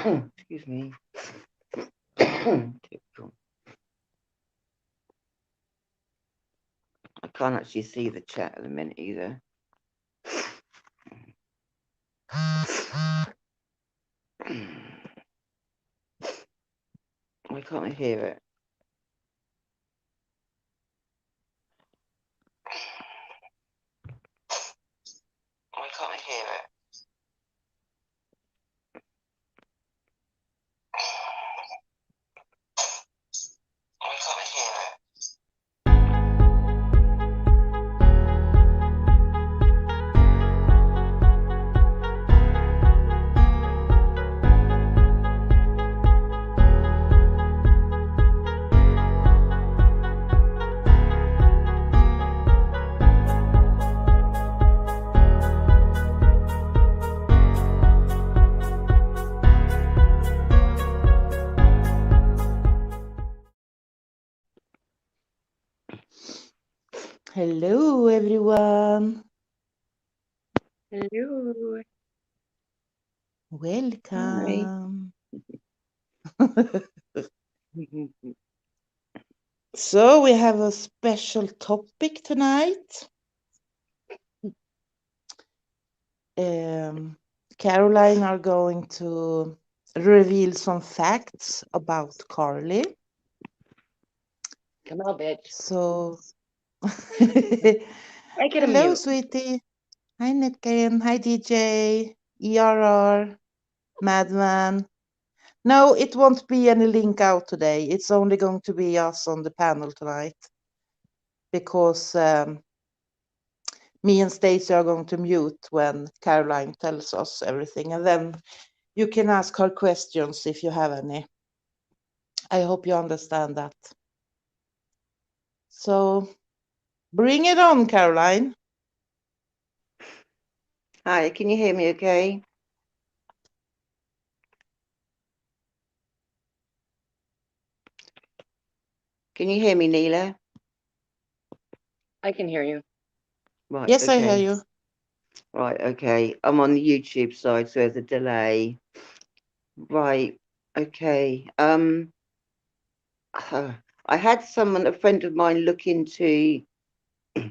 Excuse me. Typical. I can't actually see the chat at the minute either. Why can't I hear it? Why can't I hear it? Why can't I hear it? Hello, everyone. Hello. Welcome. So we have a special topic tonight. Caroline are going to reveal some facts about Karliee. Come on, bitch. So, I get a hello, mute. sweetie. Hi, Netkin. Hi, DJ. ERR. Madman. No, it won't be any link out today. It's only going to be us on the panel tonight because me and Stacey are going to mute when Caroline tells us everything, and then you can ask her questions if you have any. I hope you understand that. So bring it on, Caroline. Hi, can you hear me okay? Can you hear me, Neela? I can hear you. Right, Yes, I hear okay. you. Right, okay. I'm on the YouTube side, so there's a delay. Right, okay. I had someone, a friend of mine, look into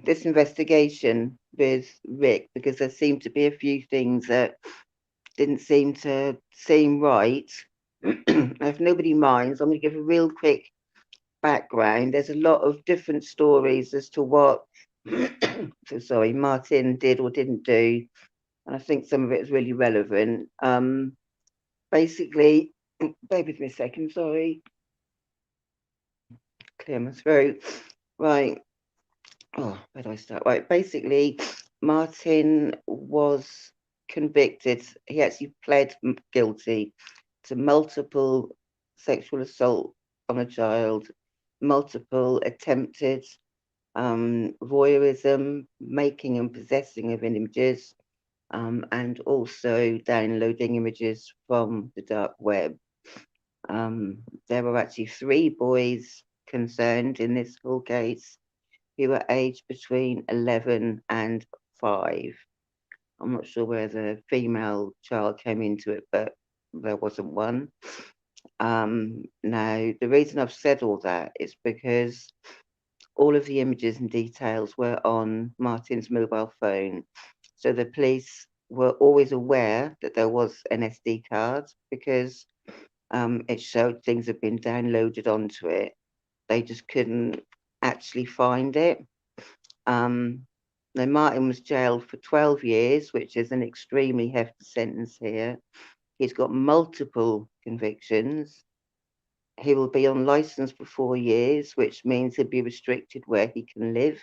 this investigation with Rick because there seemed to be a few things that didn't seem right. If nobody minds, I'm going to give a real quick background. There's a lot of different stories as to what, so sorry, Martin did or didn't do, and I think some of it is really relevant. Basically, bear with me a second, sorry, clear my throat. Right, oh, where do I start? Right, basically, Martin was convicted. He actually pled guilty to multiple sexual assault on a child, multiple attempted voyeurism, making and possessing of images, and also downloading images from the dark web. Um, there were actually 3 boys concerned in this whole case who were aged between 11 and 5. I'm not sure where the female child came into it, but there wasn't one. Now, the reason I've said all that is because all of the images and details were on Martin's mobile phone. So the police were always aware that there was an SD card because it showed things had been downloaded onto it. They just couldn't actually find it. Um, now, Martin was jailed for 12 years, which is an extremely hefty sentence here. He's got multiple convictions. He will be on license for 4 years, which means he'll be restricted where he can live.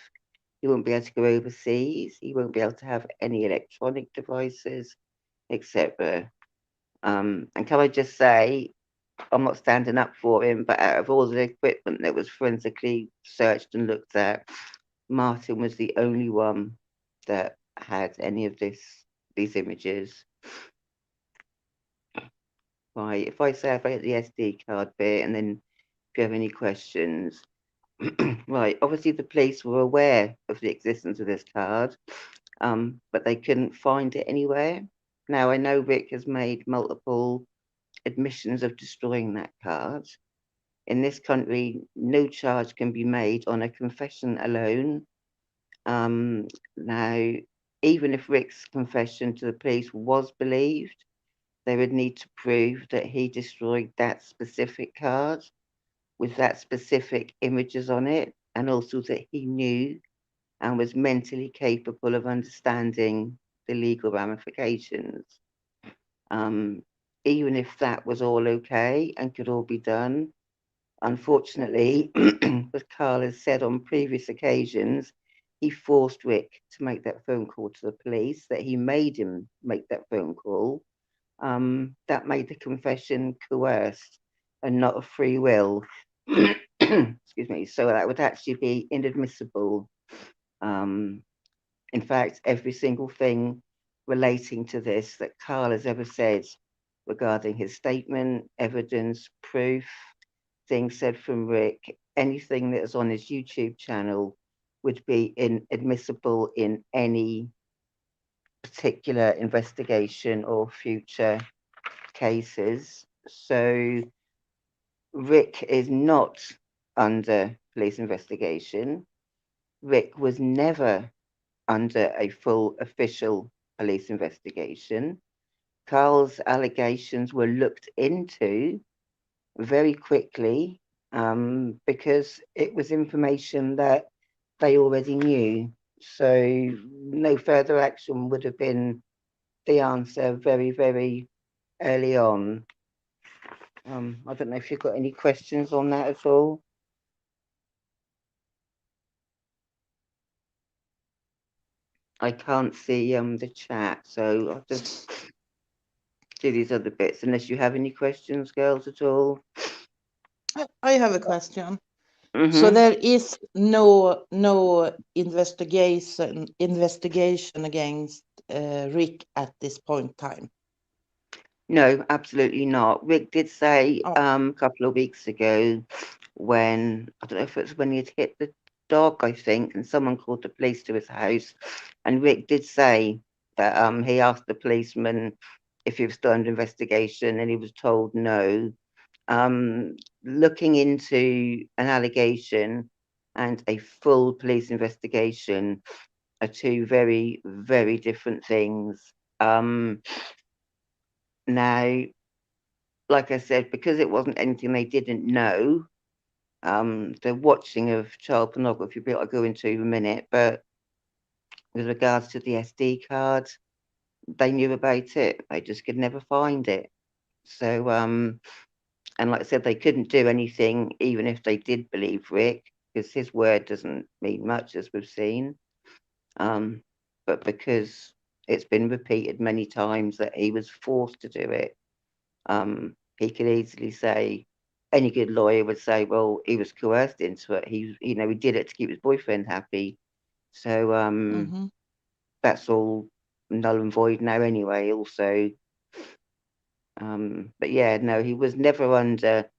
He won't be able to go overseas. He won't be able to have any electronic devices, etc. And can I just say, I'm not standing up for him, but out of all the equipment that was forensically searched and looked at, Martin was the only one that had any of these images. Right, if I say if I hit the SD card bit and then if you have any questions. Right, obviously the police were aware of the existence of this card, but they couldn't find it anywhere. Now I know Rick has made multiple admissions of destroying that card. In this country, no charge can be made on a confession alone. Now, even if Rick's confession to the police was believed, they would need to prove that he destroyed that specific card with that specific images on it, and also that he knew and was mentally capable of understanding the legal ramifications. Um, Even if that was all okay and could all be done, unfortunately, as Carl has said on previous occasions, he forced Rick to make that phone call to the police, that he made him make that phone call. That made the confession coerced and not a free will. Excuse me. So that would actually be inadmissible. Um, in fact, every single thing relating to this that Carl has ever said regarding his statement, evidence, proof, things said from Rick, anything that is on his YouTube channel would be inadmissible in any particular investigation or future cases. So Rick is not under police investigation. Rick was never under a full official police investigation. Carl's allegations were looked into very quickly because it was information that they already knew. So no further action would have been the answer very, very early on. I don't know if you've got any questions on that at all. I can't see the chat, so I'll just do these other bits unless you have any questions, girls, at all. I have a question. So Mm-hmm. there is no investigation against Rick at this point in time. No, absolutely not. Rick did say Oh. a couple of weeks ago when I don't know if it was when he had hit the dog, I think, and someone called the police to his house, and Rick did say that he asked the policeman if he was still under investigation, and he was told no. Looking into an allegation and a full police investigation are two very, very different things. Now, like I said, because it wasn't anything they didn't know, the watching of child pornography, bit I'll go into in a minute, but with regards to the SD card, they knew about it. They just could never find it. So, and like I said, they couldn't do anything, even if they did believe Rick, because his word doesn't mean much, as we've seen. But because it's been repeated many times that he was forced to do it, he could easily say, any good lawyer would say, well, he was coerced into it. He did it to keep his boyfriend happy. So that's all null and void now anyway, also. But yeah, no, he was never under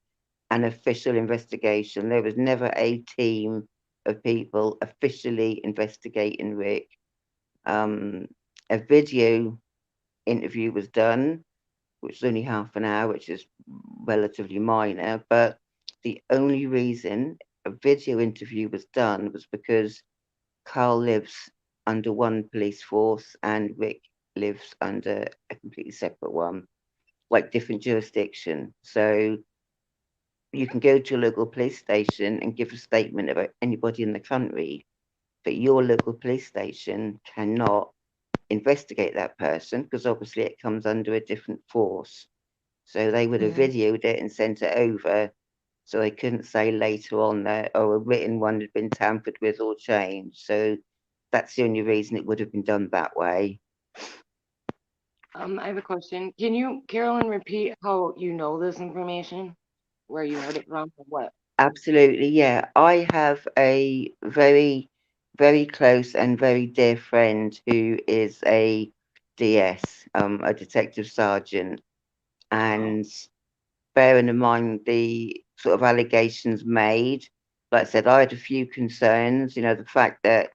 an official investigation. There was never a team of people officially investigating Rick. A video interview was done, which is only half an hour, which is relatively minor. But the only reason a video interview was done was because Carl lives under one police force and Rick lives under a completely separate one, like different jurisdiction. So you can go to a local police station and give a statement about anybody in the country, but your local police station cannot investigate that person because obviously it comes under a different force. So they would have videoed it and sent it over, so they couldn't say later on that, oh, a written one had been tampered with or changed. So that's the only reason it would have been done that way. I have a question. Can you, Carolyn, repeat how you know this information? Where you heard it from or what? Absolutely, yeah. I have a very, very close and very dear friend who is a DS, a detective sergeant, and bearing in mind the sort of allegations made, like I said, I had a few concerns, the fact that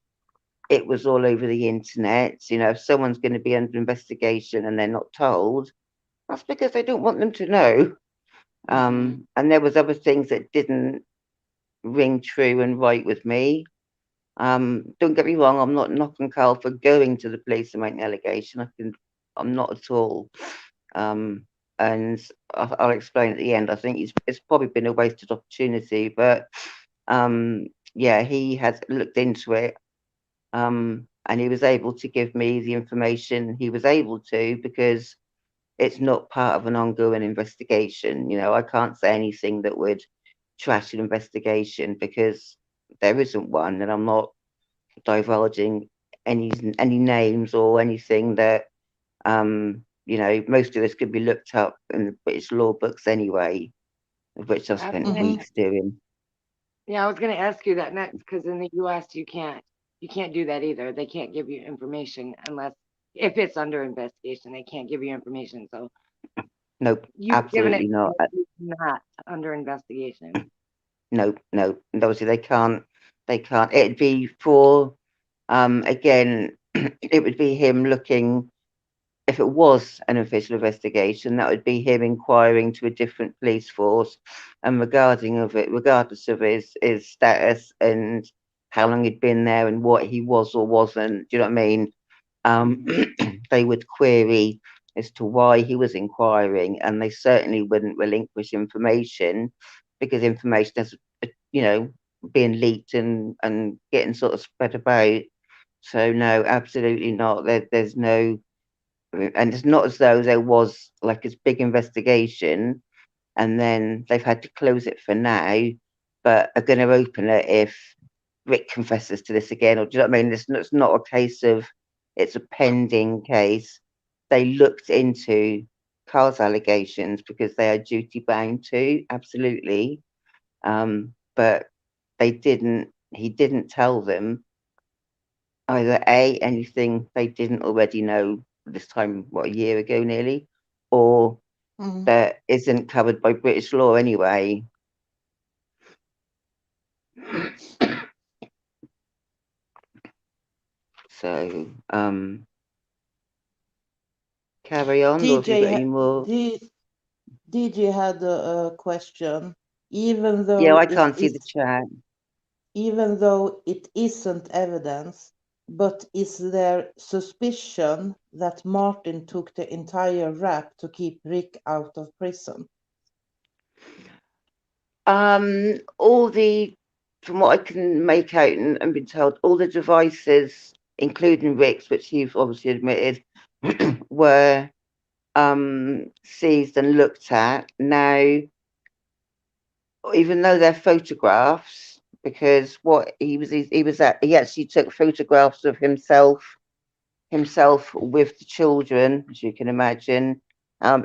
it was all over the internet, if someone's going to be under investigation and they're not told, That's because they don't want them to know. And there was other things that didn't ring true and right with me. Don't get me wrong, I'm not knocking Carl for going to the police and making an allegation. I'm not at all. Um, and I'll explain at the end. I think it's probably been a wasted opportunity, but um, yeah, he has looked into it, and he was able to give me the information he was able to because it's not part of an ongoing investigation. You know, I can't say anything that would trash an investigation because there isn't one, and I'm not divulging any names or anything that most of this could be looked up in the British law books anyway, which I've I was spent gonna, Mm-hmm. weeks doing. yeah, I was gonna ask you that next because in the U.S. you can't do that either. They can't give you information unless if it's under investigation. They can't give you information. So Nope, you giving it absolutely not. not under investigation. Nope, nope. And obviously they can't. They can't. It'd be for again. It would be him looking. If it was an official investigation, that would be him inquiring to a different police force, and regardless of his status and how long he'd been there and what he was or wasn't. Do you know what I mean? um, they would query as to why he was inquiring, and they certainly wouldn't relinquish information because information is, you know, being leaked and getting sort of spread about. So no, absolutely not. There's no, and it's not as though there was like this big investigation and then they've had to close it for now, but are going to open it if Rick confesses to this again, or do you know what I mean? It's not a case of it's a pending case. They looked into Carl's allegations because they are duty bound to, absolutely. But they didn't. He didn't tell them either anything they didn't already know this time, what, a year ago nearly, or Mm-hmm. that isn't covered by British law anyway. So, carry on, or have you DJ, got any more? DJ had a question. Even Yeah, though I it can't see the is, chat. even though it isn't evidence, but is there suspicion that Martin took the entire rap to keep Rick out of prison? All the, from what I can make out and been told, all the devices, including Rick's, which you've obviously admitted, were seized and looked at. Now, even though they're photographs, because what he actually took photographs of himself with the children, as you can imagine,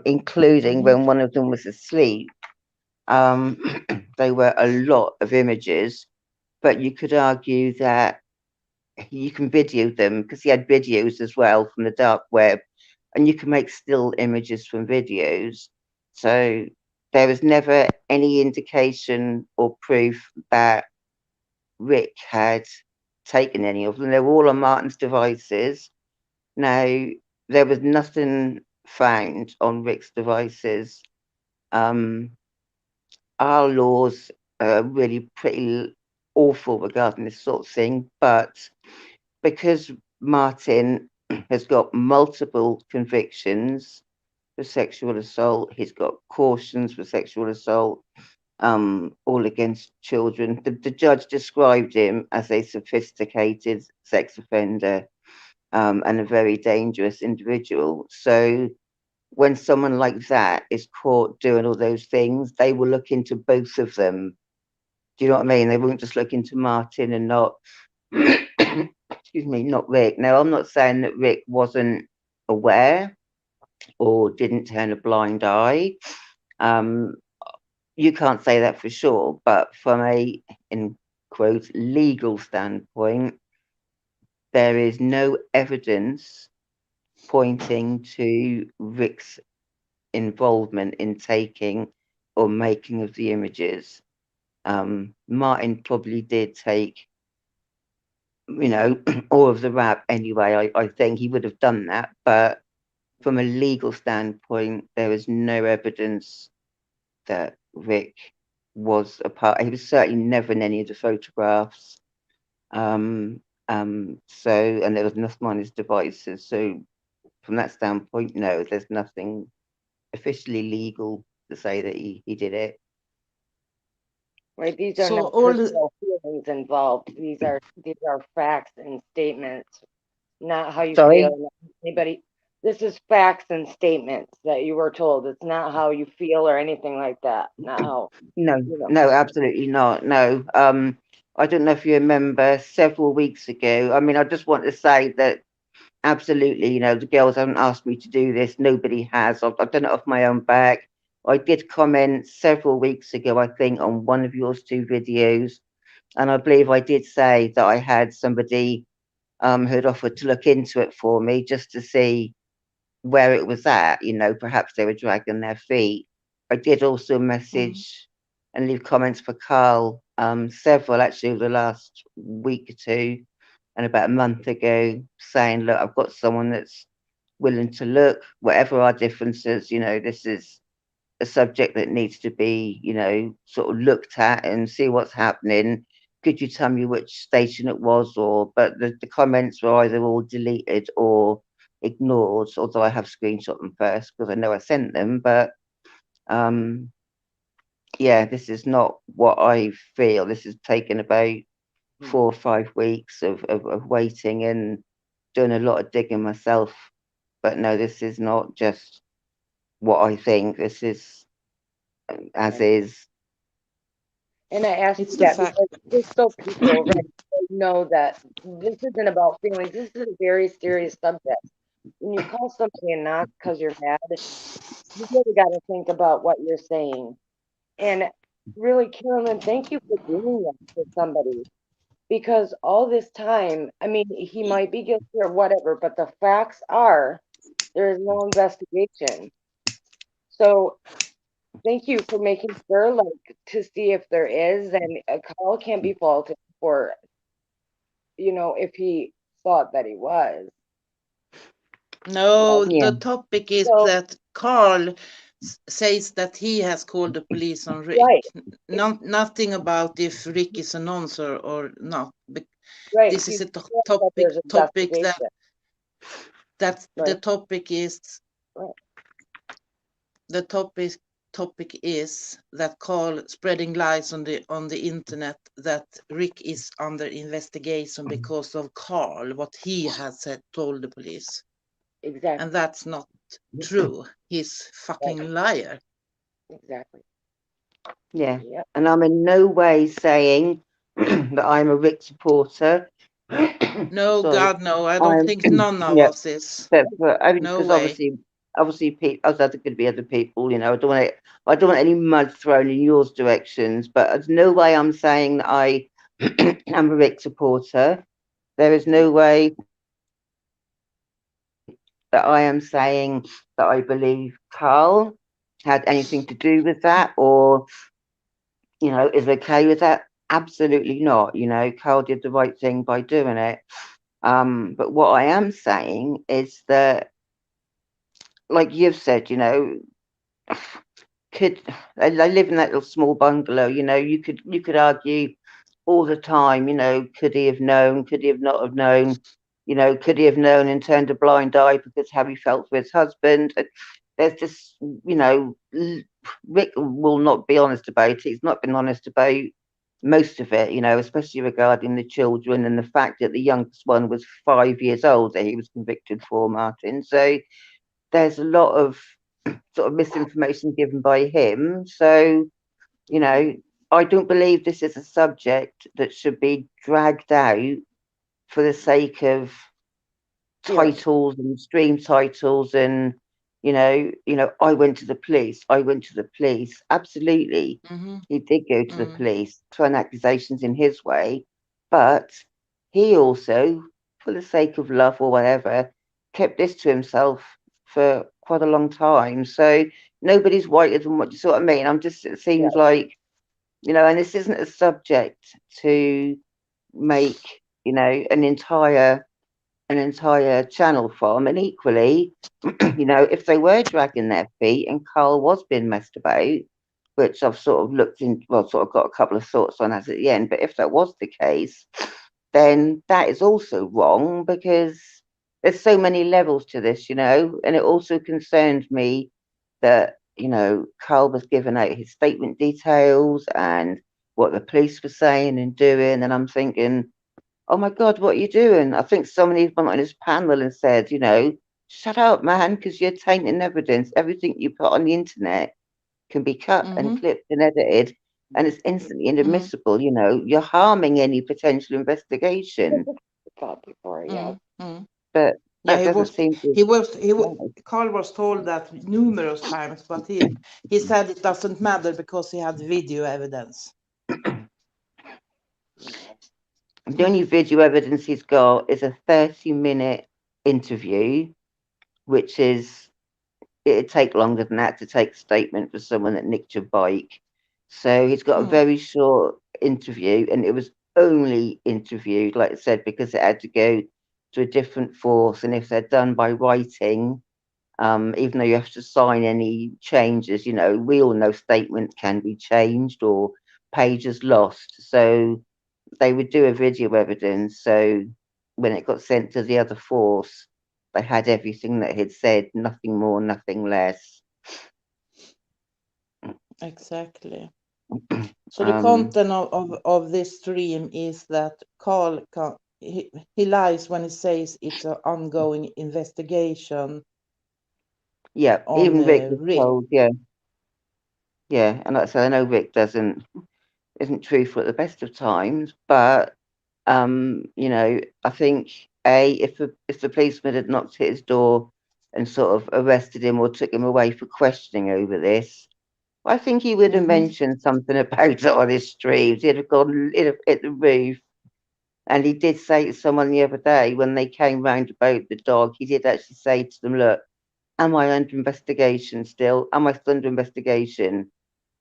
including Mm-hmm. when one of them was asleep. Um, they were a lot of images, but you could argue that you can video them because he had videos as well from the dark web, and you can make still images from videos. So there was never any indication or proof that Rick had taken any of them. They were all on Martin's devices. Now, there was nothing found on Rick's devices. Um, our laws are really pretty awful regarding this sort of thing, but because Martin has got multiple convictions for sexual assault, he's got cautions for sexual assault, all against children. The judge described him as a sophisticated sex offender, and a very dangerous individual. So when someone like that is caught doing all those things, they will look into both of them. Do you know what I mean? They won't just look into Martin and not, excuse me, not Rick. Now, I'm not saying that Rick wasn't aware or didn't turn a blind eye. Um, you can't say that for sure, but from a, in quotes, legal standpoint, there is no evidence pointing to Rick's involvement in taking or making of the images. Martin probably did take, all of the rap anyway. I think he would have done that, but from a legal standpoint, there is no evidence that Rick was a part. He was certainly never in any of the photographs. So, and there was nothing on his devices. So, from that standpoint, no, there's nothing officially legal to say that he did it. Right, these are So not all personal feelings involved. These are facts and statements, not how you Sorry? feel. Not anybody, this is facts and statements that you were told. It's not how you feel or anything like that. Not how, No, you know. no, absolutely not. No. I don't know if you remember several weeks ago. I mean, I just want to say that absolutely, the girls haven't asked me to do this. Nobody has. I've done it off my own back. I did comment several weeks ago, I think, on one of yours two videos, and I believe I did say that I had somebody who'd offered to look into it for me just to see where it was at. Perhaps they were dragging their feet. I did also message and leave comments for Carl, several actually over the last week or two, and about a month ago, saying, look, I've got someone that's willing to look, whatever our differences, this is a subject that needs to be, sort of looked at and see what's happening. Could you tell me which station it was? But the comments were either all deleted or ignored, although I have screenshot them first because I know I sent them. But um, yeah, this is not what I feel. This has taken about 4 or 5 weeks of waiting and doing a lot of digging myself. But no, this is not just what I think. This is as Right. is. And I asked it's you the that fact. because just so people know that this isn't about feelings. This is a very serious subject. When you call somebody a knock because you're mad, you really got to think about what you're saying. And really, Carolyn, thank you for doing that for somebody because all this time, I mean, he might be guilty or whatever, but the facts are there is no investigation. So thank you for making sure, like, to see if there is, and Carl can't be faulted for, if he thought that he was. No, But, Yeah. the topic is so, that Carl says that he has called the police on Rick. right, Nothing about if Rick is a noncer or not. right. This is He's a saying that there's topic investigation. that the Right, topic is right, the topic is that Carl spreading lies on the internet that Rick is under investigation because of Carl, what he has told the police. exactly. And that's not true. He's fucking liar. Exactly. Yeah. Yep. And I'm in no way saying that I'm a Rick supporter. No, Sorry. God, no. I don't I'm think none of yeah, us is. but I mean, No because way. obviously people, there could be other people, I don't want any mud thrown in yours directions, but there's no way I'm saying that I am a Rick supporter. There is no way that I am saying that I believe Carl had anything to do with that or, is okay with that. Absolutely not. Carl did the right thing by doing it. But what I am saying is that, like you've said, could I live in that little small bungalow, you could argue all the time, could he have known, could he have not have known, could he have known and turned a blind eye because how he felt for his husband. There's just, Rick will not be honest about it. He's not been honest about most of it, especially regarding the children and the fact that the youngest one was 5 years old that he was convicted for, Martin. So there's a lot of sort of misinformation given by him. So, you know, I don't believe this is a subject that should be dragged out for the sake of Feeling. titles and stream titles and I went to the police. I went to the police. Absolutely. Mm-hmm. He did go to the police, throwing accusations in his way, but he also, for the sake of love or whatever, kept this to himself for quite a long time. So nobody's whiter than what you sort of mean. It Yeah. seems like, and this isn't a subject to make, an entire an entire channel from. And equally, if they were dragging their feet and Carl was being messed about, which I've sort of looked in, well, sort of got a couple of thoughts on as at the end, but if that was the case, then that is also wrong because there's so many levels to this, and it also concerned me that, Carl was giving out his statement details and what the police were saying and doing, and I'm thinking, oh my God, what are you doing? I think somebody went on his panel and said, shut up, man, because you're tainting evidence. Everything you put on the internet can be cut and Mm-hmm. clipped and edited, and it's instantly Mm-hmm. inadmissible. You're harming any potential investigation. Thought before, yeah. Mm-hmm. But Yeah, that doesn't seem to he was, apply. Carl was told that numerous times, but he said it doesn't matter because he had video evidence. The only video evidence he's got is a 30-minute interview, which is it'd take longer than that to take a statement for someone that nicked your bike. So he's got a Mm, very short interview, and it was only interviewed, like I said, because it had to go to a different force. And if they're done by writing, even though you have to sign any changes, we all know statements can be changed or pages lost. So they would do a video evidence. So when it got sent to the other force, they had everything that he'd said, nothing more, nothing less. exactly. So the um, content of this stream is that Carl he lies when he says it's an ongoing investigation yeah, on even Rick was Rick. told, yeah, yeah, and like I said, I know Rick isn't truthful at the best of times, but I think if the policeman had knocked at his door and sort of arrested him or took him away for questioning over this, I think he would have Mm-hmm. mentioned something about it on his streams. He'd have gone, he'd have hit the roof. And he did say to someone the other day when they came round about the dog, he did actually say to them, look, am I under investigation still? Am I still under investigation?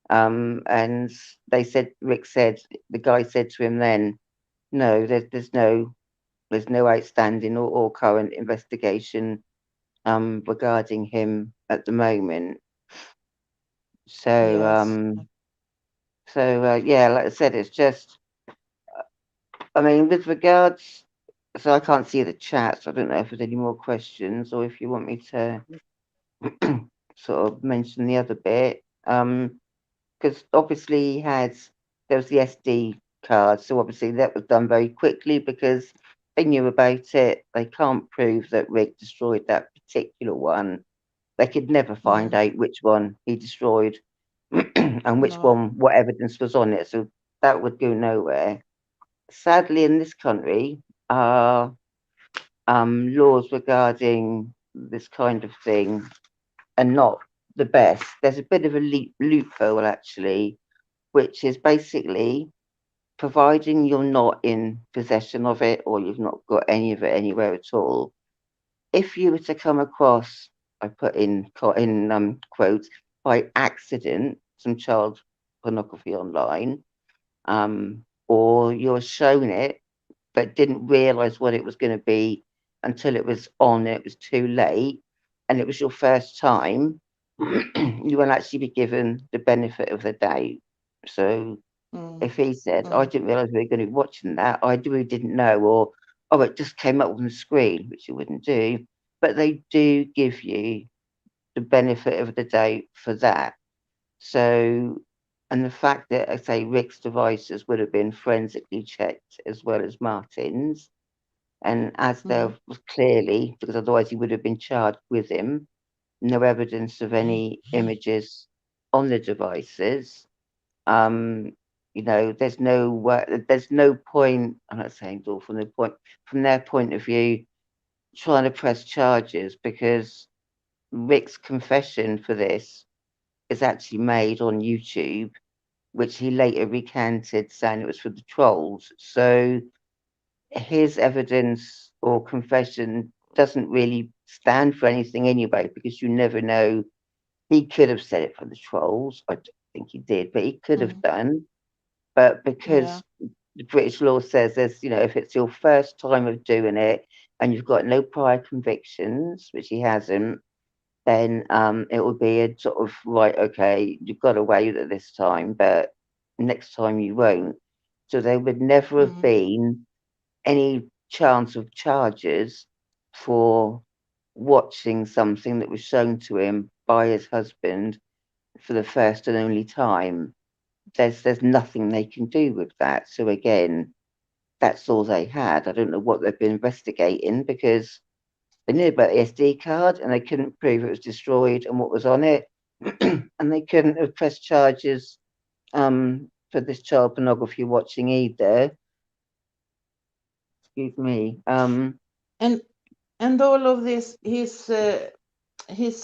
And Rick said, the guy said to him then, no, there's no outstanding or current investigation regarding him at the moment. So Yes. yeah, like I said, it's just, I mean, with regards, so I can't see the chat, so I don't know if there's any more questions or if you want me to sort of mention the other bit. Because obviously there was the SD card, so obviously that was done very quickly because they knew about it. They can't prove that Rick destroyed that particular one. They could never find Mm, out which one he destroyed and which no. one, what evidence was on it. So that would go nowhere. Sadly, in this country, our laws regarding this kind of thing are not the best. There's a bit of a loophole, actually, which is basically providing you're not in possession of it or you've not got any of it anywhere at all. If you were to come across, I put in quotes, by accident, some child pornography online, or you're shown it but didn't realize what it was going to be until it was on, it was too late, and it was your first time, you will actually be given the benefit of the doubt. So Mm, if he said, I mm, didn't realize we were going to be watching that, I really didn't know, or oh, it just came up on the screen, which you wouldn't do, but they do give you the benefit of the doubt for that. So, and the fact that, I say, Rick's devices would have been forensically checked as well as Martin's, and as there mm, was clearly, because otherwise he would have been charged with him, no evidence of mm, any images on the devices. Um, there's no point. I'm not saying it's all from the point from their point of view, trying to press charges because Rick's confession for this is actually made on YouTube, which he later recanted, saying it was for the trolls. So his evidence or confession doesn't really stand for anything anyway, because you never know. He could have said it for the trolls. I don't think he did, but he could have mm. done. But Yeah. because the British law says there's, if it's your first time of doing it, and you've got no prior convictions, which he hasn't, then it will be a sort of right, okay, you got away with it this time, but next time you won't. So there would never have Mm. been any chance of charges for watching something that was shown to him by his husband for the first and only time. There's nothing they can do with that. So again, that's all they had. I don't know what they've been investigating because they knew about the SD card and they couldn't prove it was destroyed and what was on it, and they couldn't have pressed charges for this child pornography watching either. Excuse me. And and all of this, he's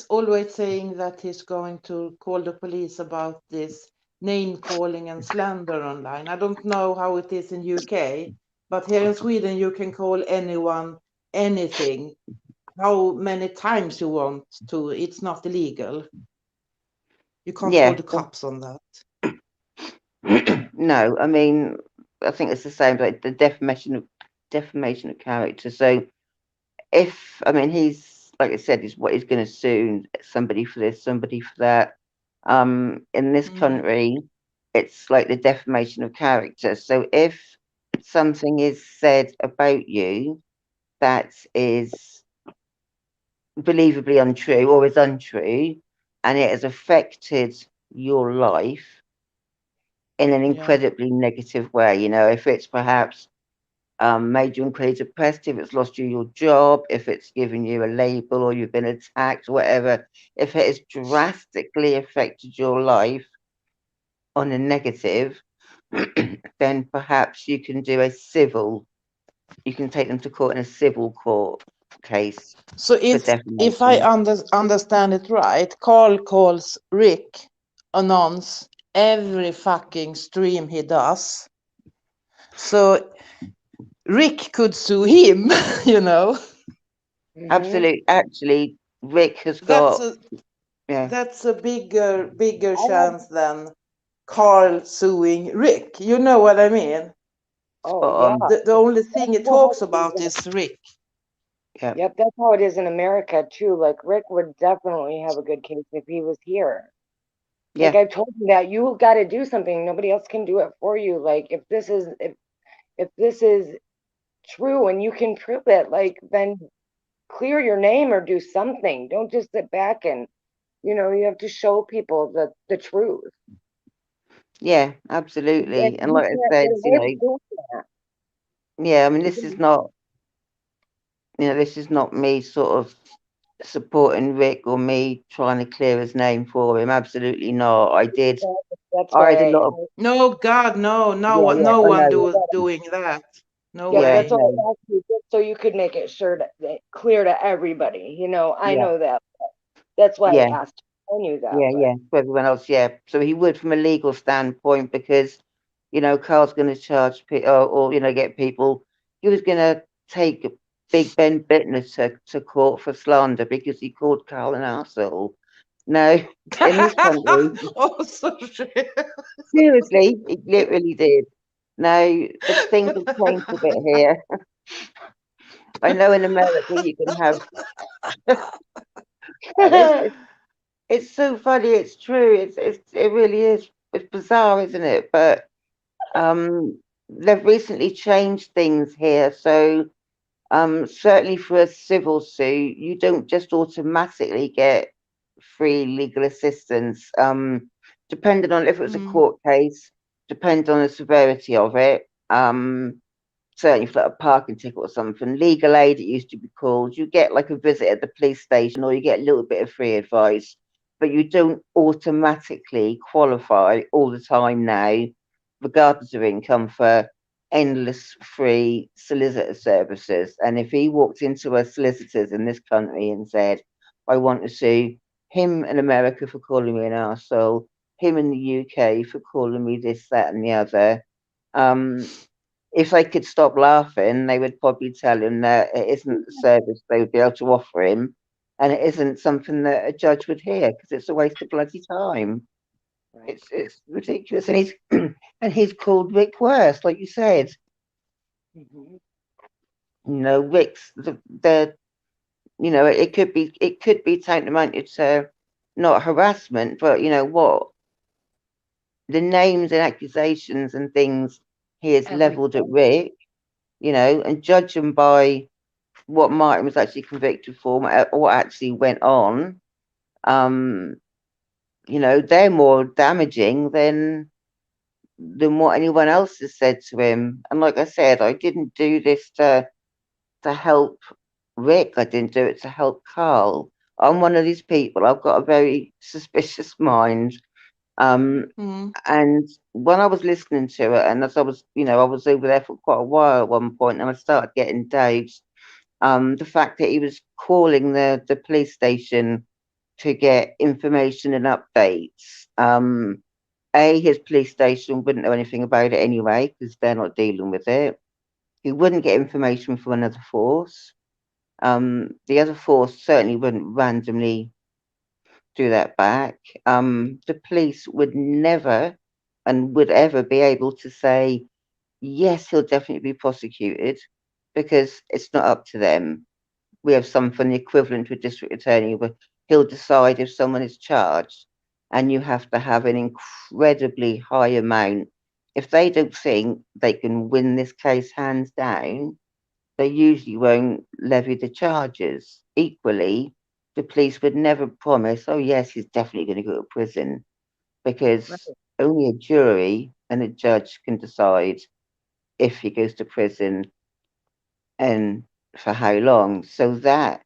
always saying that he's going to call the police about this name calling and slander online. I don't know how it is in UK, but here in Sweden you can call anyone anything how many times you want to. It's not illegal. You can't call Yeah. the cops on that. No, I mean, I think it's the same, like the defamation of character. So if I mean he's like I said, he's going to sue somebody for this, somebody for that. In this Mm, country, it's like the defamation of character. So if something is said about you that is believably untrue or is untrue, and it has affected your life in an yeah. incredibly negative way, if it's perhaps made you incredibly depressed, if it's lost you your job, if it's given you a label or you've been attacked, whatever, if it has drastically affected your life on a negative, then perhaps you can take them to court in a civil court case So for if I defamation. understand it right, Carl calls Rick announce every fucking stream he does. So Rick could sue him, you know. Hmm. Absolutely. Actually, Rick has That's got, a yeah, that's a bigger I have. chance than Carl suing Rick. You know what I mean? Oh spot yeah. on. The only That's thing he how talks it is about is Rick. Yeah, Yep, that's how it is in America too. Like Rick would definitely have a good case if he was here. Like yeah, I've told you that you got to do something. Nobody else can do it for you. Like if this is true and you can prove it, like then clear your name or do something. Don't just sit back and you have to show people the truth. yeah, And absolutely. And you like I can't said, get away with doing that. yeah, I mean, You this is can, not, this is not me sort of supporting Rick or me trying to clear his name for him. Absolutely not. that's I why had a lot of, No, God, no, yeah, yeah, no I one know. doing that. No Yep, Yeah, that's way. what no, I asked you, just so you could make it sure that clear to everybody. I yeah, know that. That's why yeah. I asked you. I knew that, Yeah, but yeah, for everyone else, yeah. So he would, from a legal standpoint, because Carl's going to charge people, or get people. He was going to take Big Ben Bittner to court for slander because he called Carl an arsehole. No, in this country, Oh, sorry. seriously, he literally did. No, but things have changed a bit here. I know in America you can have. It's so funny. It's true. It really is. It's bizarre, isn't it? But they've recently changed things here. So certainly for a civil suit, you don't just automatically get free legal assistance. Depending on if it was a Mm, court case, depends on the severity of it. Certainly for like a parking ticket or something, legal aid it used to be called, you get like a visit at the police station or you get a little bit of free advice, but you don't automatically qualify all the time now, regardless of income, for endless free solicitor services. And if he walked into a solicitor's in this country and said, I want to sue him in America for calling me an arsehole, him in the UK for calling me this, that, and the other, um, if they could stop laughing, they would probably tell him that it isn't the service they would be able to offer him, and it isn't something that a judge would hear because it's a waste of bloody time. right. It's ridiculous, and he's and he's called Rick worse, like you said. Hmm. Rick's the it could be tantamount to not harassment, but you know what? The names and accusations and things he has levelled at Everything. Rick, and judging by what Martin was actually convicted for, what actually went on, um, they're more damaging than what anyone else has said to him. And like I said, I didn't do this to help Rick. I didn't do it to help Carl. I'm one of these people. I've got a very suspicious mind. Um, Mm, and when I was listening to it, and as I was over there for quite a while at one point, and I started getting doubts. The fact that he was calling the police station to get information and updates. His police station wouldn't know anything about it anyway because they're not dealing with it. He wouldn't get information from another force. The other force certainly wouldn't randomly do that back. The police would never and would ever be able to say, yes, he'll definitely be prosecuted because it's not up to them. We have something equivalent to a district attorney where he'll decide if someone is charged, and you have to have an incredibly high amount. If they don't think they can win this case hands down, they usually won't levy the charges. Equally, the police would never promise, oh, yes, he's definitely going to go to prison, because Right. only a jury and a judge can decide if he goes to prison and for how long. So that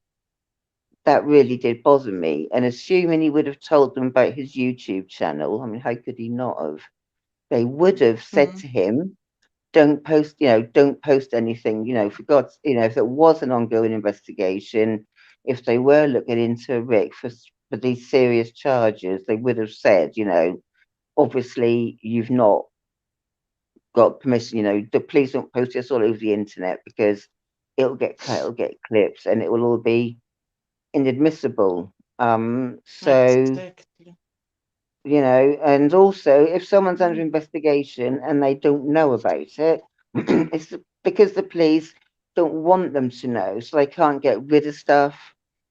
really did bother me. And assuming he would have told them about his YouTube channel, I mean, how could he not have? They would have said mm, to him, don't post anything, for God's, if it was an ongoing investigation, if they were looking into Rick for these serious charges, they would have said, obviously you've not got permission, please don't post this all over the internet because it'll get cut, it'll get clips, and it will all be inadmissible. So, exactly. and also if someone's under Mm, investigation and they don't know about it, it's because the police don't want them to know, so they can't get rid of stuff,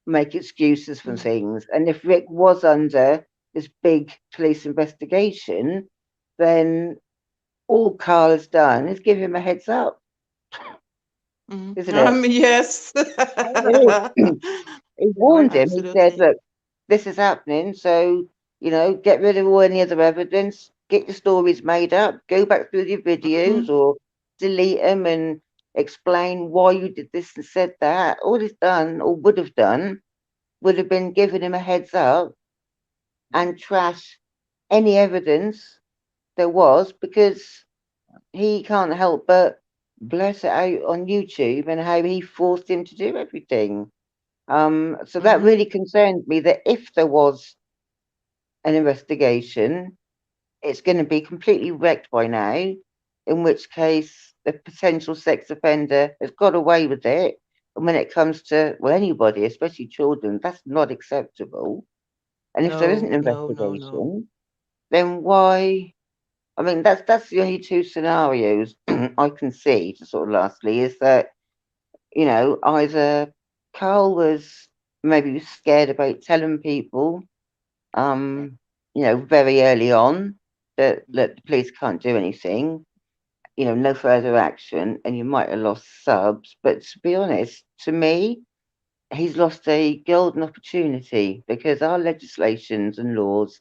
make excuses for mm, things. And if Rick was under this big police investigation, then all Carl has done is give him a heads up, mm. isn't it? Yes. I know. He Yeah. warned him. He said, Absolutely. "Look, this is happening, so get rid of all any other evidence, get your stories made up, go back through your videos Mm, or delete them and explain why you did this and said that." All he's done or would have been giving him a heads up and trash any evidence there was, because he can't help but blurt it out on YouTube and how he forced him to do everything. So that mm, really concerned me that if there was an investigation, it's going to be completely wrecked by now, in which case the potential sex offender has got away with it. And when it comes to, well, anybody, especially children, that's not acceptable. And if there isn't an no, no, no, no. investigation, then why? I mean, that's the only two scenarios I can see. To sort of lastly, is that either Carl was maybe scared about telling people, um, very early on, that the police can't do anything, no further action, and you might have lost subs. But to be honest, to me, he's lost a golden opportunity because our legislations and laws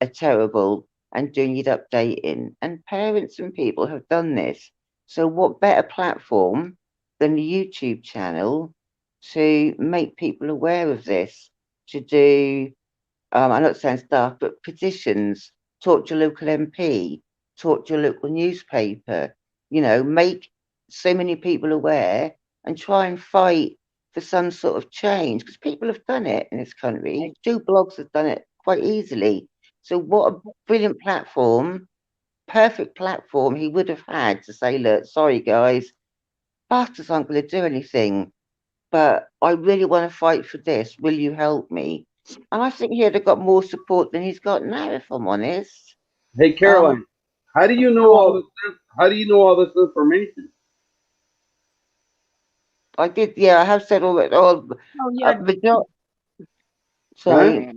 are terrible and do need updating. And parents and people have done this. So, what better platform than the YouTube channel to make people aware of this, to do, I know it sounds daft, but petitions, talk to your local MP, talk to your local newspaper, make so many people aware and try and fight for some sort of change because people have done it in this country. Two blogs have done it quite easily. So, what a brilliant platform, perfect platform he would have had to say, look, sorry guys, bastards aren't going to do anything, but I really want to fight for this. Will you help me? And I think he'd have got more support than he's got now, if I'm honest. Hey, Um, Caroline, how do you know all Um, this? How do you know all this information? I did, yeah, I have said all that. Oh, Oh yeah. Go sorry, Huh? ahead.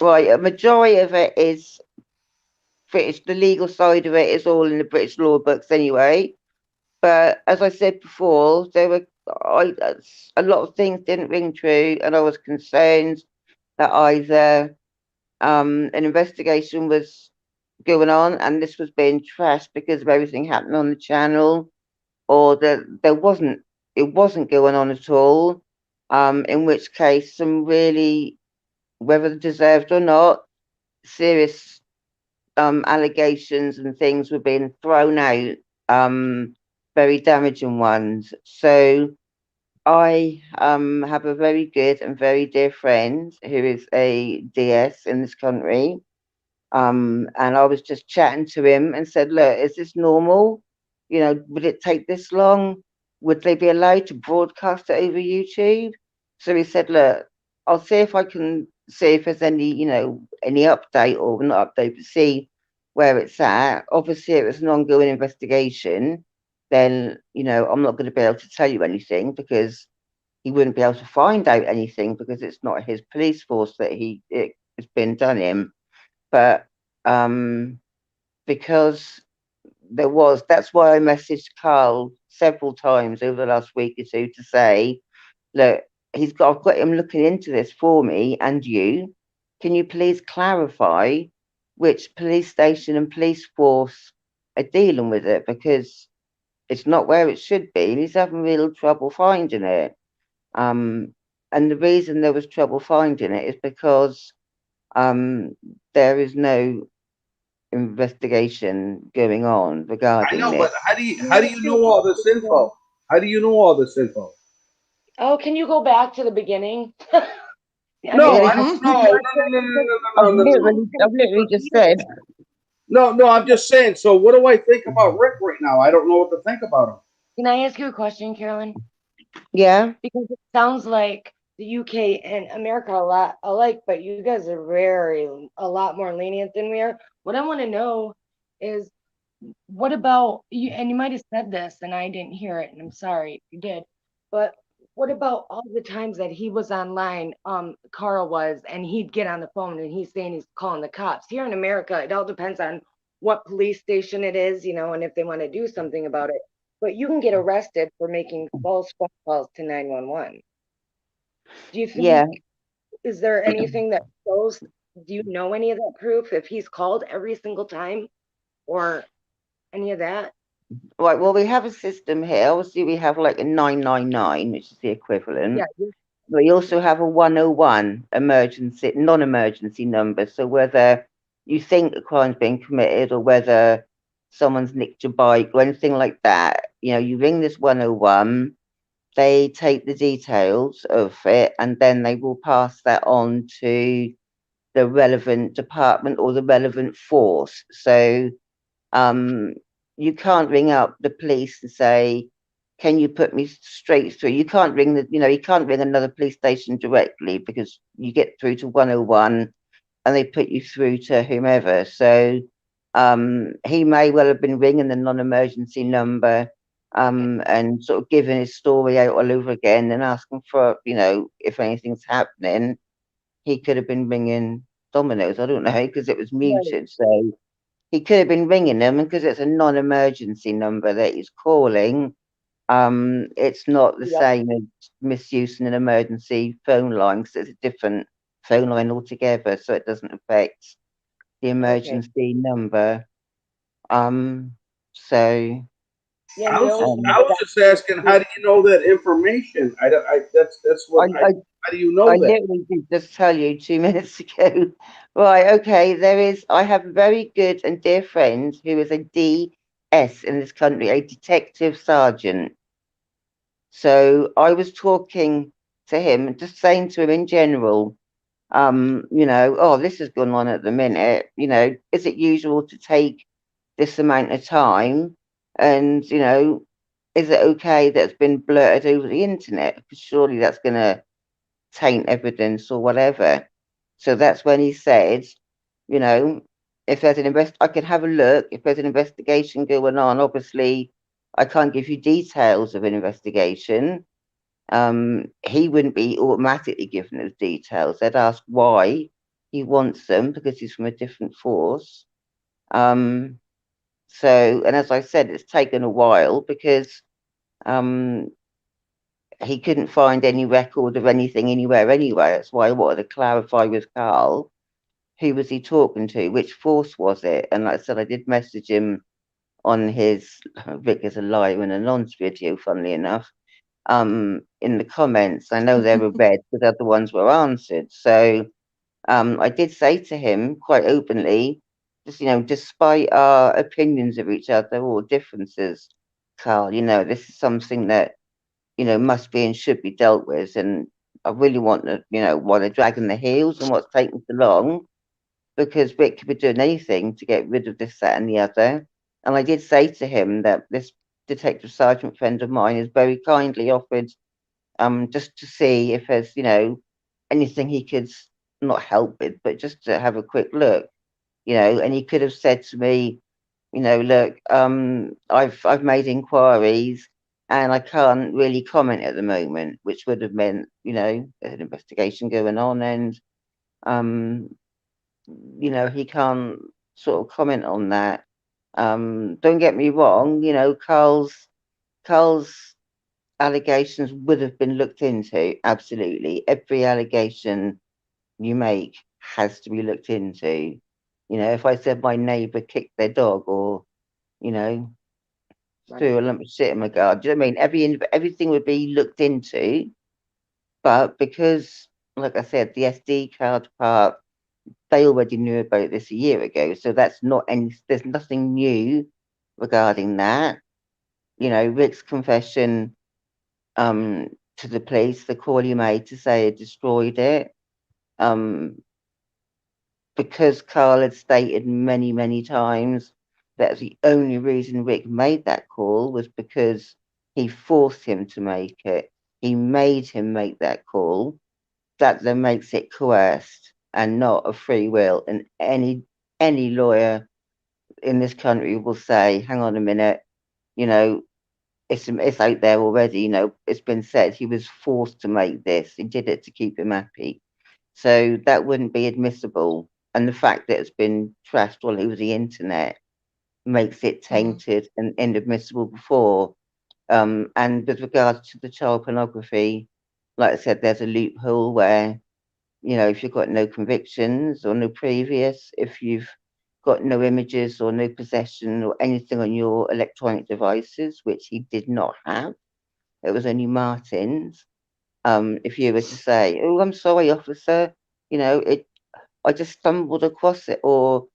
right. A majority of it is British. The legal side of it is all in the British law books anyway. But as I said before, there were a lot of things didn't ring true, and I was concerned that either an investigation was going on and this was being trashed because of everything happening on the channel, or that it wasn't going on at all. In which case, some really, whether deserved or not, serious allegations and things were being thrown out, very damaging ones. So I have a very good and very dear friend who is a DS in this country. And I was just chatting to him and said, look, is this normal? You know, would it take this long? Would they be allowed to broadcast it over YouTube? So he said, look, I'll see if I can see if there's any, any update or not update, but see where it's at. Obviously, if it's an ongoing investigation, then, I'm not going to be able to tell you anything because he wouldn't be able to find out anything because it's not his police force that it's been done in. But um, because that's why I messaged Carl several times over the last week or two to say, look, I've got him looking into this for me and you. Can you please clarify which police station and police force are dealing with it? Because it's not where it should be, and he's having real trouble finding it. Um, and the reason there was trouble finding it is because there is no investigation going on I regarding know, this. but Can how I do ask you you a know all this question, Carol? info? How do you know all this info? Oh, can you go back to the beginning? I No, mean, I Really? don't know. I'm No, not no, trying no, no, to put no, no, no, no, no. I've literally just said. No, no, I'm just saying. So, what do I think about Rick right now? I don't know what to think about him. Can I ask you a question, Carolyn? Yeah, Because it sounds like the UK and America are a lot alike, but you guys are a lot more lenient than we are. What I want to know is what about you? And you might have said this and I didn't hear it, and I'm sorry if you did. But what about all the times that he was online, Carl was, and he'd get on the phone and he's saying he's calling the cops? Here in America, it all depends on what police station it is, and if they want to do something about it. But you can get arrested for making false phone calls to 911. Do you yeah. think, is there anything that shows, do you know any of that proof if he's called every single time or any of that? Right. Well, we have a system here. Obviously, we have like a 999, which is the Yeah, equivalent. We also have a 101 emergency, non-emergency number. So whether you think a crime's been committed or whether someone's nicked your bike or anything like that, you ring this 101. They take the details of it and then they will pass that on to the relevant department or the relevant force. So um, you can't ring up the police and say, "Can you put me straight through?" You can't ring you can't ring another police station directly because you get through to 101 and they put you through to whomever. So he may well have been ringing the non-emergency number and sort of giving his story out all over again and asking for, if anything's happening. He could have been ringing Domino's. I don't know because it was right. muted. So he could have been ringing them, and because it's a non-emergency number that he's calling, it's not the Yep. same as misusing an emergency phone line because it's a different phone line altogether, so it doesn't affect the Okay. emergency number. Um, so Yeah, and the only I um, was just asking, how do you know that information? That's I, what I. I How do you I know that? literally did just tell you 2 minutes ago. Right, okay, I have a very good and dear friend who is a DS in this country, a detective sergeant. So I was talking to him, just saying to him in general, oh, this is going on at the minute. Is it usual to take this amount of time? And, is it okay that it's been blurted over the internet? Because surely that's going to taint evidence or whatever. So that's when he said, you know, if there's an I can have a look. If there's an investigation going on, obviously I can't give you details of an investigation. He wouldn't be automatically given those details. They'd ask why he wants them because he's from a different force. So, and as I said, it's taken a while because he couldn't find any record of anything anywhere anyway. That's why I wanted to clarify with Carl, who was he talking to? Which force was it? And like I said, I did message him on his Rick is a liar and a nonce video, funnily enough, in the comments. I know they were read, but the other ones were answered. So I did say to him quite openly, just, despite our opinions of each other or differences, Carl, this is something that, must be and should be dealt with. And I really want to, why they're dragging their heels and what's taking so long, because Rick could be doing anything to get rid of this, that, and the other. And I did say to him that this detective sergeant friend of mine has very kindly offered just to see if there's, anything he could not help with, but just to have a quick look, and he could have said to me, look, I've made inquiries and I can't really comment at the moment, which would have meant, there's an investigation going on and he can't sort of comment on that. Don't get me wrong, Carl's allegations would have been looked into. Absolutely. Every allegation you make has to be looked into. If I said my neighbour kicked their dog or, threw a lump of shit in my garden, do you know what I mean? Everything would be looked into. But because, like I said, the SD card part, they already knew about this a year ago. So there's nothing new regarding that. Rick's confession to the police, the call he made to say he destroyed it, because Carl had stated many, many times that the only reason Rick made that call was because he forced him to make it. He made him make that call. That then makes it coerced and not a free will. And any lawyer in this country will say, hang on a minute, it's out there already, it's been said he was forced to make this. He did it to keep him happy. So that wouldn't be admissible. And the fact that it's been trashed all over the internet makes it tainted and inadmissible before. And with regards to the child pornography, like I said, there's a loophole where, if you've got no convictions or no previous, if you've got no images or no possession or anything on your electronic devices, which he did not have, it was only Martin's. If you were to say, "Oh, I'm sorry, officer," I just stumbled across it, or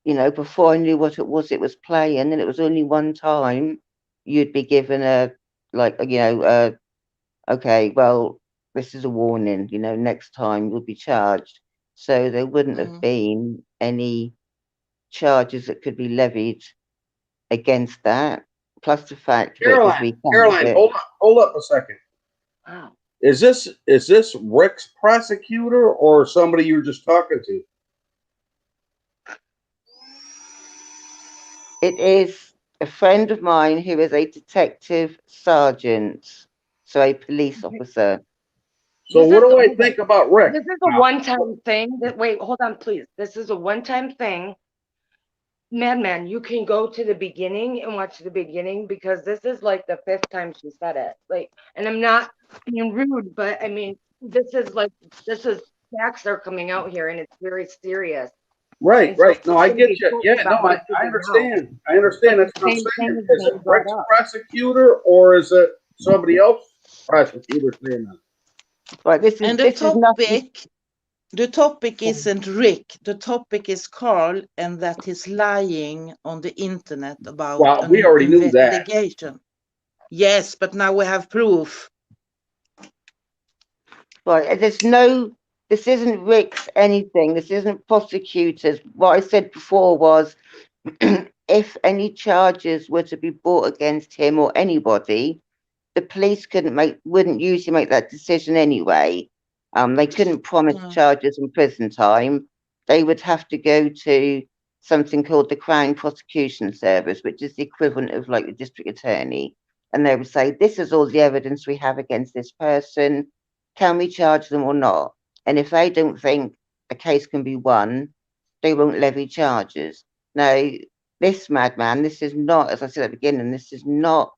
before I knew what it was playing, and it was only one time, you'd be given okay, well, this is a warning, next time you'll be charged. So there wouldn't have been any charges that could be levied against that. Plus the fact Rick has Caroline, hold up a second. Wow. Is this Rick's prosecutor or somebody you're just talking to? It is a friend of mine who is a detective sergeant, so a police officer. So what do I think about Rick? This is a one-time thing. Wait, hold on, please. This is a one-time thing. Madman, you can go to the beginning and watch the beginning, because this is like the 5th time she said it. And I'm not being rude, but I mean, this is facts are coming out here, and it's very serious. Right. No, I get you. Yeah, no, I understand. I understand. That's what I'm saying. Is it Rick's prosecutor or is it somebody else prosecutor saying that? Right, the topic isn't Rick. The topic is Carl, and that he's lying on the internet about we already knew that. investigation. Yes, but now we have proof. Right, this isn't Rick's anything. This isn't prosecutors. What I said before was, if any charges were to be brought against him or anybody, the police wouldn't usually make that decision anyway. They couldn't promise charges and prison time. They would have to go to something called the Crown Prosecution Service, which is the equivalent of like the district attorney. And they would say, this is all the evidence we have against this person. Can we charge them or not? And if they don't think a case can be won, they won't levy charges. Now, this madman, this is not, as I said at the beginning, this is not,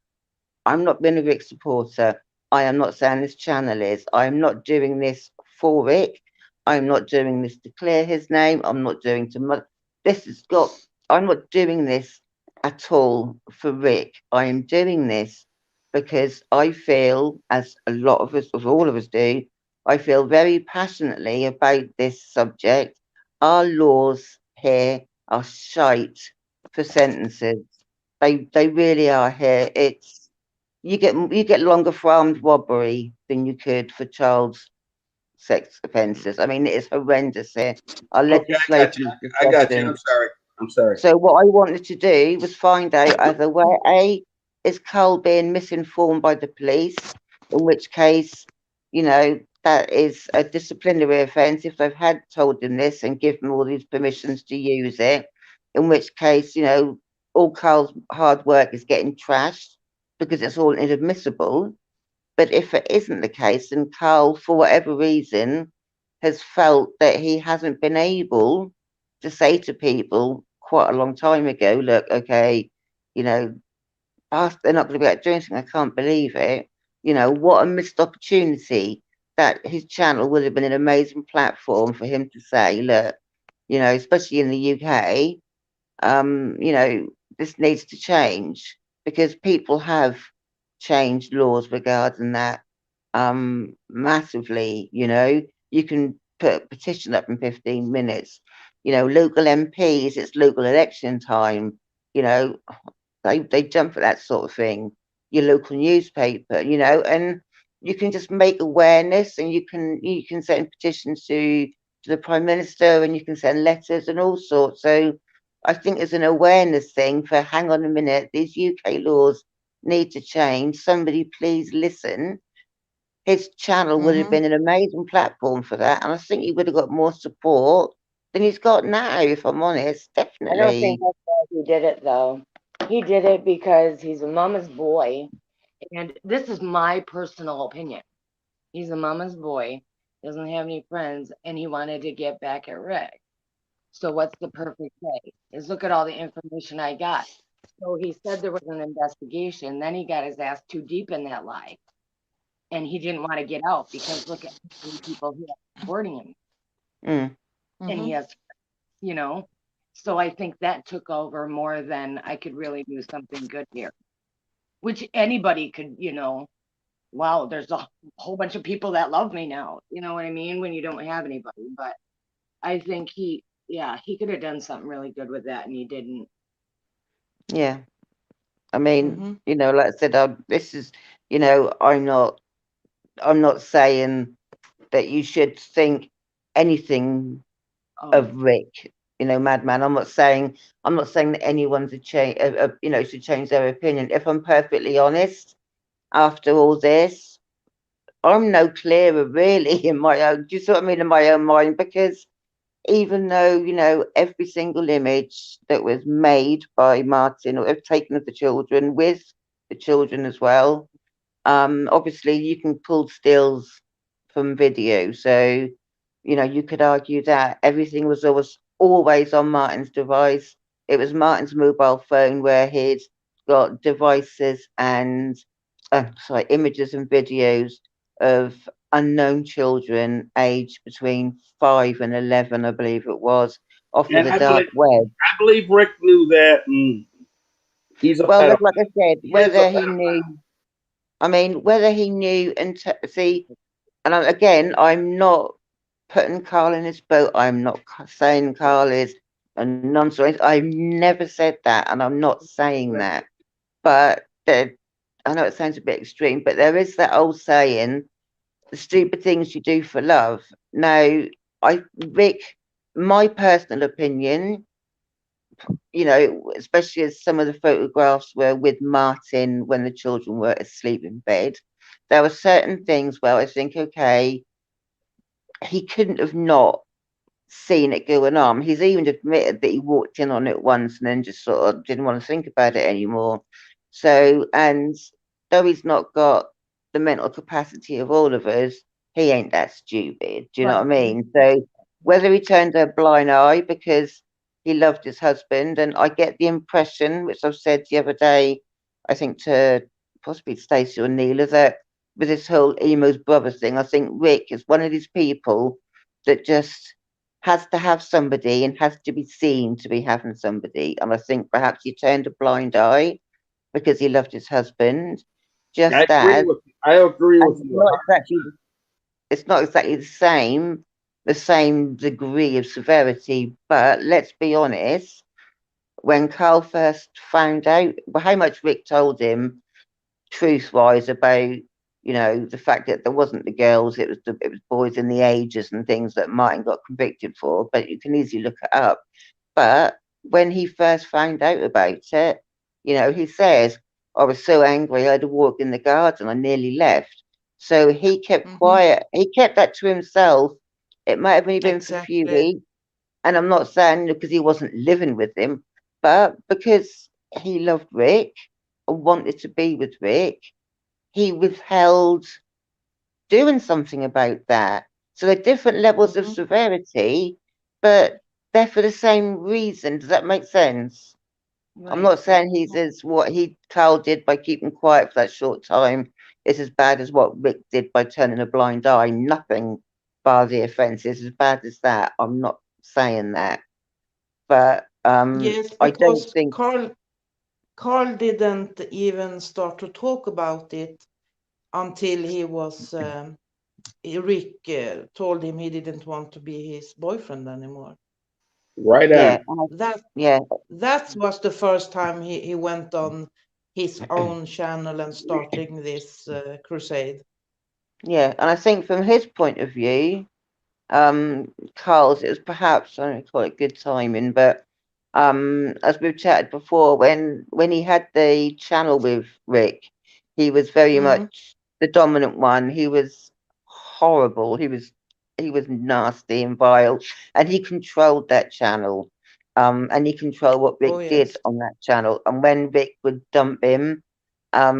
I'm not being a Rick supporter. I am not saying this channel is. I'm not doing this for Rick. I'm not doing this to clear his name. I'm not doing to. This has got. I'm not doing this at all for Rick. I am doing this because I feel, as a lot of us, as all of us do, I feel very passionately about this subject. Our laws here are shite for sentences. They really are here. You get longer for armed robbery than you could for child sex offences. I mean, it is horrendous here. Our Okay, I got legislation you. is I got you. disgusting. I'm sorry. I'm sorry. So what I wanted to do was find out either where is Karl being misinformed by the police, in which case, that is a disciplinary offence if they've had told him this and given all these permissions to use it, in which case, all Karl's hard work is getting trashed because it's all inadmissible. But if it isn't the case, and Karl, for whatever reason, has felt that he hasn't been able to say to people quite a long time ago, look, okay, you know, they're not going to be able to do anything. I can't believe it. What a missed opportunity that his channel would have been an amazing platform for him to say, look, especially in the UK, this needs to change because people have changed laws regarding that massively. You can put a petition up in 15 minutes. Local MPs, it's local election time. You know, they jump at that sort of thing. Your local newspaper, and you can just make awareness, and you can send petitions to the Prime Minister, and you can send letters and all sorts. So I think it's an awareness thing for hang on a minute, these UK laws need to change. Somebody please listen. His channel would have Mm-hmm. been an amazing platform for that, and I think he would have got more support than he's got now, if I'm honest. I don't think Definitely. that's why he did it though. He did it because he's a mama's boy, and this is my personal opinion. He's a mama's boy, doesn't have any friends, and he wanted to get back at Rick. So what's the perfect way? Is look at all the information I got. So he said there was an investigation. Then he got his ass too deep in that lie, and he didn't want to get out because look at how many people he has supporting him, Mm. and he Mm-hmm. has, you know. So I think that took over more than I could really do something good here, which anybody could, wow, there's a whole bunch of people that love me now. You know what I mean? When you don't have anybody. But I think yeah, he could have done something really good with that, and he didn't. Yeah. I mean, Mm-hmm. like I said, this is, I'm not saying that you should think anything Oh, of Rick, madman. I'm not saying that anyone's should change their opinion. If I'm perfectly honest, after all this, I'm no clearer really in my own. Do you see what I mean, in my own mind? Because even though every single image that was made by Martin or taken of the children with the children as well, obviously you can pull stills from video, so you could argue that everything was always on Martin's device. It was Martin's mobile phone where he'd got devices and images and videos of unknown children aged between 5 and 11, I believe it was, off of And the dark web. I believe Rick knew that, and he's a Well, pedophile. like I said, He is a whether he pedophile. knew, I mean, whether he knew and see, and again, I'm not putting Karl in his boat. I'm not saying Karl is a nonsense. I've never said that, and I'm not saying that. But I know it sounds a bit extreme, but there is that old saying, the stupid things you do for love. Now, Rick, my personal opinion, especially as some of the photographs were with Martin when the children were asleep in bed, there were certain things where I think, okay, he couldn't have not seen it going on. He's even admitted that he walked in on it once and then just sort of didn't want to think about it anymore. So, and though he's not got the mental capacity of all of us, he ain't that stupid. Do you know what I Right. mean? So, whether he turned a blind eye because he loved his husband, and I get the impression, which I've said the other day, I think to possibly Stacey or Neela, that with this whole Emo's brother thing, I think Rick is one of these people that just has to have somebody and has to be seen to be having somebody. And I think perhaps he turned a blind eye because he loved his husband, just as, I agree and with you. it's not exactly the same degree of severity, but let's be honest, when Carl first found out how much Rick told him truth wise about, the fact that there wasn't the girls, it was boys in the ages and things that Martin got convicted for, but you can easily look it up. But when he first found out about it, he says, I was so angry I had to walk in the garden, I nearly left. So he kept quiet. He kept that to himself. It might have only been for a few Exactly. weeks. And I'm not saying because he wasn't living with him, but because he loved Rick and wanted to be with Rick, he withheld doing something about that. So they're different levels of severity, but they're for the same reason. Does that make sense? I'm Right. not saying he's as what Carl did by keeping quiet for that short time is as bad as what Rick did by turning a blind eye. Nothing bar the offence is as bad as that. I'm not saying that. But Yes, I don't because think, Carl didn't even start to talk about it until he was Rick told him he didn't want to be his boyfriend anymore. Right yeah, on. That yeah, that was the first time he went on his own channel and starting this crusade. yeah. And I think from his point of view, Carl's, it was perhaps, I don't call it good timing, but as we've chatted before, when he had the channel with Rick, he was very Mm. much the dominant one. He was horrible. He was nasty and vile, and he controlled that channel. And he controlled what Oh Rick did yes. on that channel. And when Rick would dump him, 5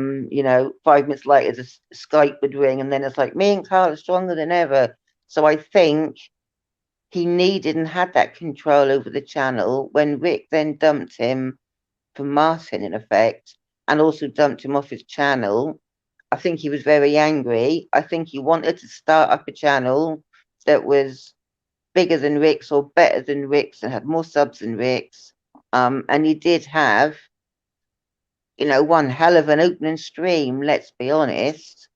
minutes later the Skype would ring, and then it's like me and Carl are stronger than ever. So I think he needed and had that control over the channel when Rick then dumped him for Martin, in effect, and also dumped him off his channel. I think he was very angry. I think he wanted to start up a channel that was bigger than Rick's or better than Rick's and had more subs than Rick's. And he did have, one hell of an opening stream, let's be honest.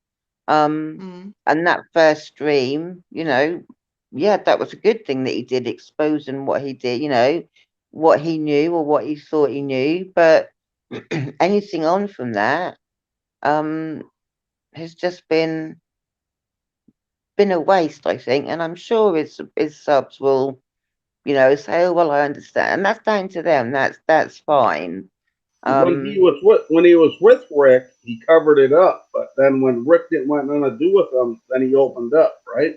Um, Mm. and that first stream, yeah, that was a good thing that he did, exposing what he did, what he knew or what he thought he knew. But anything on from that, um, has just been a waste, I think. And I'm sure his subs will, say, oh well, I understand. And that's down to them. That's fine. Um, When he was with Rick, he covered it up. But then when Rick didn't want nothing to do with him, then he opened up, right?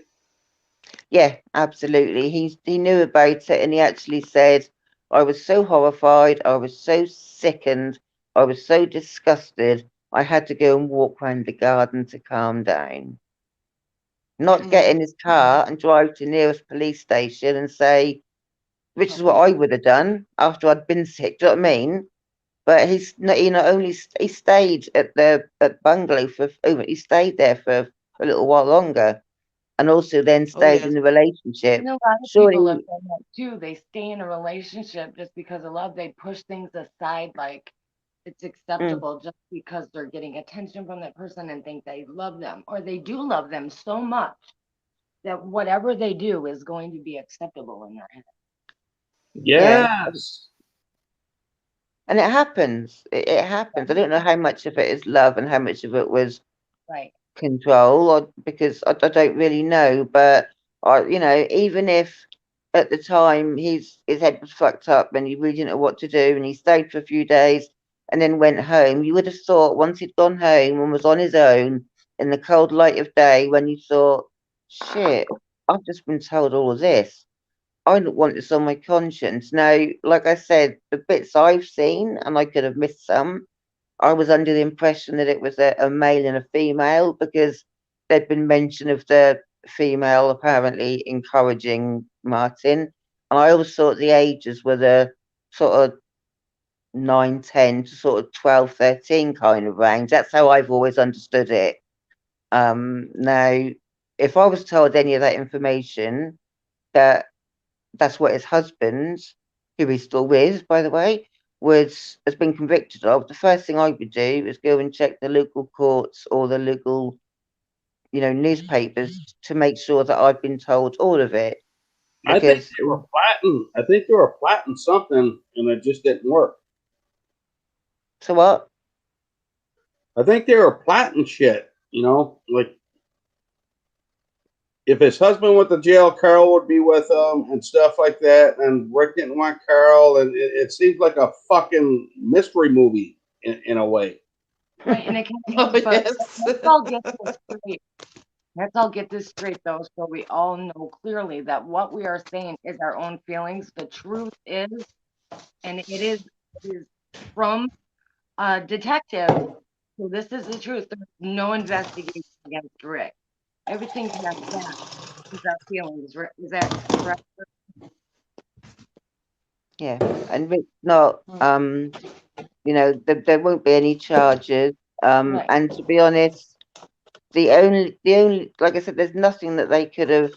Yeah, absolutely. He knew about it, and he actually said, "I was so horrified, I was so sickened, I was so disgusted. I had to go and walk round the garden to calm down. Not get Mm. in his car and drive to nearest police station and say, which is what I would have done after I'd been sick. Do you know what I mean? But he not only he stayed at the bungalow he stayed there for a little while longer, and also then Oh stayed in yes. the relationship. And a lot of people have Surely, done that too. They stay in a relationship just because of love. They push things aside like it's mm, acceptable just because they're getting attention from that person and think they love them or they do love them so much that whatever they do is going to be acceptable in their head. yeah, Yes. and it happens. It happens. I don't know how much of it is love and how much of it was Right. control, or because I don't really know. But even if at the time his head was fucked up and he really didn't know what to do, and he stayed for a few days and then went home, you would have thought once he'd gone home and was on his own in the cold light of day, when you thought, shit, I've just been told all of this. I don't want this on my conscience. Now, like I said, the bits I've seen, and I could have missed some, I was under the impression that it was a male and a female because there'd been mention of the female apparently encouraging Martin. And I always thought the ages were the sort of 9, 10 to sort of 12, 13 kind of range. That's how I've always understood it. Now, if I was told any of that information, that that's what his husband, who he's still with, by the way, has been convicted of, the first thing I would do is go and check the local courts or the local, newspapers to make sure that I've been told all of it. I think Because they were plotting. I think they were plotting something, and it just didn't work. so what? I think they were plotting shit. Like if his husband went to jail, Carl would be with him and stuff like that. And Rick didn't want Carl, and it seems like a fucking mystery movie in a way. Right, and it can, Oh, but yes. let's all get this straight. Let's all get this straight, though, so we all know clearly that what we are saying is our own feelings. The truth is, and it is from a detective. So this is the truth. There's no investigation against Rick. Everything past that is our feelings. Is that correct? Yeah, and Rick's not. There won't be any charges. Right. And to be honest, the only, like I said, there's nothing that they could have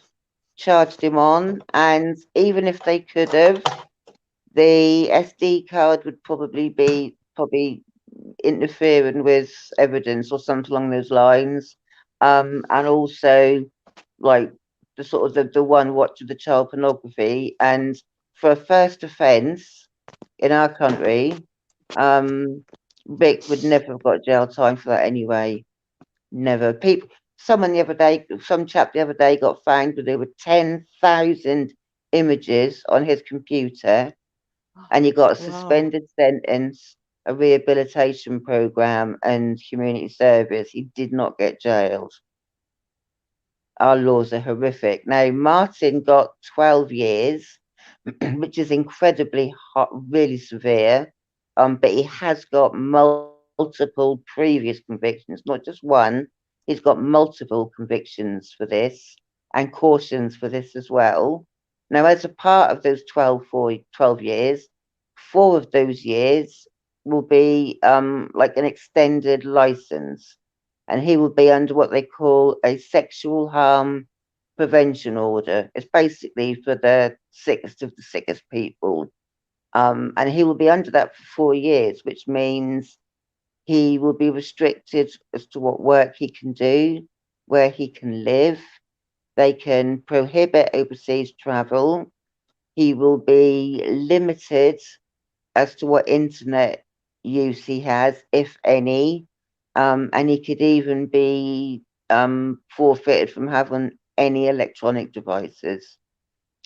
charged him on, and even if they could have, the SD card would probably interfering with evidence or something along those lines. And also like the sort of the one watching the child pornography, and for a first offence in our country, um, Rick would never have got jail time for that anyway. Never. Some chap the other day got found with over 10,000 images on his computer, and he got a Wow. suspended sentence, a rehabilitation program, and community service. He did not get jailed. Our laws are horrific. Now, Martin got 12 years, which is incredibly hot, really severe. But he has got multiple previous convictions, not just one. He's got multiple convictions for this and cautions for this as well. Now, as a part of those 12 years, 4 of those years will be like an extended license, and he will be under what they call a sexual harm prevention order. It's basically for the sickest of the sickest people. And he will be under that for 4 years, which means he will be restricted as to what work he can do, where he can live. They can prohibit overseas travel. He will be limited as to what internet use he has, if any. And he could even be forfeited from having any electronic devices.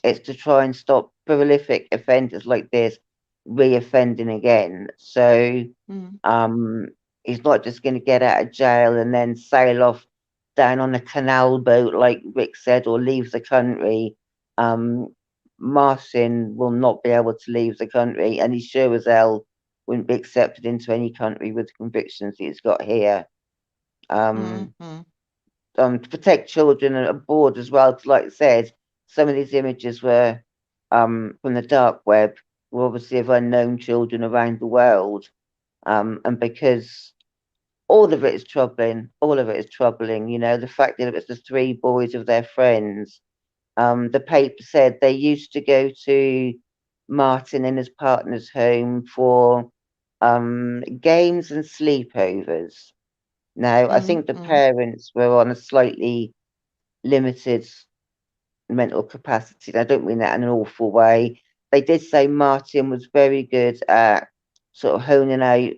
It's to try and stop prolific offenders like this re-offending again. So Mm. um, he's not just going to get out of jail and then sail off down on a canal boat, like Rick said, or leave the country. Um, Martin will not be able to leave the country, and he sure as hell wouldn't be accepted into any country with the convictions he's got here. Um, Mm-hmm. to protect children abroad as well, 'cause like I said, some of these images were from the dark web, were obviously of unknown children around the world. And because all of it is troubling, all of it is troubling, the fact that it was the three boys of their friends. The paper said they used to go to Martin and his partner's home for games and sleepovers. Now, I think the Mm-hmm. parents were on a slightly limited mental capacity. I don't mean that in an awful way. They did say Martin was very good at sort of honing out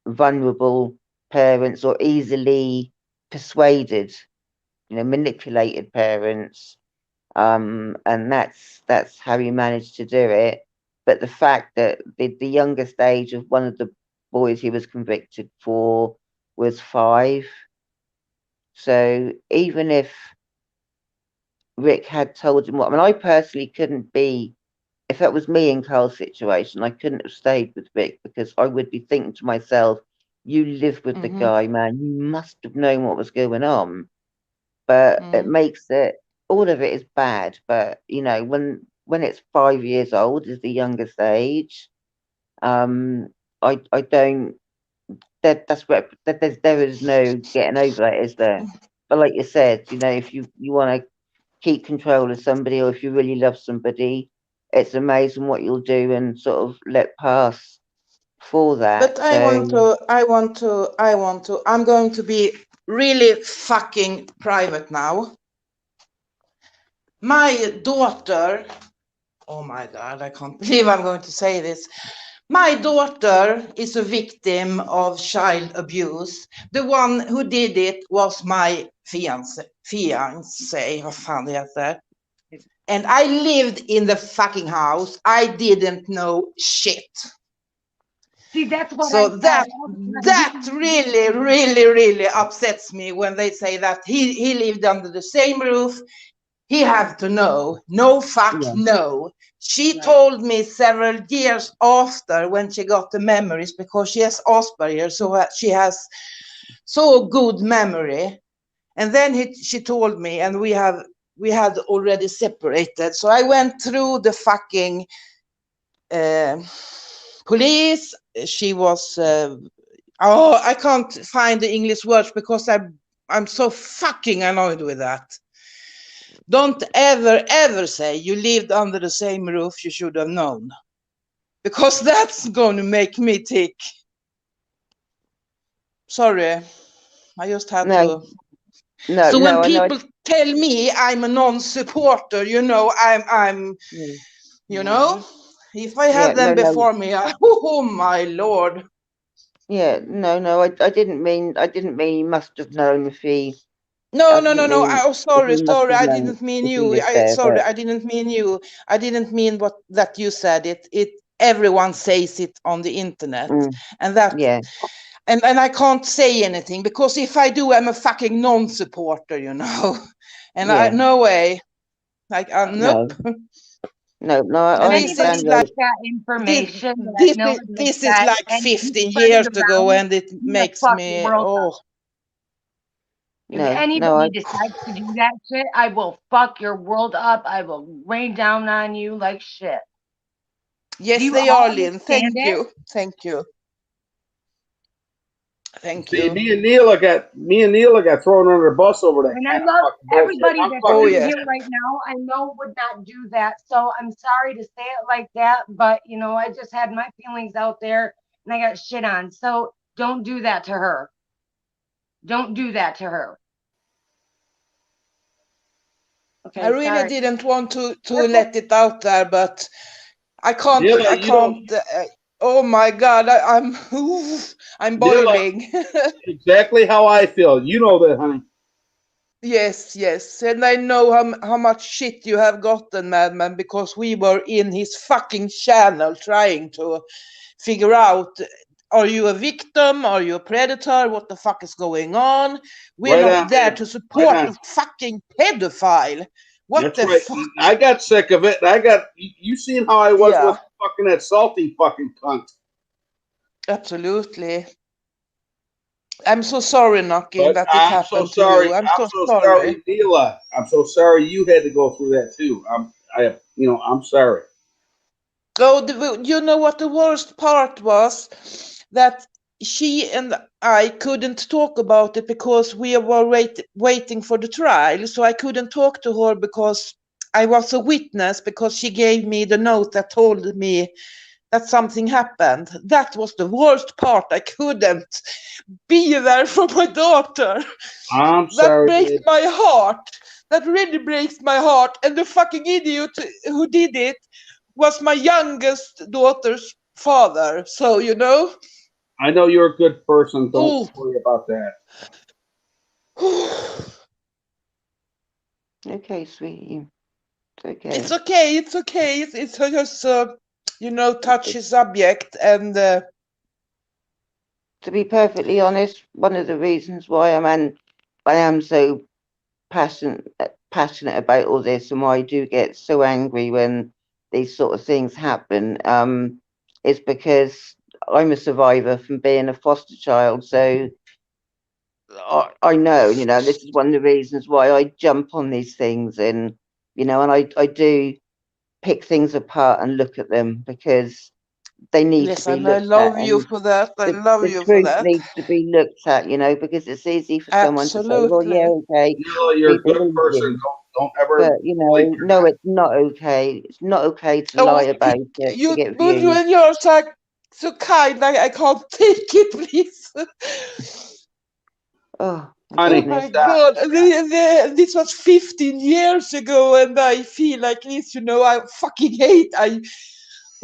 vulnerable parents or easily persuaded, manipulated parents. And that's how he managed to do it. But the fact that the youngest age of one of the boys he was convicted for was 5. So even if Rick had told him what. I mean, I personally couldn't be, if that was me in Carl's situation, I couldn't have stayed with Rick because I would be thinking to myself, you live with the guy, man. You must have known what was going on. But it makes it, all of it is bad. But, you know, when it's 5 years old is the youngest age, I don't, that's where there is no getting over it, is there? But like you said, you know, if you want to keep control of somebody, or if you really love somebody, it's amazing what you'll do and sort of let pass for that. But I want to, I'm going to be really fucking private now. My daughter, oh my God, I can't believe I'm going to say this. My daughter is a victim of child abuse. The one who did it was my fiance, vad fan det heter. And I lived in the fucking house. I didn't know shit. See, that's what So I that really upsets me when they say that he lived under the same roof. He have to know. No, fuck, no. She told me several years after, when she got the memories, because she has Asperger, so she has so good memory. And then she told me, and we had already separated. So I went through the fucking police. She was I can't find the English words because I'm so fucking annoyed with that. Don't ever say you lived under the same roof, you should have known, because that's going to make me tick. Sorry, I just had to. No, so when no, people tell me I'm a non-supporter, you know, I'm you know, if I had them before me, oh my Lord. Yeah, no, I didn't mean he must have known if he. No. Oh, sorry. I didn't mean you. Sorry, but... I didn't mean you. I didn't mean that you said it. Everyone says it on the internet, and that. Yeah. And I can't say anything because if I do, I'm a fucking non-supporter, you know. And no way. Like nope. No, I understand. Like that information. This is like 15 years ago, and it makes me If anybody decides to do that shit, I will fuck your world up. I will rain down on you like shit. Yes, they are, Lynn. Thank you. Me and Neela got thrown under the bus over that. And I love everybody that's here right now. I know would not do that. So I'm sorry to say it like that, but you know, I just had my feelings out there and I got shit on. So don't do that to her. Don't do that to her. Okay, I really didn't want to let it out there, but I can't. Oh my God, I'm boiling. Exactly how I feel. You know that, honey. Yes, and I know how much shit you have gotten, Madman, because we were in his fucking channel trying to figure out, are you a victim? Are you a predator? What the fuck is going on? We're not there to support a fucking pedophile. What the fuck? I got sick of it. You seen how I was with fucking that salty fucking cunt. Absolutely. I'm so sorry, Nucky, that it happened to you. I'm so sorry, Neela. I'm so sorry you had to go through that too. I'm sorry. Oh, you know what the worst part was? That she and I couldn't talk about it because we were waiting for the trial. So I couldn't talk to her because I was a witness, because she gave me the note that told me that something happened. That was the worst part. I couldn't be there for my daughter. I'm sorry. That breaks my heart. That really breaks my heart. And the fucking idiot who did it was my youngest daughter's father. So, you know. I know you're a good person. Don't worry about that. Okay, sweetie. It's okay. It's just, touchy subject. And to be perfectly honest, one of the reasons why I am so passionate passionate about all this and why I do get so angry when these sort of things happen, is because I'm a survivor from being a foster child. So I know, this is one of the reasons why I jump on these things, and, and I do pick things apart and look at them, because they need to Yes, be and I looked at, love you and for that. I love the you for truth that. needs to be looked at, because it's easy for someone to say, well, yeah, Absolutely. okay, Neela, you're we a good believe person. you. Don't ever But, believe you're no, not. it's not okay. It's not okay to lie Oh, about it to get but views. when you're so kind, I can't take it, please. Oh, my Oh Honey, goodness. my stop. God, this was 15 years ago, and I feel like this, I fucking hate.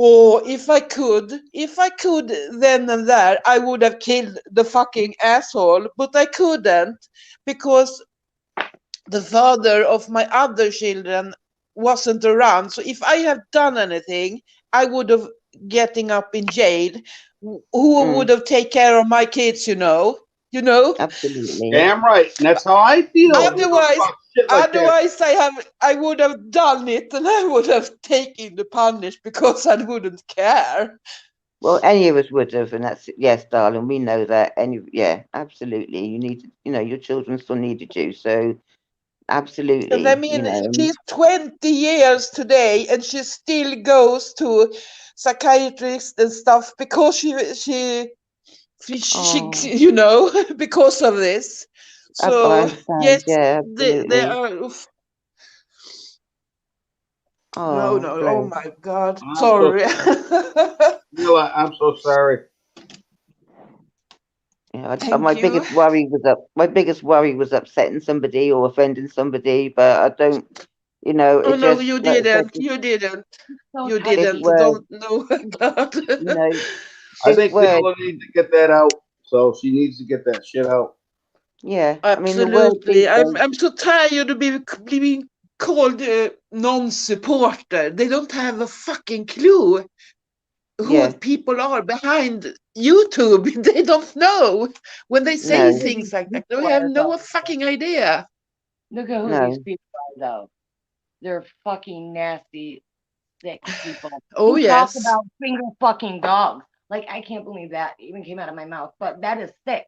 If I could then and there, I would have killed the fucking asshole, but I couldn't, because the father of my other children wasn't around. So if I have done anything, I would have getting up in jail. Who would Mm, have take care of my kids, You know? absolutely. Damn right. And that's how I feel Otherwise, about shit like that. otherwise I would have done it, and I would have taken the punish, because I wouldn't care. Well, any of us would have, and that's, yes, darling, we know that. Yeah, absolutely. You need, your children still needed you. So, And I absolutely, mean, she's 20 years today, and she still goes to psychiatrists and stuff, because she oh, because of this. I So understand. yes, Yeah, they absolutely. are. No, Oh, no. Oh bless. my God. I'm so Sorry. sorry. Neela, I'm so sorry. Yeah, Thank you. my biggest worry was upsetting somebody or offending somebody, but I don't, Oh it no, just, you like I said, didn't. You didn't. So You touchy. this didn't. word, Don't know. God. you know, I this think word, Neela needs to get that out. So she needs to get that shit out. yeah, I mean, the word these Absolutely. I'm days, I'm so tired of being called non-supporter. They don't have a fucking clue who yeah, people are behind YouTube. They don't know when they say no, Who these things like that. They people have are, no though. fucking idea. Look at who these no, people are, though. They're fucking nasty, sick people Oh who talk yes. about single fucking dogs. Like, I can't believe that even came out of my mouth, but that is sick.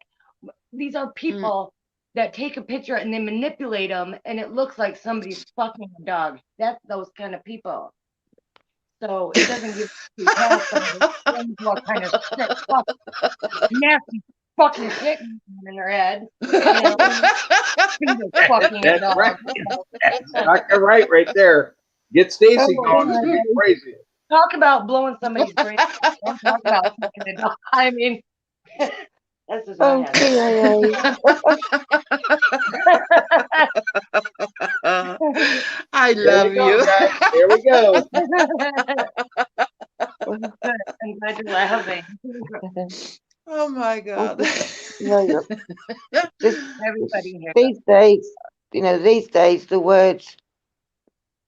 These are Mm. people that take a picture and they manipulate them, and it looks like somebody's fucking a dog. That's those kind of people. So it doesn't give you a pass that they're what kind of sick, nasty fucking shit in their head. You know, single fucking That's right. dog. That's exactly right there. Get Stacy Oh going. my She's God. crazy. Talk about blowing somebody's brain. Don't talk about fucking a dog. I mean, that's just what I oh, had to CIA, I Here we love go, you. guys. Here we go. I'm glad you're laughing. Oh my I'm God. just, you know, just Everybody here. these days, the word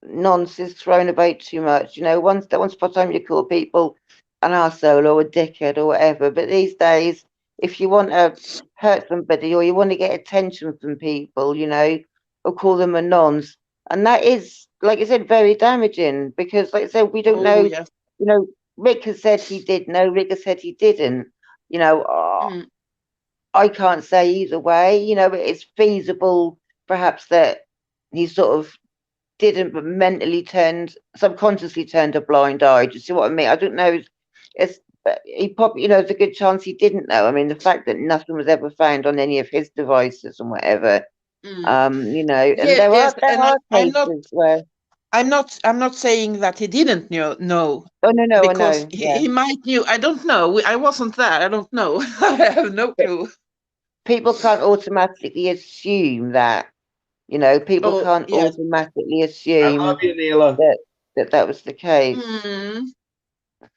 nonce is thrown about too much. Once upon a time you call people an arsehole or a dickhead or whatever, but these days, if you want to hurt somebody or you want to get attention from people, or call them a nonce, and that is, like I said, very damaging, because, like I said, we don't Oh know. yes. You know, Rick has said he did know. Rick has said he didn't. You know, Mm. I can't say either way. It's feasible, perhaps, that he sort of didn't, but subconsciously turned a blind eye. Do you see what I mean? I don't know. But he probably, there's a good chance he didn't know. I mean, the fact that nothing was ever found on any of his devices and whatever, Mm. and Yes, yes, there and are I'm not cases where, I'm not saying that he didn't know, oh no, no, I because know, yeah, he might knew. I don't know. I wasn't there. I don't know. I have no but clue. people can't automatically assume that. People Oh can't yes. automatically I love assume you, Neela. that was the case. Mm.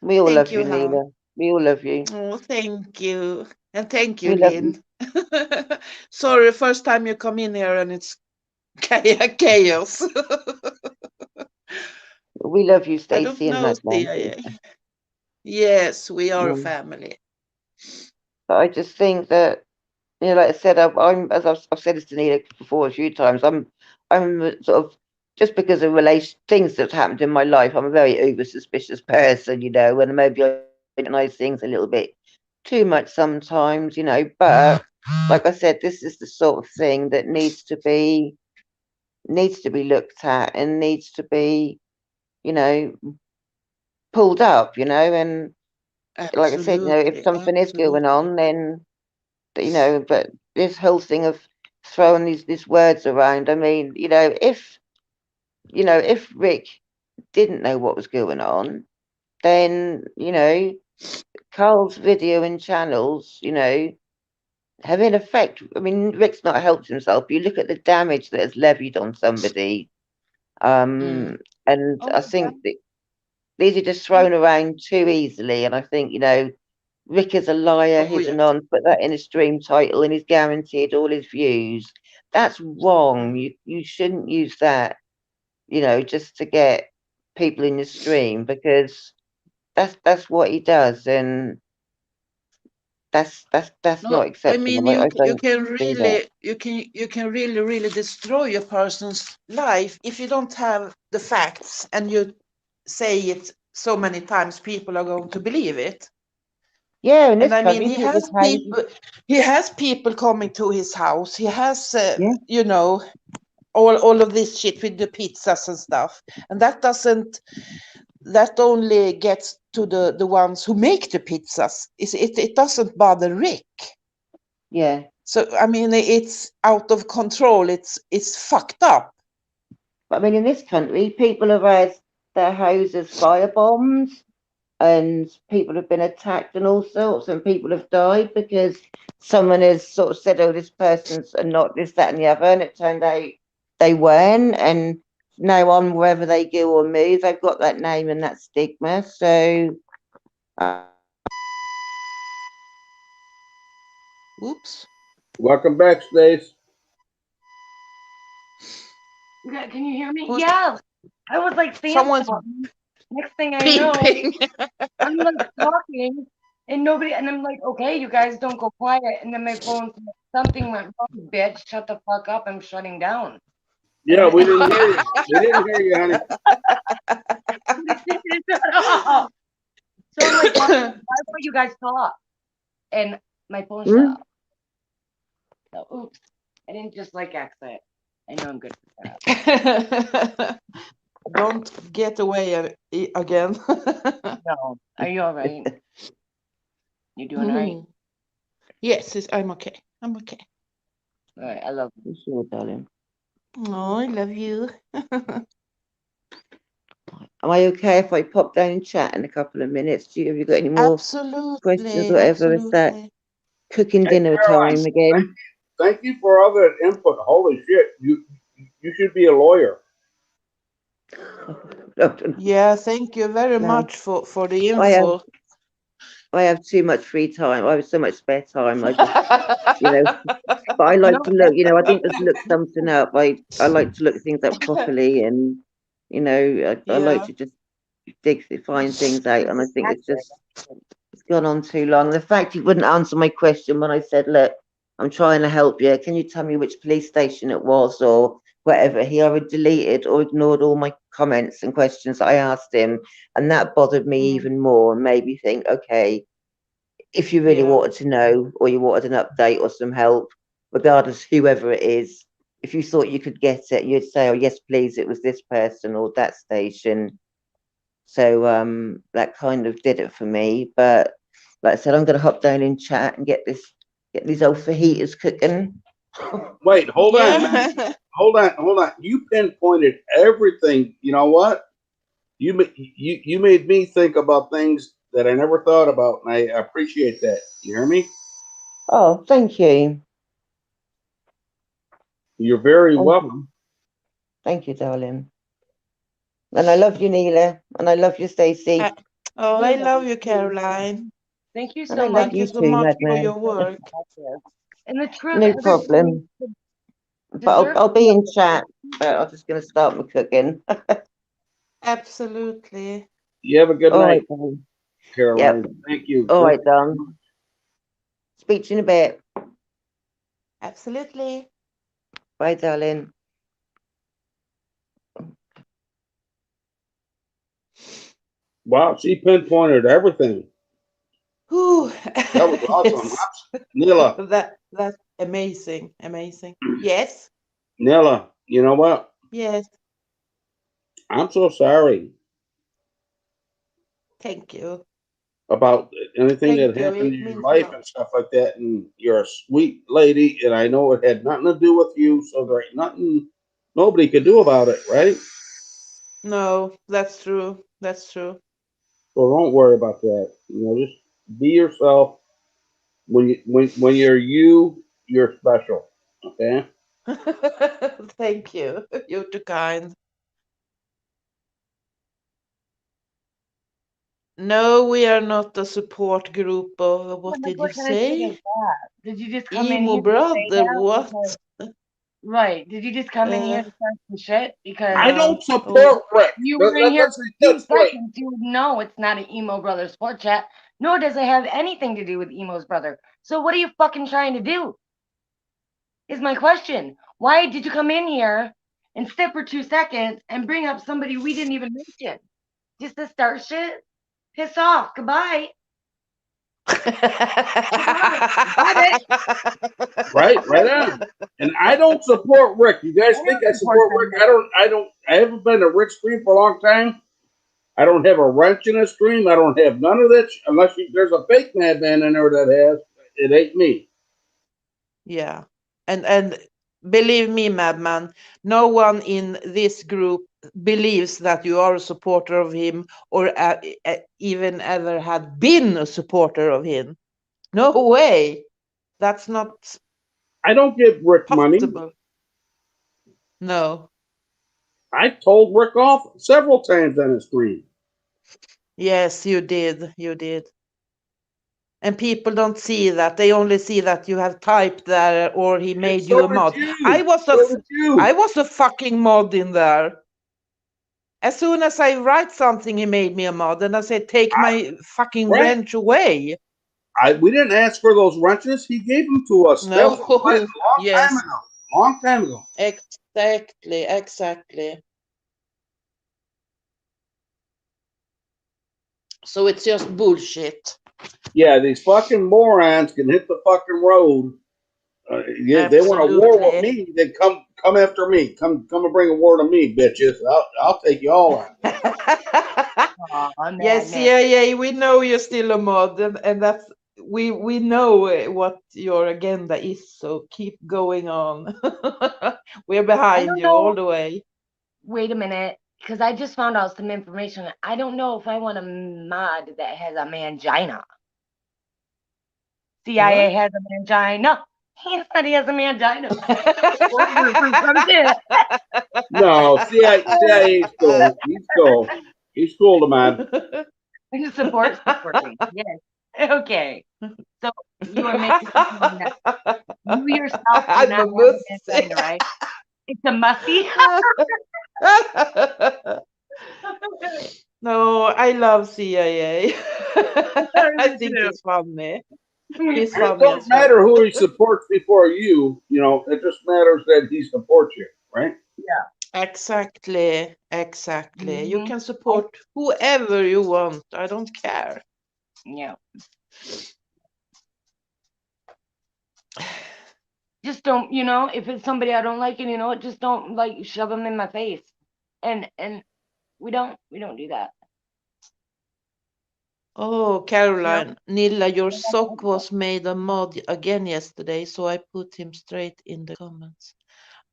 We all Thank love you, you, Han. Neela. We all love you. Oh, thank you. And thank you, We love you. Lynn. Sorry, first time you come in here and it's chaos. We love you, I don't Stacey and know, Madman. CIA. Yes, we are a Um, family. but I just think that, like I said, I'm as I've said this to Neela before a few times. I'm sort of, just because of things that happened in my life, I'm a very uber suspicious person, you know, and maybe I recognize things a little bit too much sometimes, you know. But like I said, this is the sort of thing that needs to be looked at and needs to be, you know, pulled up, you know. And like I said, you know, if Absolutely, something is going absolutely. on, then, you know. But this whole thing of throwing these words around, I mean, you know, if Rick didn't know what was going on, then, you know, Carl's video and channels, you know, have in effect, I mean, Rick's not helped himself. You look at the damage that is levied on somebody, Mm. and Oh I yeah. think that these are just thrown around too easily. And I think, you know, Rick is a liar, Oh he's a yes. non, put that in a stream title and he's guaranteed all his views. That's wrong. You shouldn't use that, you know, just to get people in your stream, because that's what he does, and that's No, not I mean acceptable. I you don't can do that. really really destroy a person's life if you don't have the facts and you say it so many times people are going to believe it. Yeah, in And this I mean country, people pay. he has people coming to his house. He has Yeah, you know, all of this shit with the pizzas and stuff. And that only gets to the ones who make the pizzas. It doesn't bother Rick. yeah. So I mean, it's out of control. It's fucked up. But I mean, in this country, people have had their houses firebombed, and people have been attacked and all sorts, and people have died because someone has sort of said, "Oh, this person's not this, that, and the other," and it turned out they weren't. And now on wherever they go or move, they've got that name and that stigma. So, Oops. Welcome back, Stace. Yeah, can you hear me? Who's Yeah. I was like saying someone's something. Next thing I know, peeping? I'm like talking and nobody, and I'm like, okay, you guys don't go quiet. And then my phone said, something went wrong, bitch. Shut the fuck up. I'm shutting down. And Yeah, I we didn't hear you. We didn't hear you, honey. shut up. So I'm like, why won't you guys talk? And my phone shut hmm? up. So oops. I didn't just like exit. I know I'm good for that. Don't get away again. No. Are you all right? You doing all right? Yes, I'm okay. I'm okay. All right. I love For sure, darling. Oh, I love you. Am I okay if I pop down and chat in a couple of minutes? Have you got any more questions Absolutely, or whatever? Is that absolutely. cooking Hey, dinner Caroline, time again? thank you for all that input. Holy shit, you should be a lawyer. Yeah, thank you very No, much for the I have info. I have too much free time. I have so much spare time. I just, you know, but I no, like to look. You know, I didn't just look something up. I like to look things up properly, and you know, I like Yeah. to just find things out. And I it's think accurate. it's gone on too long. The fact he wouldn't answer my question when I said, "Look, I'm trying to help you. Can you tell me which police station it was or whatever?" He either deleted or ignored all my comments and questions I asked him, and that bothered me Mm, even more and made me think, okay, if you really yeah. wanted to know or you wanted an update or some help, regardless whoever it is, if you thought you could get it, you'd say, "Oh yes, please, it was this person or that station." So that kind of did it for me. But like I said, I'm gonna hop down in chat and get these old fajitas cooking. Wait, hold on, man. Yeah. Hold on. You pinpointed everything. You know what? You made me think about things that I never thought about, and I appreciate that. You hear me? Oh, thank you. You're very Thank welcome. you. Thank you, darling. And I love you, Neela. And I love you, I- Stacey. oh, We I love love you you, too. Caroline. Thank you And so I love much. Thank you you so too, much for Madman. your work. And the truth, No there's problem. But deserve I'll to be know in the chat. But I'm just gonna start my cooking. Absolutely. You have a good All night, right, darling. Yep. Caroline. Thank you. All Thank right, darling. you. Speak to you in a bit. Absolutely. Bye, darling. Wow, she pinpointed everything. Whew. That was awesome. Nilla, That's amazing. Amazing. Yes. Nilla, you know what? Yes. I'm so sorry Thank you. about anything that Thank you. happened It in your means a life lot. and stuff like that. And you're a sweet lady, and I know it had nothing to do with you, so there ain't nothing nobody could do about it, right? No, that's true. That's true. So don't worry about that. Just be yourself. When you're you, you're special. Okay. Thank you. You're too kind. No, we are not a support group of, Well, what like, did you what kind of shit is say? that? Did you just come in Emo here to say brother, that? what? Because, right. Did you just come in here Uh, to start some shit? Because I yeah. don't Oh, support Rick. you were in here Let's for get 2 that straight. seconds. You would know it's not an emo brother sport chat, nor does it have anything to do with emo's brother. So what are you fucking trying to do? Is my question. Why did you come in here and sit for 2 seconds and bring up somebody we didn't even mention? Just to start shit? Piss off. Goodbye. Goodbye. Got it. Right on. And I don't support Rick. You guys I think don't I support support Rick? them. I haven't been to Rick's stream for a long time. I don't have a wrench in a stream. I don't have none of that. Unless there's a fake madman in there that has. It ain't me. Yeah. And believe me, madman, no one in this group believes that you are a supporter of him or even ever had been a supporter of him. No way. That's not I don't give Rick money. possible. No. I told Rick off several times on his stream. Yes, you did. You did. And people don't see that. They only see that you have typed there or he And made you so a did mod. you. So did I you. was a fucking mod in there. As soon as I write something, he made me a mod, and I said, "Take my fucking Right? wrench away." We didn't ask for those wrenches. He gave them to us. That No, was a long time yes, ago. Long time ago. exactly, exactly. So it's just bullshit. Yeah, these fucking morons can hit the fucking road. Yeah, they want a war with Absolutely. me. Then come after me. Come and bring a war to me, bitches. I'll take you all on. Aw, Yes, madness. yeah, we know you're still a mod, and that's we know what your agenda is. So keep going on. We're I behind don't you all know. the way. Wait a minute. Because I just found out some information. I don't know if I want a mod that has a mangina. CIA What? has a mangina. He said he has a mangina. We're through some shit. No, CIA is cool. He's cool. He's cool, man. Supporting. Yes. Okay. So you are making something that you yourself do I'm not a have muss. a mangina, right? It's a musty. No, I love CIA. I Me think too. he's funny. Me He's And it too. funny don't as well. matter who he supports before you. It just matters that he supports you, right? Yeah. Exactly, exactly. You Hmm. can support whoever you want. I don't care. Yeah. Just don't, if it's somebody I don't like, and just don't like shove them in my face. And we don't do that. Oh, You know. Caroline, Nilla, your And that's sock okay. was made a mod again yesterday, so I put him straight in the comments.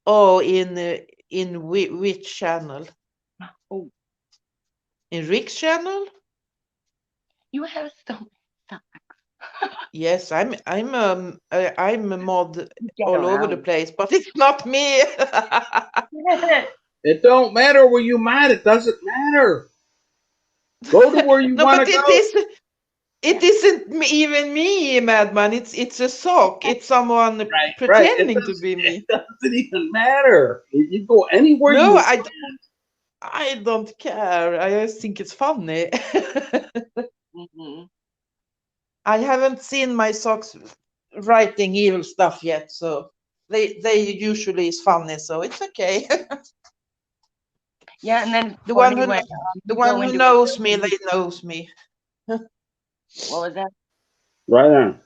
Oh, in which channel? Oh, In Rick's channel? you have so many socks. Yes, I'm a mod Get all over the around. place, but it's not me. It don't matter where you might. It doesn't matter. Go to where you No, want but to go. it isn't even me, madman. It's a sock. It's someone Right. It pretending to doesn't. be It me. doesn't even matter. You go anywhere you No, want. I don't care. I just think it's funny. Hmm. I haven't seen my socks writing evil stuff yet, so they usually is funny, so it's okay. Yeah, and then The one who, when the you one go who into knows me, they knows me. what was that? Right on.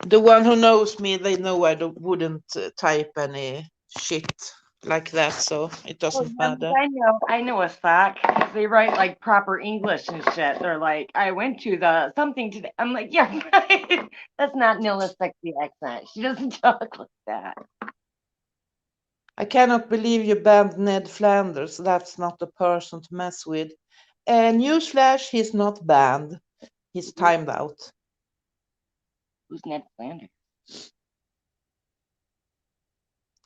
The one who knows me, they know I wouldn't type any shit like that, so it Oh, doesn't yeah, matter. I know a sock. They write like proper English and shit. They're like, I went to the something today. I'm like, yeah, right. That's not Nilla's sexy accent. She doesn't talk like that. I cannot believe you banned Ned Flanders. That's not the person to mess with. Newsflash, he's not banned. He's timed out. Who's Ned Flanders?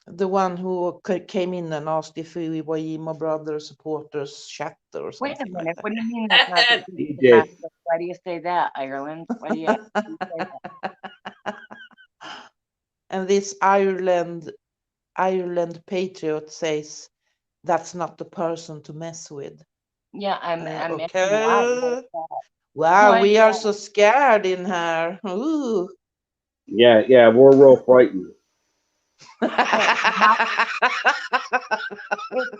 The one who came in and asked if we were Emo Brothers supporters chatter or Wait a something like minute. that. What do you mean that's not the DJ. Why do you say that, Ireland? Why do you say that? And this Ireland patriot says that's not the person to mess with. Yeah, I'm Okay. why? Wow, Why we are that? so scared in here. Ooh. Yeah, we're real frightened. It's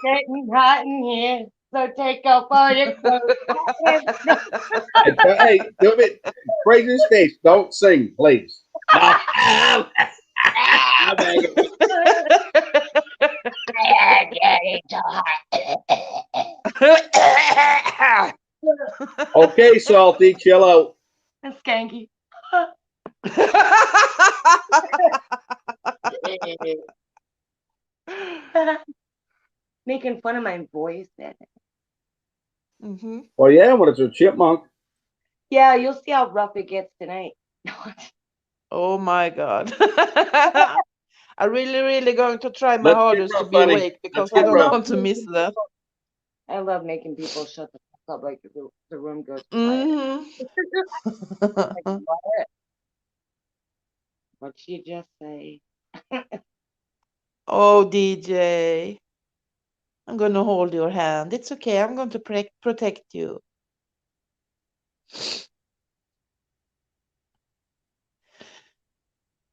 getting hot in here, so take off all your clothes. Hey, do it. Crazy Stace, don't sing, please. No. Okay, Salty, chill out. It's skanky. Making fun of my voice. Mm-hmm. Well, yeah, when it's a chipmunk. Yeah, you'll see how rough it gets tonight. Oh my God. I'm really going to try my Let's get hardest to rough, be honey. awake because Let's I get don't rough. want to miss that. I love making people shut the fuck up, like the room goes quiet. Mm-hmm. Like, what? What'd she just say? Oh, DJ, I'm going to hold your hand. It's okay. I'm going to protect you.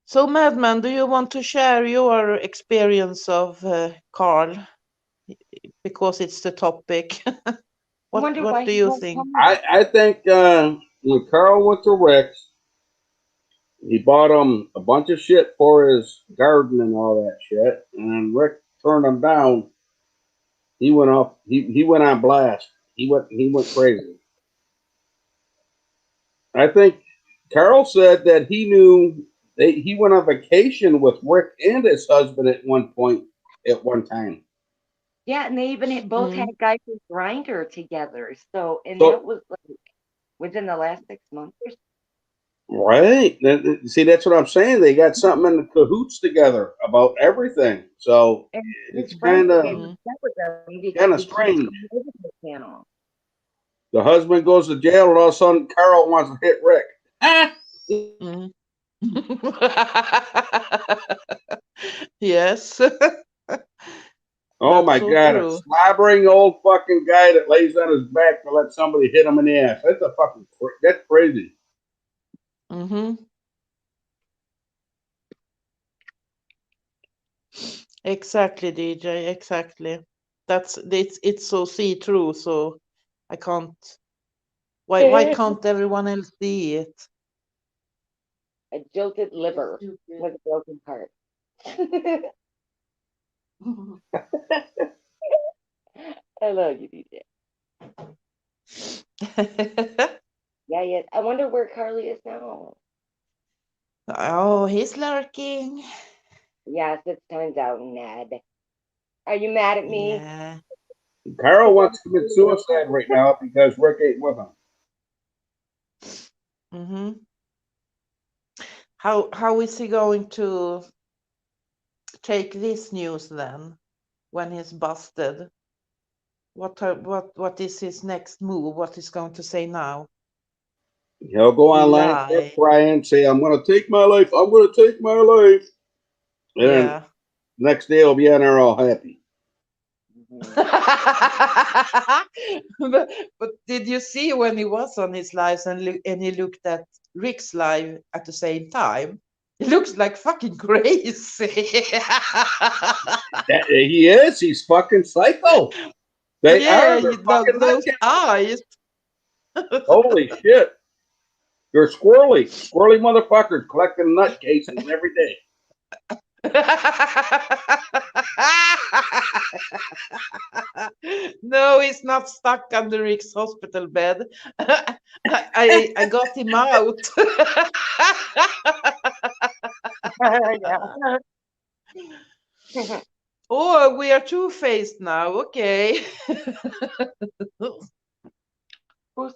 So, Madman, do you want to share your experience of Carl? Because it's the topic. I wonder What why do he you won't think? come. I think when Carl went to Rick's, he bought him a bunch of shit for his garden and all that shit, and then Rick turned him down. He went off. He went on blast. He went crazy. I think Carl said that he knew he went on vacation with Rick and his husband at one point at one time. Yeah, and they even both had Geiger's Grinder together. So, and So that was like within the last 6 months or so. right, see, that's what I'm saying. They got something in the cahoots together about everything. So And his it's friends kind are of getting upset with him because he keeps strange. coming over to the channel. The husband goes to jail, and all of a sudden, Carl wants to hit Rick. Yes. Oh That's my so God, a true. slobbering old fucking guy that lays on his back to let somebody hit him in the ass. That's crazy. Mm-hmm. Exactly, DJ. Exactly. It's so see through. So I can't. Why can't everyone else see it? A jilted liver with a broken heart. I love you, DJ. Yeah. I wonder where Karliee is now. Oh, he's lurking. Yes, it's turns out, Ned. Are you mad at me? Yeah. Carl wants to commit suicide right now because Rick ain't with him. Mm-hmm. How is he going to take this news then when he's busted? What is his next move? What he's going to say now? He'll go online, start crying, say, "I'm going to take my life. I'm going to take my life." And then next day he'll be on there all happy. but did you see when he was on his lives and he looked at Rick's live at the same time? He looks like fucking crazy. He is. He's fucking psycho. They Yeah, are. They're fucking those nutcases. eyes. Holy shit. They're squirrely. Squirrely motherfuckers collecting nutcases every day. No, he's not stuck under Rick's hospital bed. I got him out. Yeah. Oh, we are two-faced now. Okay. Who's-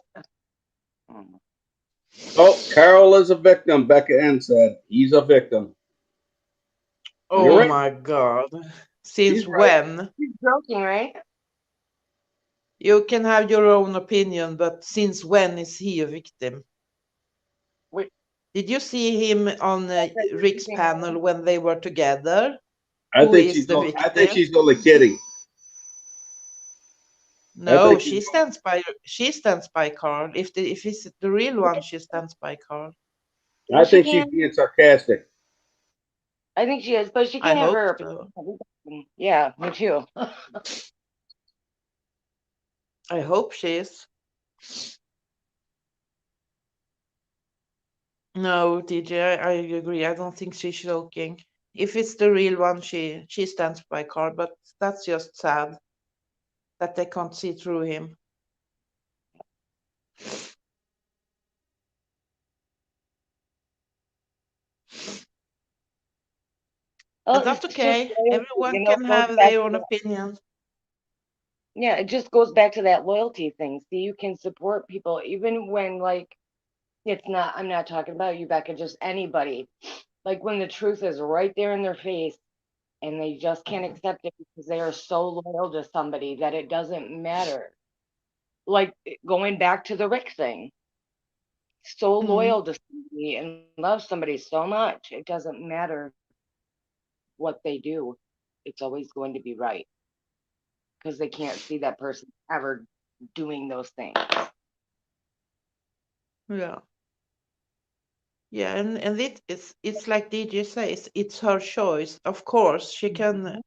Oh, Carol is a victim, Becca N said. He's a victim. You're Oh right. my God. She's Since right. when? She's joking, right? You can have your own opinion, but since when is he a victim? Wait, Did you see him on that you're Rick's keeping panel when they were together? I Who think is the I think victim? she's only kidding. I No, think she stands by Carl. If he's the real one, she stands by Carl. I she think she's can't. being sarcastic. I think she is, but she I can't have hope her. so. Yeah, me too. I hope she is. No, DJ, I agree. I don't think she's joking. If it's the real one, she stands by Carl, but that's just sad that they can't see through him. Well, But that's it's just okay. loyalty, Everyone it can goes have back their to own that. opinion. Yeah, it just goes back to that loyalty thing. See, you can support people even when, like, it's not. I'm not talking about you, Becca. Just anybody. Like when the truth is right there in their face, and they just can't accept it because they are so loyal to somebody that it doesn't matter. Like going back to the Rick thing, so Mm. loyal to somebody and love somebody so much, it doesn't matter what they do. It's always going to be right because they can't see that person ever doing those things. Yeah. Yeah, and it's like DJ says, it's her choice. Of course, she can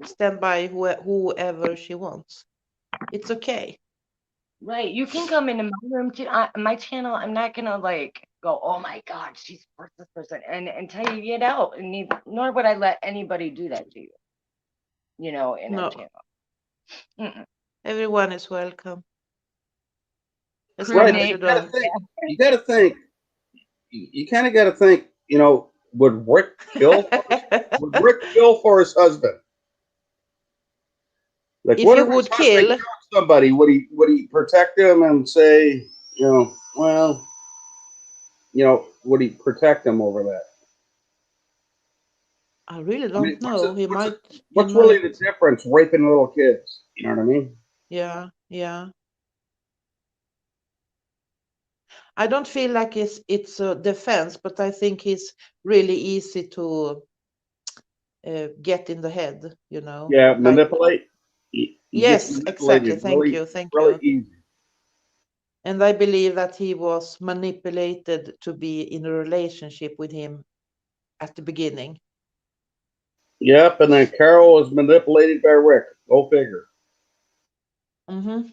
stand by whoever she wants. It's okay. Right. You can come into my room to my channel. I'm not gonna like go, oh my God, she's worth this person, and tell you get out. And nor would I let anybody do that to you. In our No, channel. Mm-mm. everyone is welcome as long Right, as but you Cremate. you gotta don't. think. You gotta think. You kind of gotta think. Would Rick kill? Would Rick kill for his husband? Like, If what you if his would husband kill, killed somebody? Would he protect him and say, well, would he protect him over that? I really I mean, don't know. He might. He what's really the might. difference? Raping little kids. You know what I mean? Yeah, yeah. I don't feel like it's a defense, but I think he's really easy to get in the head. Yeah, Like manipulate. He gets yes, exactly. manipulated Thank really, you, thank really you. easy. And I believe that he was manipulated to be in a relationship with him at the beginning. Yep, and then Carol was manipulated by Rick. Go figure. Mm-hmm.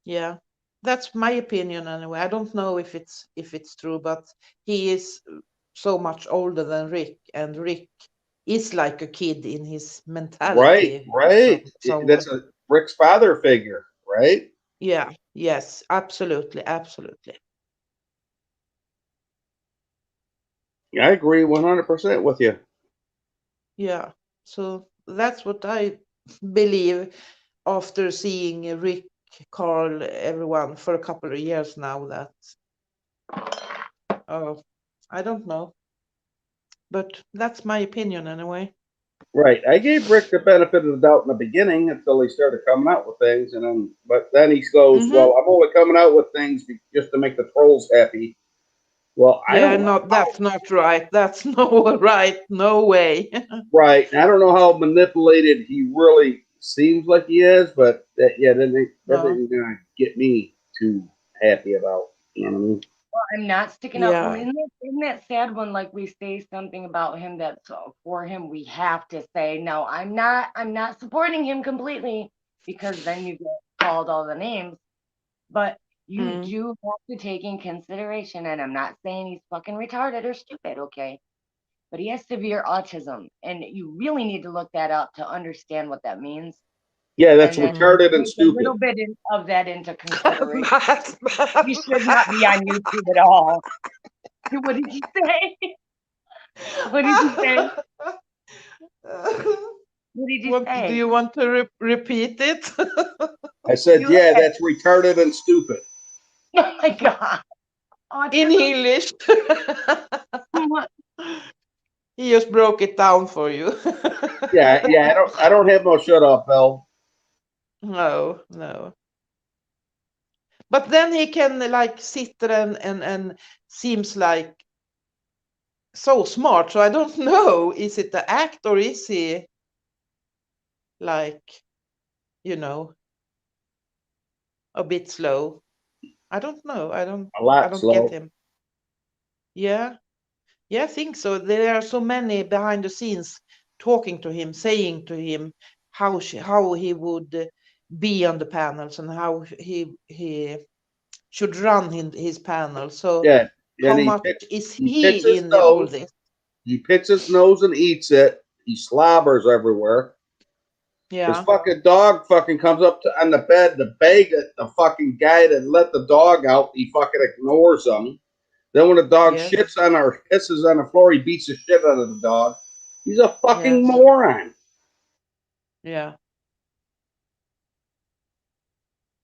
Yeah, that's my opinion anyway. I don't know if it's true, but he is so much older than Rick, and Rick is like a kid in his Right, mentality right. somewhat. That's a Rick's father figure, right? Yeah, yes, absolutely, absolutely. I agree 100% with you. Yeah. So that's what I believe after seeing Rick, Carl, everyone for a couple of years now that oh, I don't know. But that's my opinion anyway. Right. I gave Rick the benefit of the doubt in the beginning until he started coming out with things, but then he goes, Mm-hmm. "Well, I'm only coming out with things just to make the trolls happy." Well, I Yeah, don't know. not that's not right. That's no right. No way. Right. I don't know how manipulated he really seems like he is, but that No. ain't gonna get me too happy about. You know what I mean? I'm not sticking up for Yeah. him. Isn't that sad when like we say something about him that's for him, we have to say no. I'm not supporting him completely because then you get called all the names. But you Mm. do have to take in consideration, and I'm not saying he's fucking retarded or stupid, okay? But he has severe autism, and you really need to look that up to understand what that means, Yeah, that's and then Mm. retarded and take a little stupid. bit of that into consideration. Matt. He should not be on YouTube at all. What did you say? What did you say? What did you What do say? you want to repeat it? I said, You yeah, that's retarded and stupid. oh my god. In Autism. English. What? He just broke it down for you. Yeah, yeah, I don't have no shut up, Bill. No, no. But then he can like sit there and seems like so smart. So I don't know. Is it the act or is he like, you know, a bit slow? I don't know. A I lot don't get slow. him. Yeah. Yeah, I think so. There are so many behind the scenes talking to him, saying to him how he would be on the panels and how he should run his panel. So Yeah, and how much is he picks he his in all nose. this? He picks his nose and eats it. He slobbers everywhere. His Yeah. fucking dog fucking comes up to on the bed to beg the fucking guy to let the dog out. He fucking ignores him. Then when the dog Yes. shits on or pisses on the floor, he beats the shit out of the dog. He's a fucking Yes. moron. Yeah.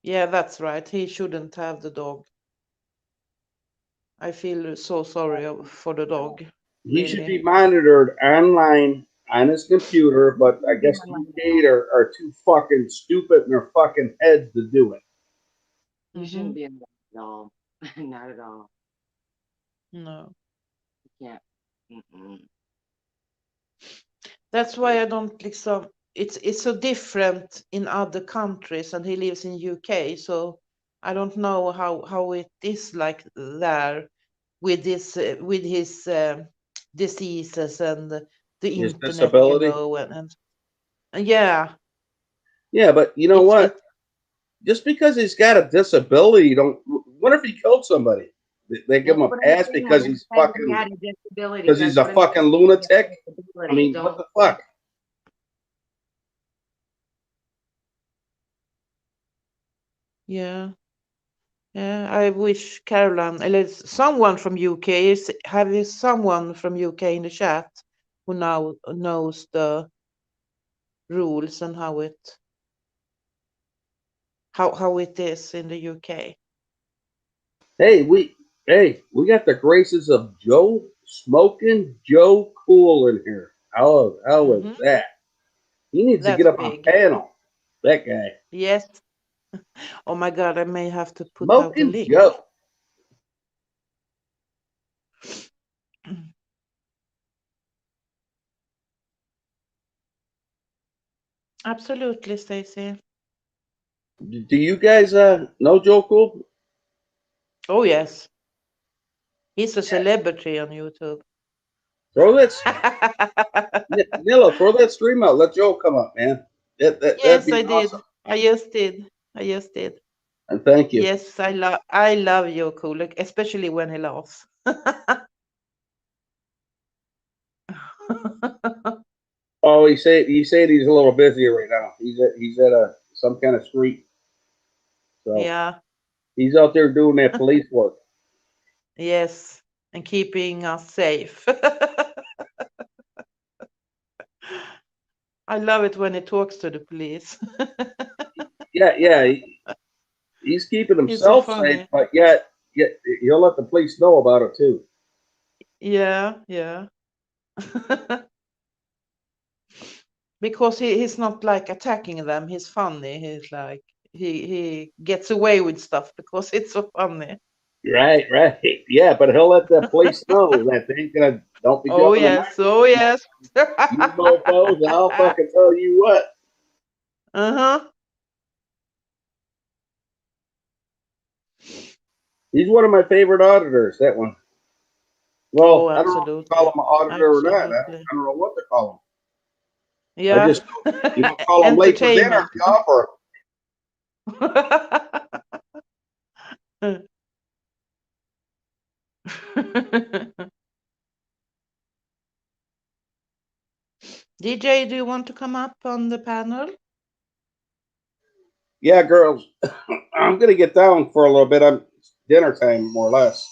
Yeah, that's right. He shouldn't have the dog. I feel so sorry for the dog. He should be Really. monitored online on his computer, but I guess the UK are too fucking stupid in their fucking heads to do it. You Mm-hmm. shouldn't be involved at all. Not at all. No. You can't. Mm-mm. That's why I don't like so it's so different in other countries and he lives in UK, so I don't know how it is like there with his diseases and the His internet, disability. and yeah, Yeah, but you know it's what? Just because he's got a disability, don't. What if he killed somebody? They give That's him a what I'm pass saying. because When he's he said he fucking had a disability, because he's that's a what I'm fucking saying. He lunatic. has a I disability. mean, what Don't. the fuck? yeah. Yeah, I wish Caroline, or someone from UK, have someone from UK in the chat who now knows the rules and how it is in the UK. Hey, we got the graces of Joe Smoking Joe Cool in here. How is Hmm. that? He needs to get That's up on big. panel. That guy. Yes. Oh my God, I may have to put out a Smoking link. Joe. Absolutely, Stacy. Do you guys know Joe Cool? Oh yes, he's a celebrity on YouTube. Throw that Nilla, throw that stream out. Let Joe come up, man. That'd Yes, be I did. awesome. I just did. I just did. And thank you. Yes, I love you, cool, like, especially when he laughs. Oh, he said he's a little busy right now. He's at a some kind of street, so Yeah, he's out there doing that police work. yes, and keeping us safe. I love it when he talks to the police. Yeah. He's keeping He's so himself safe, funny. but yet he'll let the police know about it too. Yeah, yeah. Because he's not like attacking them. He's funny. He's like he gets away with stuff because it's so funny. Right. Yeah, but he'll let the police know that they ain't gonna. Don't be Oh jumping in my yes, oh yes. you mofos. I'll fucking tell you what. Uh-huh. He's one of my favorite auditors. That one. Oh, Well, I don't know if you call absolutely. him an auditor or not. I Absolutely. don't know what to call him. I Yeah. just you don't call him late for dinner if Entertainment. you offer. DJ, do you want to come up on the panel? Yeah, girls. I'm gonna get down for a little bit. I'm dinner time, more or less.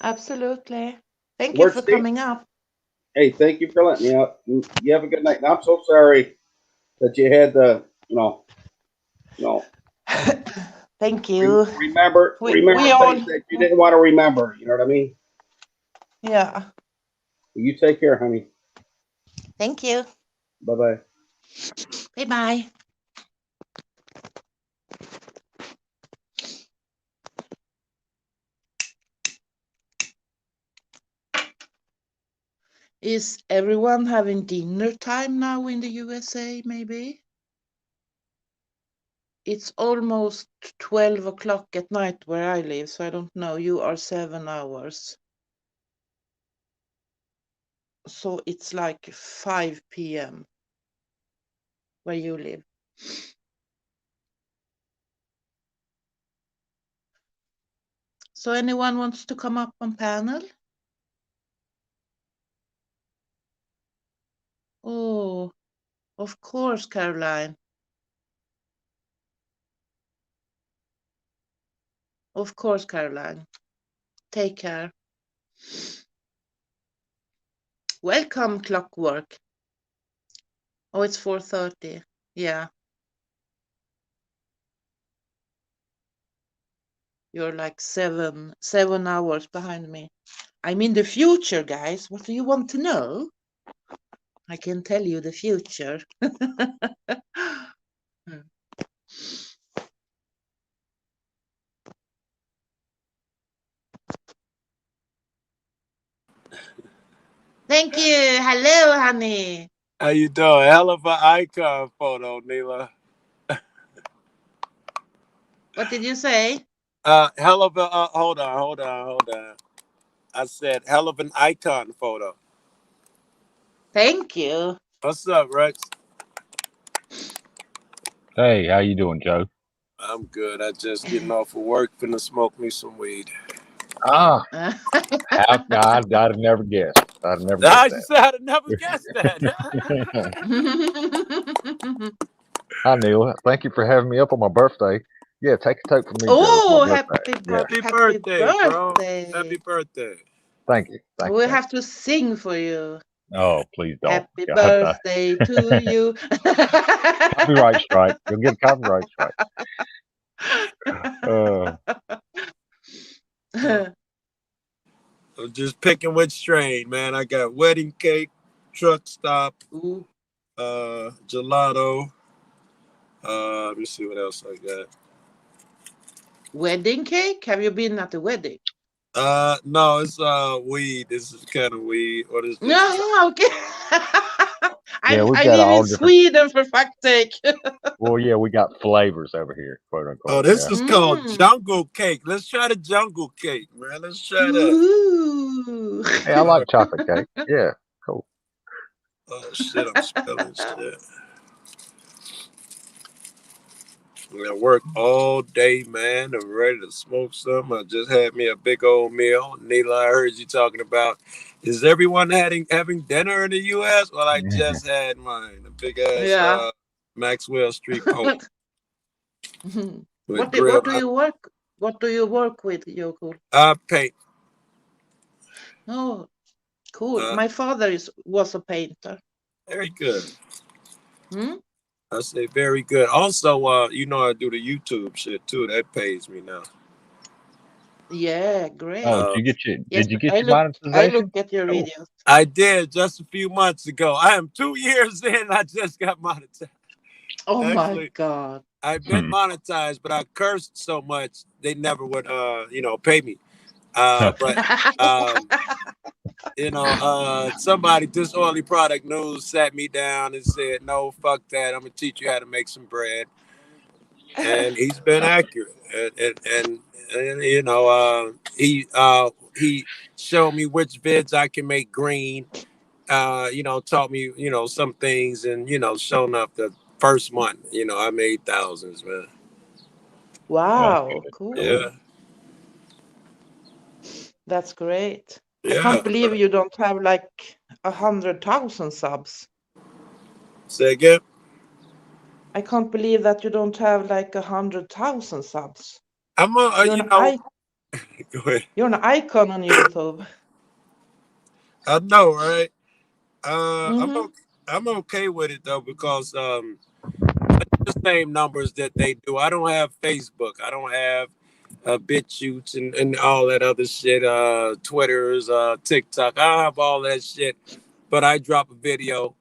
Absolutely. Thank you Where's for Steve? coming up. Hey, thank you for letting me up. You have a good night. And I'm so sorry that you had the, you know, Thank you. remember We all, things that you didn't want to remember. You know what I mean? yeah. You take care, honey. Thank you. Bye bye. Bye bye. Is everyone having dinner time now in the USA, maybe? It's almost 12 o'clock at night where I live, so I don't know. You are 7 hours. So it's like 5 p.m. where you live. So anyone wants to come up on panel? Oh, of course, Caroline. Of course, Caroline. Take care. Welcome, Clockwork. Oh, it's 4:30. Yeah. You're like seven hours behind me. I'm in the future, guys. What do you want to know? I can tell you the future. Thank you. Hello, honey. How you doing? Hell of an icon photo, Neela. What did you say? Hell of a hold on. I said hell of an icon photo. Thank you. What's up, Rex? Hey, how you doing, Joe? I'm good. I just getting off of work, finna smoke me some weed. Ah, I'd have never guessed. I'd have never guessed She said I'd have never guessed that. that. Hi, Neil. Thank you for having me up on my birthday. Yeah, take a toke from me, Joe. It's my Oh, birthday. Yeah, Happy happy birthday, bro. Happy birthday. birthday. thank you. Thank you. We Thank have to sing for you. you. Oh, please don't. Happy God, birthday to you. copyright strike. You'll get a copyright strike. Uh, I'm just picking which strain, man. I got wedding cake, truck stop, Ooh, gelato. Let me see what else I got. wedding cake? Have you been at the wedding? No, it's weed. This is kind of weed. What is this? No, okay. yeah, we've I got live in all different. Sweden, for fuck's sake. Well, yeah, we got flavors over here, quote Oh, unquote. this Yeah. is called jungle cake. Let's try the jungle cake, man. Let's try that. Ooh. Hey, I like chocolate cake. Yeah, cool. Oh shit, I'm spelling shit. I work all day, man. I'm ready to smoke some. I just had me a big old meal. Neela, I heard you talking about. Is everyone having dinner in the U.S.? Well, I just had mine. A big ass Yeah. Maxwell Street poke with What grilled. do you work? What do you work with, Yoko? Paint. Oh, cool. Uh, My father was a painter. very good. Hmm? I say very good. Also, I do the YouTube shit too. That pays me now. Yeah, Oh, great. Uh, Yes, did you get your I look monetization? at your Cool. videos. I did just a few months ago. I am 2 years in. I just got monetized. Oh my Actually, God. I've been monetized, but I cursed so much they never would, pay me. But somebody, Disorderly Product News, sat me down and said, "No, fuck that. I'm gonna teach you how to make some bread." And he's been accurate. And And he showed me which vids I can make green. Taught me some things, and showing up the first month, I made thousands, man. That's Wow, good. Yeah, cool. That's great. I yeah. can't believe you don't have like 100,000 subs. Say again. I can't believe that you don't have like 100,000 subs. I'm You're an I Go ahead. you're an icon on YouTube. I know, right? Mm-hmm. I'm okay with it though, because the same numbers that they do. I don't have Facebook. I don't have BitChutes and all that other shit. Twitter's, TikTok. I don't have all that shit. But I drop a video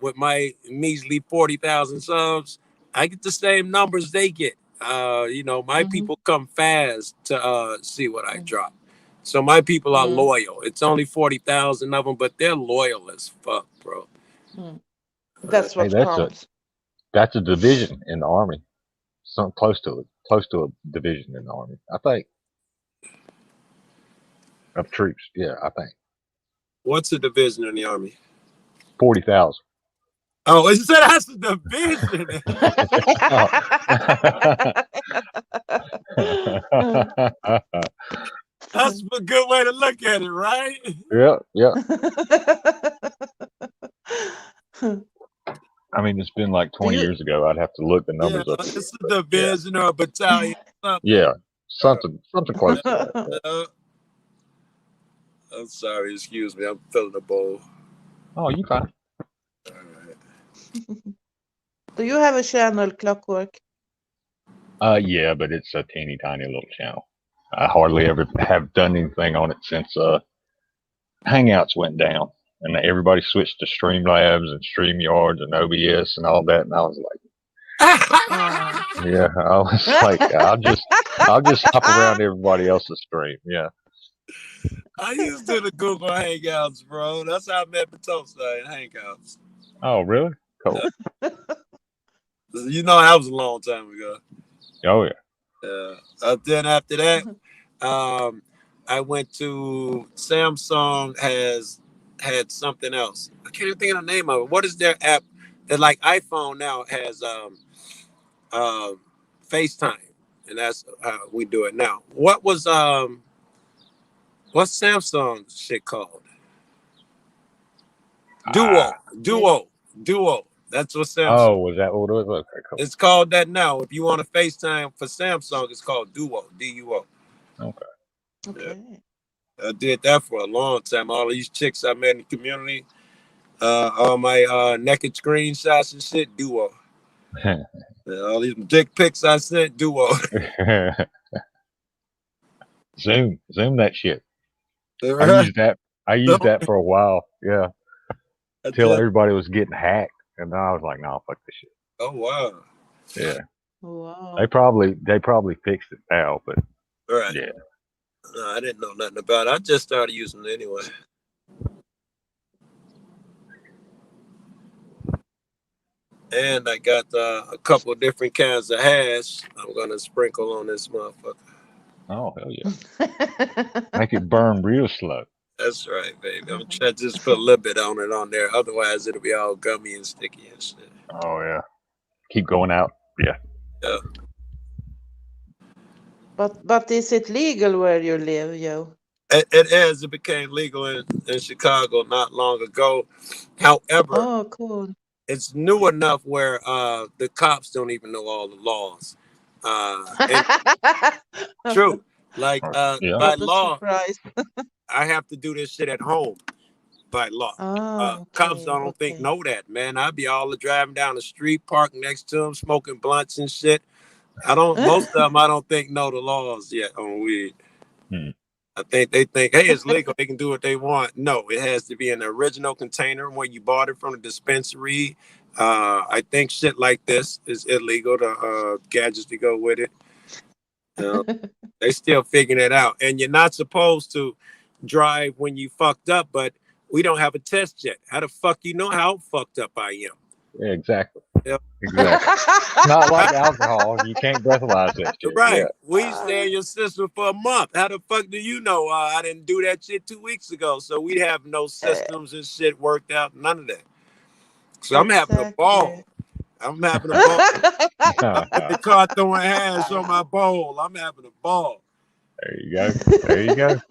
with my measly 40,000 subs. I get the same numbers they get. My Mm-hmm. people come fast to see what I drop. So my people are Mm-hmm. loyal. It's only 40,000 of them, but they're loyal as fuck, bro. Mm. Uh, That's Hey, what counts. that's a division in the army. Something close to a division in the army. I think of troops. Yeah, I think what's a division in the army? 40,000. Oh, it said that's a division. Oh. That's a good way to look at it, right? Yeah, yeah. I mean, it's been like Do 20 you years ago. I'd have to look the Yeah, numbers up again. it's a But yeah, division or a battalion, something. yeah, something close to that. Yeah. Uh, I'm sorry, excuse me. I'm filling the bowl. Oh, you fine? All right. do you have a channel, Clockwork? Yeah, but it's a teeny tiny little channel. I hardly ever have done anything on it since Hangouts went down, and everybody switched to Streamlabs and StreamYards and OBS and all that, and I was like, Oh. yeah, I was like, I'll just hop around everybody else's stream. Yeah. I used to the Google Hangouts, bro. That's how I met Batosa in Hangouts. Oh, really? Cool. That was a long time ago. Oh yeah. Then after that, I went to Samsung had something else. I can't even think of the name of it. What is their app that, like, iPhone now has FaceTime, and that's how we do it now. What's Samsung's shit called? Duo, Duo, Duo. That's what Samsung. Oh, was that what it was? Okay, cool. It's called that now. If you want to FaceTime for Samsung, it's called Duo, DUO. Okay. Okay. I did that for a long time. All these chicks I met in the community, all my naked screenshots and shit, Duo. All these dick pics I sent, Duo. Zoom that shit. I used that for a while. Yeah. Till everybody was getting hacked, and then I was like, no, fuck this shit. Oh wow. Yeah. Wow. They probably fixed it now, but Right. yeah. No, I didn't know nothing about it. I just started using it anyway. And I got a couple of different kinds of hash I'm gonna sprinkle on this motherfucker. Oh hell yeah. Make it burn real slow. That's right, baby. I'm trying to just put a little bit on there. Otherwise, it'll be all gummy and sticky and shit. Oh yeah. Keep going out. Yeah. Yeah. But is it legal where you live, Joe? It is. It became legal in Chicago not long ago. However, Oh, cool. it's new enough where the cops don't even know all the laws. And true. Like Yeah. by What a law, surprise. I have to do this shit at home by law. Oh, Cops okay, don't think okay. know that, man. I'd be all driving down the street, parking next to them, smoking blunts and shit. Most of them I don't think know the laws yet on weed. I think they think, hey, it's legal. They can do what they want. No, it has to be in the original container where you bought it from the dispensary. I think shit like this is illegal. The gadgets to go with it. They still figuring it out. And you're not supposed to drive when you fucked up, but we don't have a test yet. How the fuck you know how fucked up I am? Yeah, exactly. Yeah. Exactly. Not like alcohol. You can't breathalyze that shit. Yeah. Right. We stay in your system for a month. How the fuck do you know I didn't do that shit 2 weeks ago? So we have no systems and shit worked out. None of that. So I'm having a Exactly. ball. I'm having a ball. I'm in the car throwing hash on my bowl. I'm having a ball. There you go. There you go.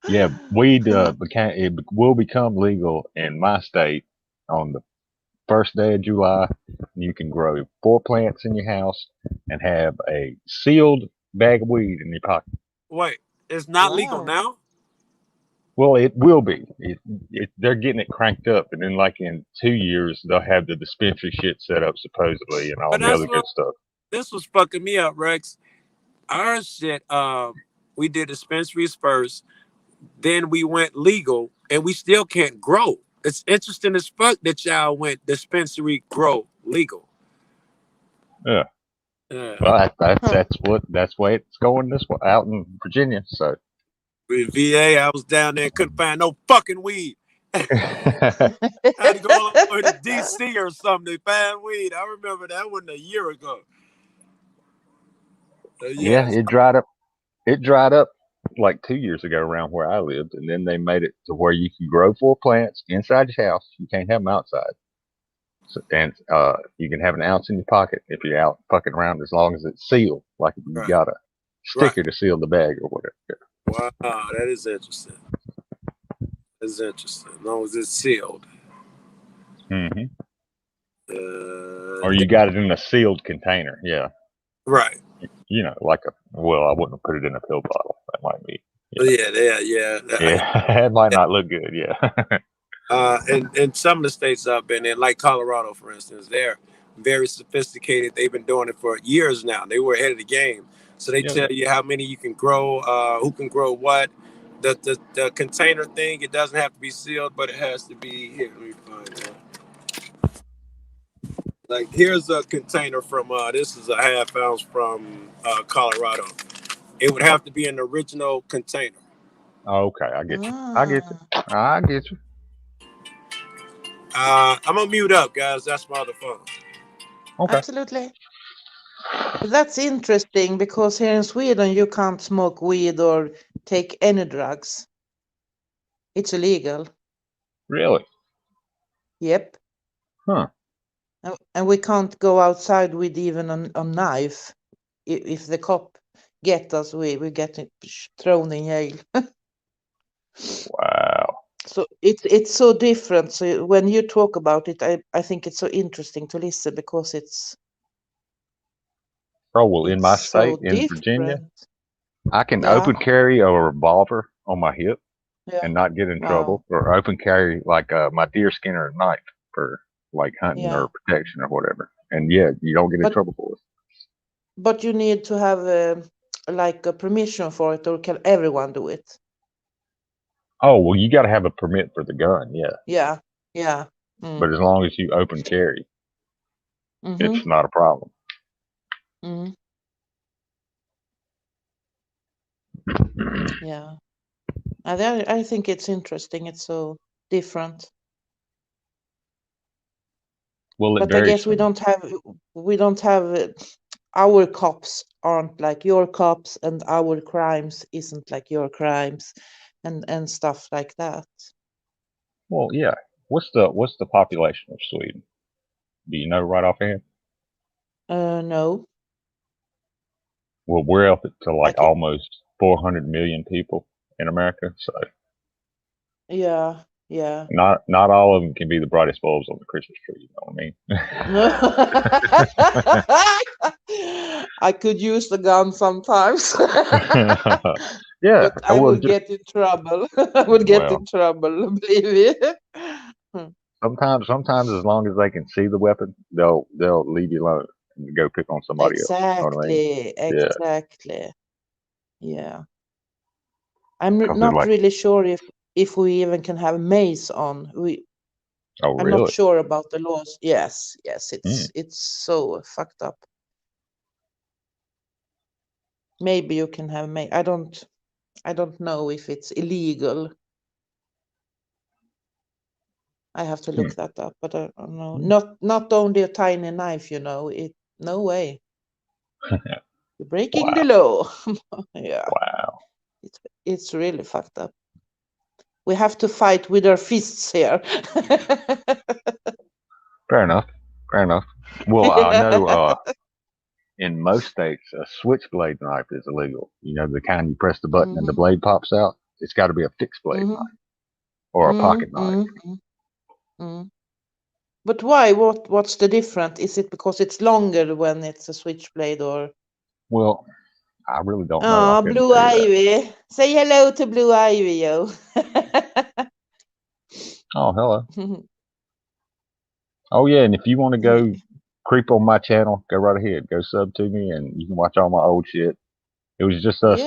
Yeah, weed will become legal in my state on the first day of July. You can grow 4 plants in your house and have a sealed bag of weed in your pocket. Wait, it's not legal Wow. now? Well, it will be. They're getting it cranked up, and then like in 2 years, they'll have the dispensary shit set up supposedly, and all But the that's other what good stuff. this was fucking me up, Rex. Our shit, we did dispensaries first, then we went legal, and we still can't grow. It's interesting as fuck that y'all went dispensary grow legal. Yeah. Yeah. Well, Huh. that's why it's going this way out in Virginia. So. With VA, I was down there, couldn't find no fucking weed. I had to go all the way to DC or something to find weed. I remember that wasn't a year ago. Yeah, Yes, it dried up like 2 years ago around where I lived, and then they made it to where you can grow 4 plants inside your house. You can't have them outside, and you can have an ounce in your pocket if you're out fucking around, as long as it's sealed. Like you right, got a right. sticker to seal the bag or whatever. Wow, that is interesting. That's interesting. As long as it's sealed. Hmm. Uh, Or you got it in a sealed container. Yeah, right. like I wouldn't put it in a pill bottle. That might be. Yeah, yeah. Yeah, it might not look good. Yeah. In some of the states I've been in, like Colorado, for instance, they're very sophisticated. They've been doing it for years now. They were ahead of the game. So they Yeah. tell you how many you can grow, who can grow what. The container thing, it doesn't have to be sealed, but it has to be. Here, let me find it. Like, here's a container from, this is a half ounce from Colorado. It would have to be an original container. Okay, I get you. I get you. Ah, I get you. I'm going to mute up, guys. That's my other phone. Okay. absolutely. But that's interesting because here in Sweden you can't smoke weed or take any drugs. It's illegal. Really? Yep. Huh. And we can't go outside with even a knife. If the cop get us, we get thrown in jail. Wow. So it's so different. So when you talk about it, I think it's so interesting to listen because Oh, well, in it's my so state, in Virginia, different. I can Yeah, open carry a revolver on my hip yeah. and not get in Wow. trouble, or open carry like my deer skin or a knife for like hunting Yeah. or protection or whatever. And yeah, you don't get in But trouble for it. but you need to have like a permission for it, or can everyone do it? Oh, well, you got to have a permit for the gun, yeah. Yeah. Yeah. Mm. But as long as you open carry, Mm-hmm. it's not a problem. Mm. Yeah. I think it's interesting. It's so different. Well, it But I varies guess from. we don't have our cops aren't like your cops, and our crimes isn't like your crimes, and stuff like that. Well, yeah. What's the population of Sweden? Do you know right offhand? No, Well, we're up to I like can. almost 400 million people in America, so Yeah, yeah. not all of them can be the brightest bulbs on the Christmas tree. You know what I could use the gun sometimes, I mean? Yeah. but I Well, would get in trouble. I would get well, in trouble, believe me. sometimes as long as they can see the weapon, they'll leave you alone and go pick on somebody else. You know what I mean? Exactly, Yeah. exactly. Yeah. I'm Because they're not like, really sure if we even can have mace on. oh, I'm not really? sure about the laws. Yes, yes, Hmm. it's so fucked up. Maybe you can have mace. I don't know if it's illegal. I have to look that up, but I don't know. Not only a tiny knife, you know. No way. You're breaking the law. Yeah. Wow. It's really fucked up. We have to fight with our fists here. Fair enough. Fair enough. Well, I know in most states a switchblade knife is illegal. You know, the kind you press the button and the blade pops out. It's got to be a fixed blade knife or a pocket knife. But why? What's the difference? Is it because it's longer when it's a switchblade, or? Well, I really don't know. Oh, Blue Ivy. Say hello to Blue Ivy, yo. Oh, hello. Oh, yeah, and if you want to go creep on my channel, go right ahead. Go sub to me, and you can watch all my old shit. It was just us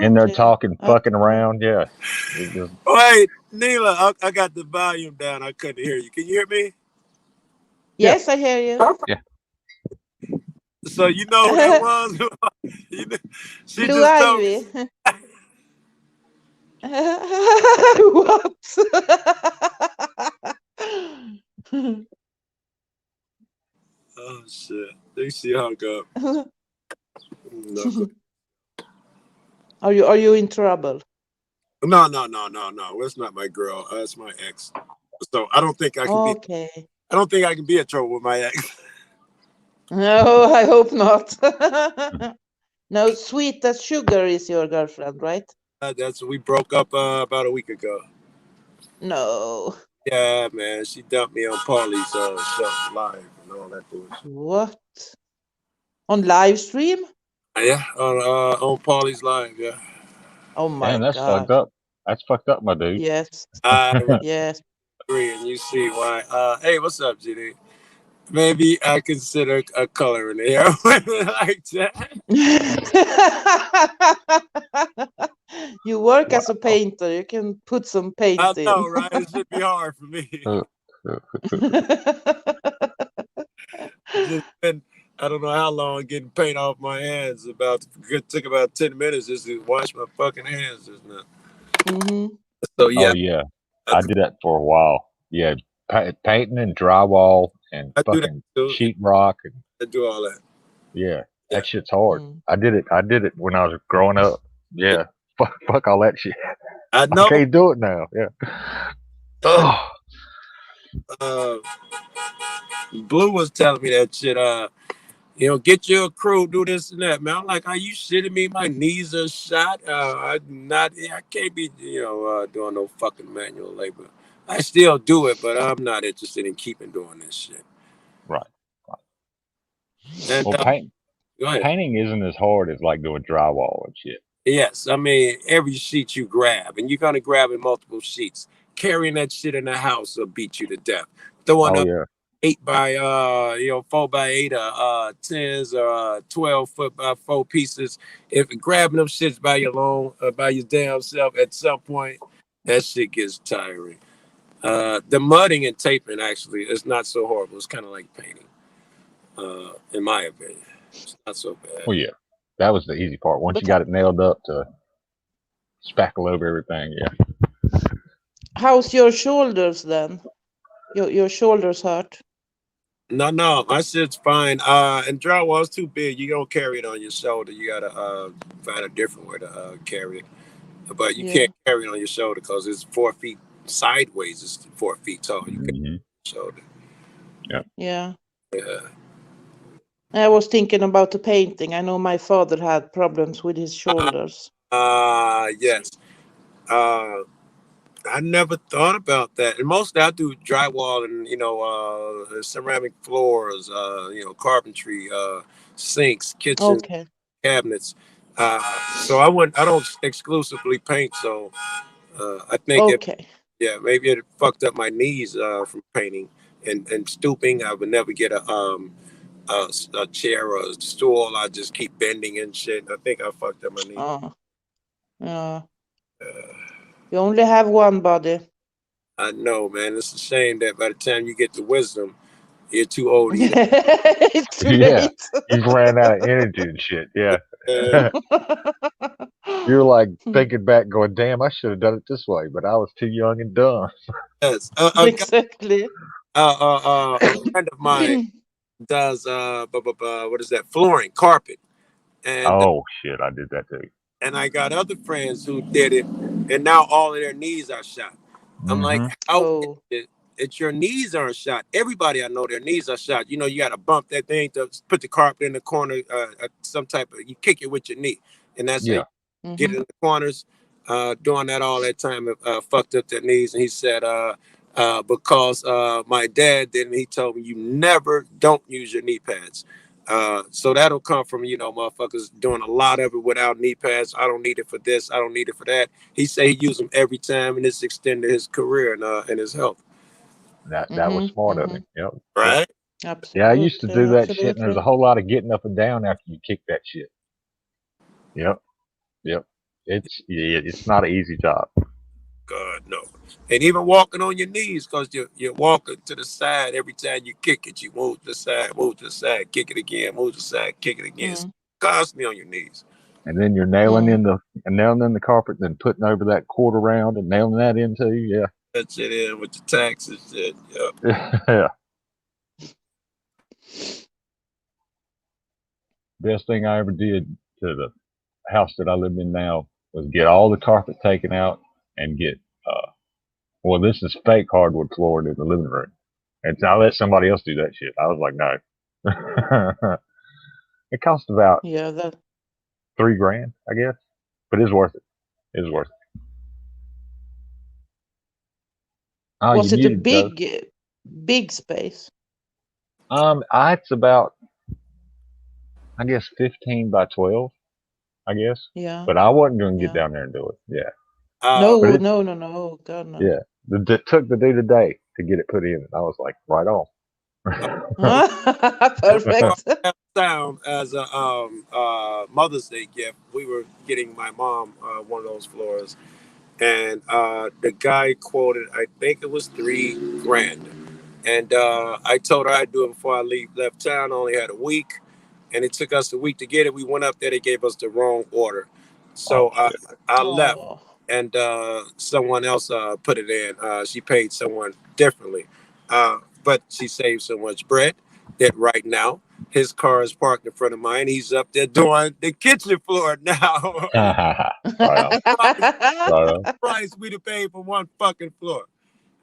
in there talking, fucking around. Yeah. Wait, Neela, I got the volume down. I couldn't hear you. Can you hear me? Yes, I hear you. Yeah. So you know who that was? She Blue just told Ivy. me. What? Oh shit! They see hung up. No. Are you in trouble? No. That's not my girl. That's my ex. So I don't think I can be. I don't think I can be in trouble with my ex. No, I hope not. No, Sweet as Sugar is your girlfriend, right? We broke up about a week ago. No. Yeah, man. She dumped me on Karlii's stuff live and all that bullshit. What? On live stream? Yeah, on Karlii's live. Yeah. Oh my God. That's fucked up. That's fucked up, my dude. Yes. Yes. Agree, and you see why. Hey, what's up, GD? Maybe I consider a color in the hair like that. You work as a painter. You can put some paint in. I know, right? It should be hard for me. Just been, I don't know how long getting paint off my hands. It took about 10 minutes just to wash my fucking hands just now. So yeah. Oh yeah, I did that for a while. Yeah, painting and drywall and fucking sheetrock. I do all that. Yeah, that shit's hard. I did it when I was growing up. Yeah, fuck all that shit. I know. I can't do it now. Yeah. Blue was telling me that shit. Get your crew, do this and that, man. I'm like, are you shitting me? My knees are shot. I can't be, doing no fucking manual labor. I still do it, but I'm not interested in keeping doing this shit. Right. And, well, painting isn't as hard as like doing drywall and shit. Yes, I mean, every sheet you grab, and you're gonna grab in multiple sheets. Carrying that shit in the house will beat you to death. Throwing up 4x8 10s or 12-foot-by-4 pieces. If you're grabbing them shits by your damn self, at some point, that shit gets tiring. The mudding and taping actually is not so horrible. It's kind of like painting, in my opinion. It's not so bad. Well, yeah, that was the easy part. Once you got it nailed up to spackle over everything, yeah. How's your shoulders then? Your shoulders hurt? No, my shit's fine. And drywall's too big. You don't carry it on your shoulder. You gotta find a different way to carry it. But you can't carry it on your shoulder because it's 4 feet sideways. It's 4 feet tall. You can't carry your shoulder. Yeah. I was thinking about the painting. I know my father had problems with his shoulders. Yes. I never thought about that. And mostly I do drywall and, ceramic floors, carpentry, sinks, kitchens, cabinets. So I don't exclusively paint. So I think maybe it fucked up my knees from painting and stooping. I would never get a chair or a stool. I just keep bending and shit. I think I fucked up my knees. You only have one body. I know, man. It's a shame that by the time you get the wisdom, you're too old. It's too late. You've ran out of energy and shit. Yeah. You're like thinking back, going, "Damn, I should have done it this way," but I was too young and dumb. Yes. Exactly. A friend of mine does what is that? Flooring, carpet, and Oh shit, I did that too. I got other friends who did it, and now all of their knees are shot. I'm like, Hmm. how is Oh, it? It's your knees aren't shot. Everybody I know, their knees are shot. You know, you got to bump that thing to put the carpet in the corner, some type of, you kick it with your knee, and that's how you Yeah, get mm-hmm. in the corners. Doing that all that time, fucked up their knees. And he said, because my dad did, and he told me, you never don't use your knee pads. So that'll come from, motherfuckers doing a lot of it without knee pads. I don't need it for this. I don't need it for that. He say he used them every time, and it's extended his career and his health. that was Mm-hmm. smart of Mm-hmm. him. Yep, yep. Right? Yeah, I used to Absolutely, do that shit, and there's a absolutely. whole lot of getting up and down after you kick that shit. Yep, yep. It's not an easy job. God no. And even walking on your knees, because you're walking to the side every time you kick it. You move to the side, kick it again, move to the side, kick it again. So Mm, constantly on your knees. And then you're mm. nailing in the carpet, then putting over that quarter round and nailing that in too. Yeah, That shit in with the taxes shit. Yep. yeah. Best thing I ever did to the house that I live in now was get all the carpet taken out and get well, this is fake hardwood flooring in the living room. And I let somebody else do that shit. I was like, no. It cost about Yeah, that $3,000, I guess, but it's worth it. It's worth it. Oh, you was it a muted, Joe. big space? It's about, I guess, 15 by 12, I guess. Yeah, But I wasn't going to get yeah. down there and do it. Yeah. Uh, But No, it, no, no, no. God no. yeah. It took the day today to get it put in. I was like, right on. Perfect. Sound as a Mother's Day gift. We were getting my mom one of those floors, and the guy quoted, I think it was $3,000, and I told her I'd do it before I left town. I only had a week, and it took us a week to get it. We went up there, they gave us the wrong order, so Oh, shit. I left, Oh. and someone else put it in. She paid someone differently, but she saved so much bread that right now his car is parked in front of mine. He's up there doing the kitchen floor now. Right on. Right on. Price we'd have paid for one fucking floor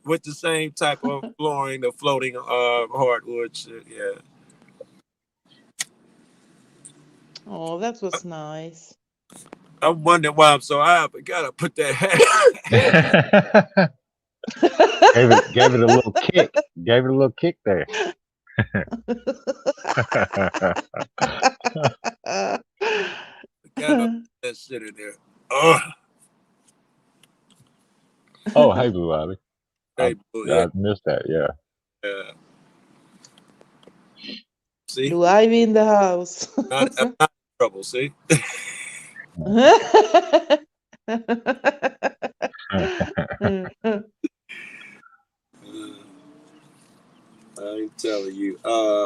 with the same type of flooring, the floating hardwood shit. Yeah, Oh, that was nice. I'm wondering why I'm so high, but gotta put that. Gave it a little kick. Gave it a little kick there. Gotta put that shit in there. Oh, Oh, hey, Blue Ivy. I, hey, boo, yeah, I missed that. Yeah. yeah. See, Blue Ivy in the house. I'm not in trouble. See, I ain't telling you.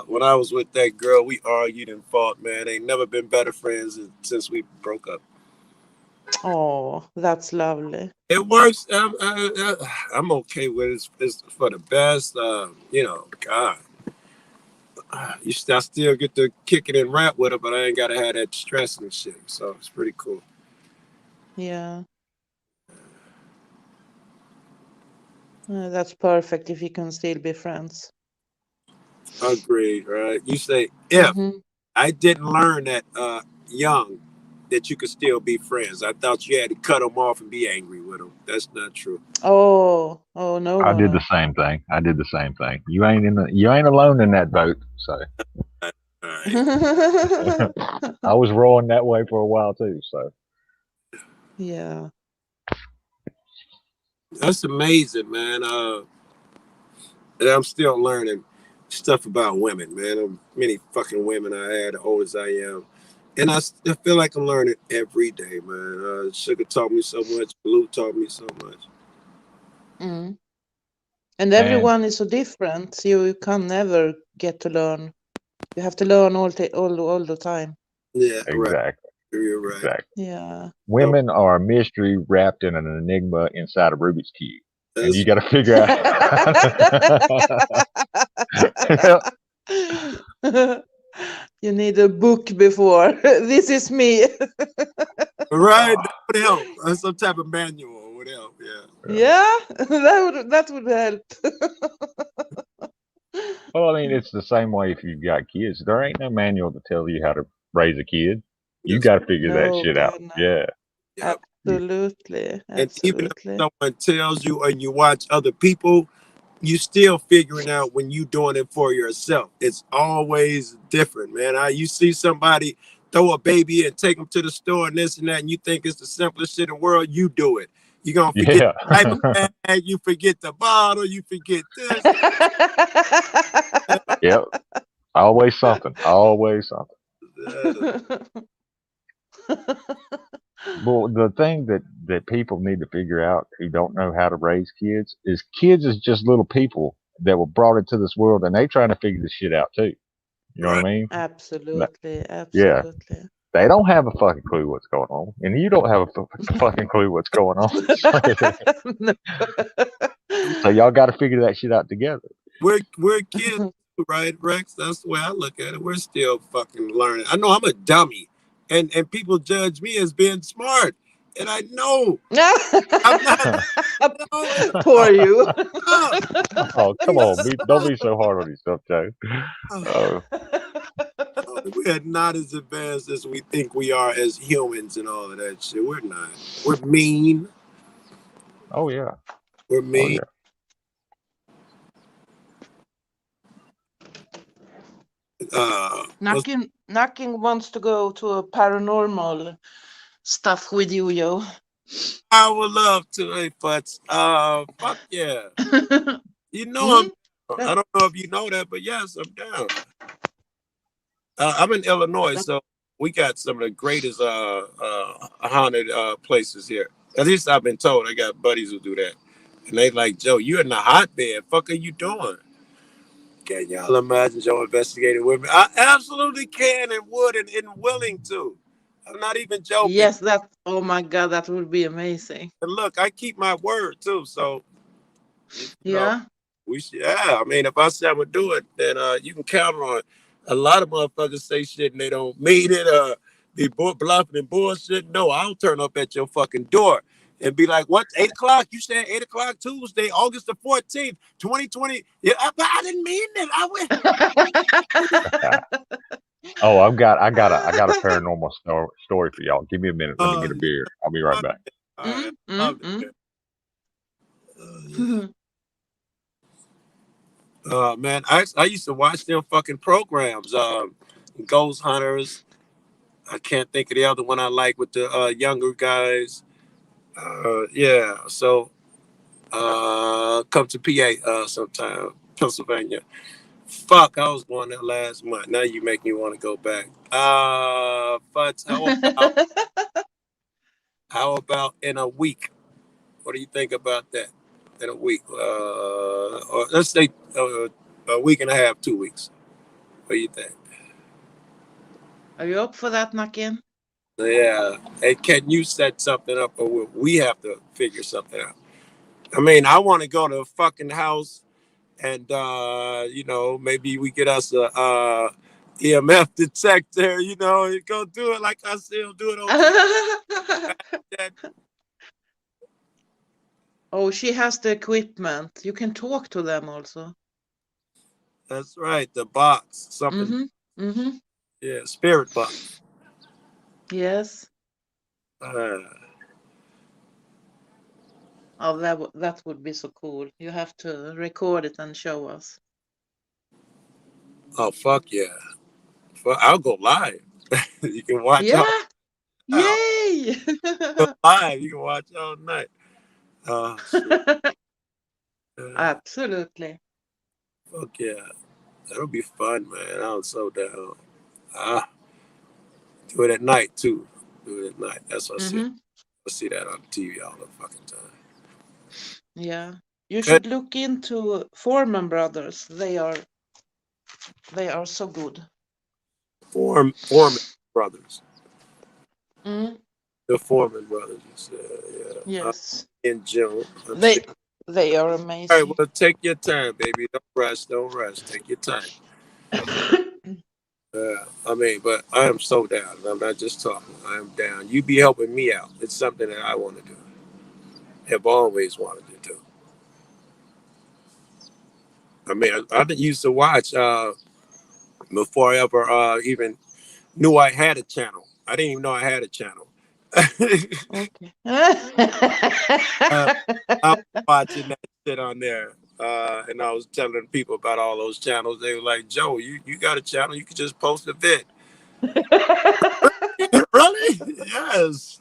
When I was with that girl, we argued and fought. Man, ain't never been better friends since we broke up. Oh, that's lovely. It works. I'm okay with it. It's for the best. God, I still get to kick it and rap with her, but I ain't gotta have that stress and shit. So it's pretty cool. Yeah, that's perfect if you can still be friends. Agreed, right? You say if Mm-hmm. I didn't learn that young that you could still be friends. I thought you had to cut them off and be angry with them. That's not true. Oh, oh, no, I no, did the no. same thing. I did the same thing. You ain't alone in that boat. So All right. I was rolling that way for a while too. So Yeah. That's amazing, man. And I'm still learning stuff about women, man. Many fucking women I had, old as I am. And I still feel like I'm learning every day, man. Sugar taught me so much. Blue taught me so much. Mm. And man, everyone is so different. So you can never get to learn. You have to learn all the time. Yeah, right. exactly. You're right. Exactly. Yeah. So Women are a mystery wrapped in an enigma inside a Rubik's cube, and you that's got to figure out. You need a book before. This is me. right. That would help. Some type of manual would help. Yeah. Yeah, that would help. Well, I mean, it's the same way if you've got kids. There ain't no manual to tell you how to raise a kid. You That's got to figure that No, shit out. God, no. Yeah. yeah. Absolutely, And even if absolutely. someone tells you and you watch other people, you still figuring out when you doing it for yourself. It's always different, man. You see somebody throw a baby and take them to the store and this and that, and you think it's the simplest shit in the world. You do it. You're gonna forget Yeah. the Mhm. diaper bag, you forget the bottle, you forget this. Yep. Always something. Always something. Uh, Well, the thing that people need to figure out who don't know how to raise kids is just little people that were brought into this world, and they trying to figure this shit out too. You know what I right. mean? Absolutely, Yeah. absolutely. They don't have a fucking clue what's going on, and you don't have a fucking clue what's going on. No. So y'all got to figure that shit out together. We're kids, too, right, Rex? That's the way I look at it. We're still fucking learning. I know I'm a dummy, and people judge me as being smart, and I know I'm not. No, Poor you. no, Oh, come on, don't no, be so hard on yourself, Joe. no. Oh, We are not as advanced as we think we are as humans and all of that shit. We're not. We're mean. oh yeah, We're oh mean. yeah. What's Nakin wants to go to a paranormal stuff with you, yo. I would love to, hey, Futz. Fuck yeah. You know Mhm. I don't know if you know that, but yes, I'm down. I'm in Illinois, so we got some of the greatest haunted places here. At least I've been told. I got buddies who do that, and they like, Joe, you're in the hotbed. Fuck are you doing? Can y'all imagine Joe investigating with me? I absolutely can and would and willing to. I'm not even joking. Yes, oh my God, that would be amazing. And look, I keep my word too. So you know, Yeah. we should. Yeah, I mean, if I say I'm gonna do it, then you can count on it. A lot of motherfuckers say shit and they don't mean it. Be bluffing and bullshit. No, I'll turn up at your fucking door and be like, "What? 8 o'clock? You said 8 o'clock Tuesday, August the 14th, 2020. Yeah, but I didn't mean it. I went. Oh, I got a paranormal story for y'all. Give me a minute. Let me Uh, get a beer. I'll be right back. all right, Mm, I love mm, it. Yeah. Man, I used to watch them fucking programs. Ghost Hunters. I can't think of the other one I like with the younger guys. Yeah, so come to PA sometime, Pennsylvania. Fuck, I was going there last month. Now you make me want to go back. But how about in a week? What do you think about that? In a week, or let's say a week and a half, 2 weeks. What do you think? Are you up for that, Nakin? Yeah. Hey, can you set something up, or will we have to figure something out? I mean, I want to go to a fucking house, and maybe we get us a EMF detector. Go do it like I still do it on TV. Oh, she has the equipment. You can talk to them also. That's right, the box, something. Mm-hmm. Mm-hmm. Yeah, spirit box. Yes. Uh, Oh, that would be so cool. You have to record it and show us. oh fuck yeah! I'll go live. You can watch all. Yeah. I'll Yay. go live. You can watch all night. Oh shit! Absolutely. Fuck yeah! That'll be fun, man. I'm so down. Ah, do it at night too. Do it at night. That's what I see. Mm-hmm. I see that on TV all the fucking time. Yeah. You Good should look into Foreman Brothers. They are so good. Foreman brothers. Mm, The Foreman brothers. Yeah. yes. In June. They they are All right, amazing. well, take your time, baby. Don't rush. Don't rush. Take your time. I mean, but I am so down. I'm not just talking. I am down. You be helping me out. It's something that I want to do. Have always wanted to do. I mean, I used to watch before I ever even knew I had a channel. I didn't even know I had a channel. Okay. uh, I was watching that shit on there. And I was telling people about all those channels. They were like, Joe, you got a channel. You could just post a vid. Really? Yes.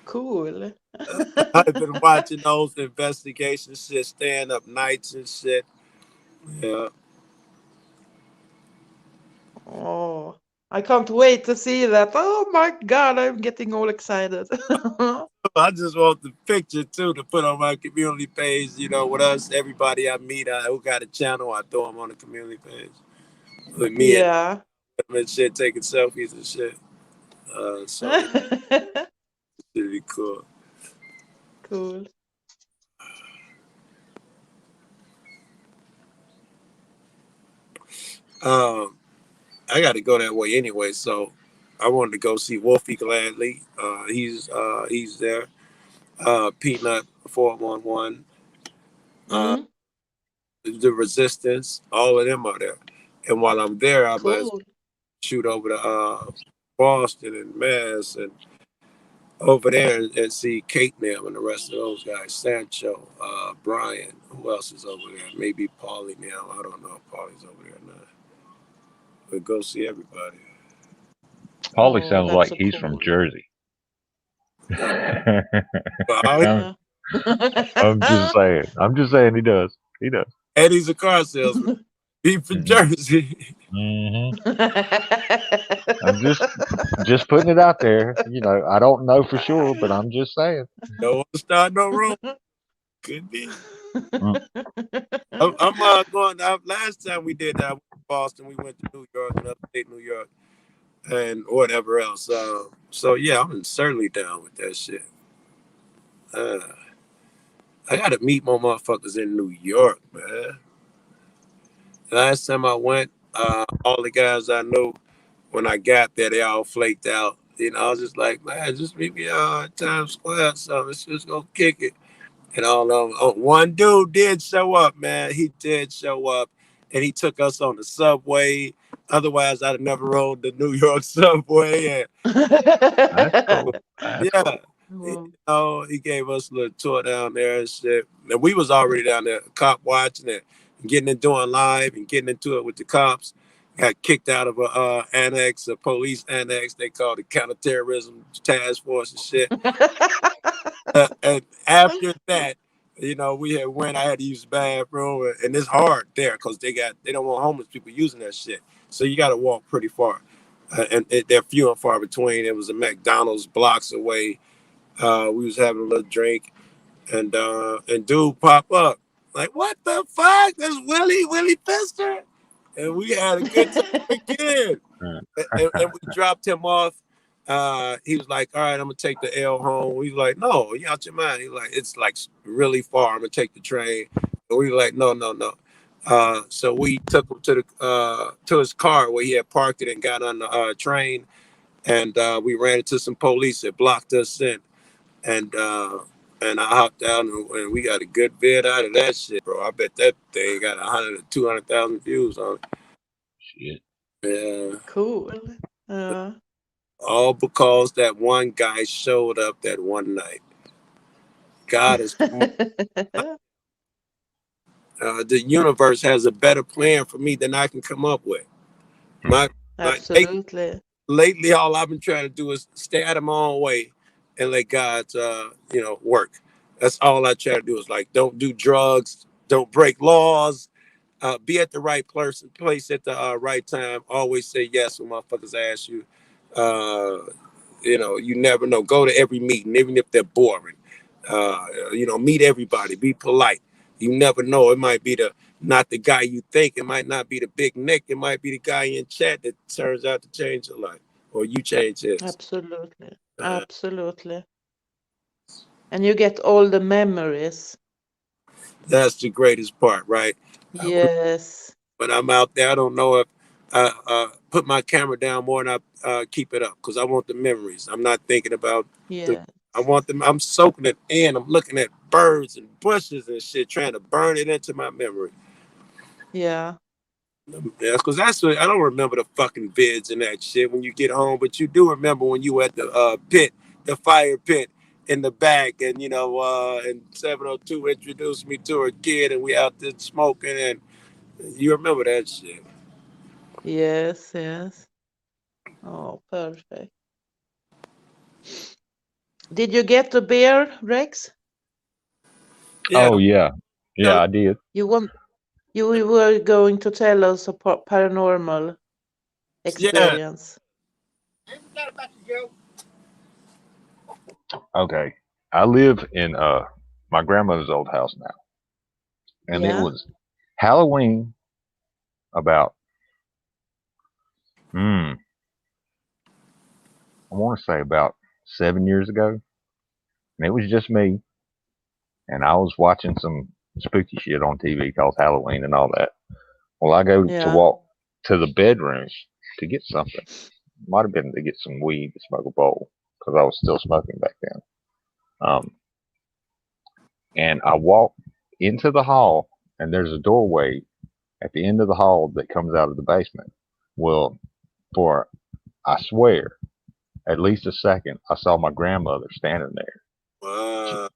Cool. I've been watching those investigation shit, staying up nights and shit. Yeah. Oh, I can't wait to see that. Oh my God, I'm getting all excited. I just want the picture too to put on my community page. You know, with us, everybody I meet who got a channel, I throw them on the community page with me and Yeah. them and shit, taking selfies and shit. So yeah, it'd be cool. Cool. Um, I got to go that way anyway, so I wanted to go see Wolfie gladly. He's there. Peanut 411. Uh, Mm, the Resistance, all of them are there. And while I'm there, I might cool. shoot over to Boston and Mass and over there and see Kate and them and the rest of those guys. Sancho, Brian. Who else is over there? Maybe Paulie now. I don't know if Paulie's over there or not. But go see everybody. Paulie Oh, sounds that's like so he's from cool. Jersey. But I'm, I'm just saying. I'm just saying he does. He does. Eddie's a car salesman. He from Hmm. Jersey. Hmm. I'm just putting it out there. You know, I don't know for sure, but I'm just saying. Don't want to start no wrong. Could be. Mm. I'm going. Last time we did that, I went to Boston. We went to New York and upstate New York and whatever else. So yeah, I'm certainly down with that shit. Uh, I got to meet more motherfuckers in New York, man. Last time I went, all the guys I knew when I got there, they all flaked out. You know, I was just like, man, just meet me at Times Square. So let's just go kick it. And all of them, one dude did show up, man. He did show up, and he took us on the subway. Otherwise, I'd have never rode the New York subway. That's And cool. That's yeah, cool. Wow. he gave us a little tour down there and shit. And we was already down there, cop watching it, and getting it doing live and getting into it with the cops. Got kicked out of a police annex. They called it counterterrorism task force and shit. And after that, we had went. I had to use the bathroom, and it's hard there because they don't want homeless people using that shit. So you got to walk pretty far, they're few and far between. It was a McDonald's blocks away. We was having a little drink, and dude pop up like, "What the fuck? That's Willie Pfister," and we had a good time again. And we dropped him off. He was like, "All right, I'm gonna take the L home." We was like, "No, you out your mind." He was like, "It's like really far. I'm gonna take the train." And we were like, "No, no, no." So we took him to his car where he had parked it and got on the train, and we ran into some police that blocked us in, and and I hopped out and we got a good vid out of that shit, bro. I bet that thing got 100 to 200,000 views on Shit. it. Yeah. Cool. Uh, All because that one guy showed up that one night. God is the universe has a better plan for me than I can come up with. My, my Absolutely. lately, all I've been trying to do is stay out of my own way and let God, work. That's all I try to do is like, don't do drugs, don't break laws, be at the right place at the right time. Always say yes when motherfuckers ask you. Uh, you never know. Go to every meeting, even if they're boring. Meet everybody. Be polite. You never know. It might be the not the guy you think. It might not be the big Nick. It might be the guy in chat that turns out to change your life, or you change his. Absolutely. Absolutely. And you get all the memories. That's the greatest part, right? Yes. When I'm out there, I don't know if I put my camera down more than I keep it up because I want the memories. I'm not thinking about Yeah. I want them. I'm soaking it in. I'm looking at birds and bushes and shit, trying to burn it into my memory. Yeah. Yeah, because that's what I don't remember the fucking vids and that shit when you get home, but you do remember when you at the pit, the fire pit in the back, and and 702 introduced me to her kid, and we out there smoking, and you remember that shit. Yes, yes. Oh, perfect. Did you get the beer, Rex? Yeah, Oh yeah, yeah, I did. You were going to tell us a paranormal yeah. experience. Okay, I live in my grandmother's old house now, and it Yeah. was Halloween about I want to say about 7 years ago, and it was just me, and I was watching some spooky shit on TV called Halloween and all that. Well, I go to Yeah. walk to the bedroom to get something. Might have been to get some weed to smoke a bowl because I was still smoking back then. And I walk into the hall, and there's a doorway at the end of the hall that comes out of the basement. Well, for I swear, at least a second, I saw my grandmother standing there.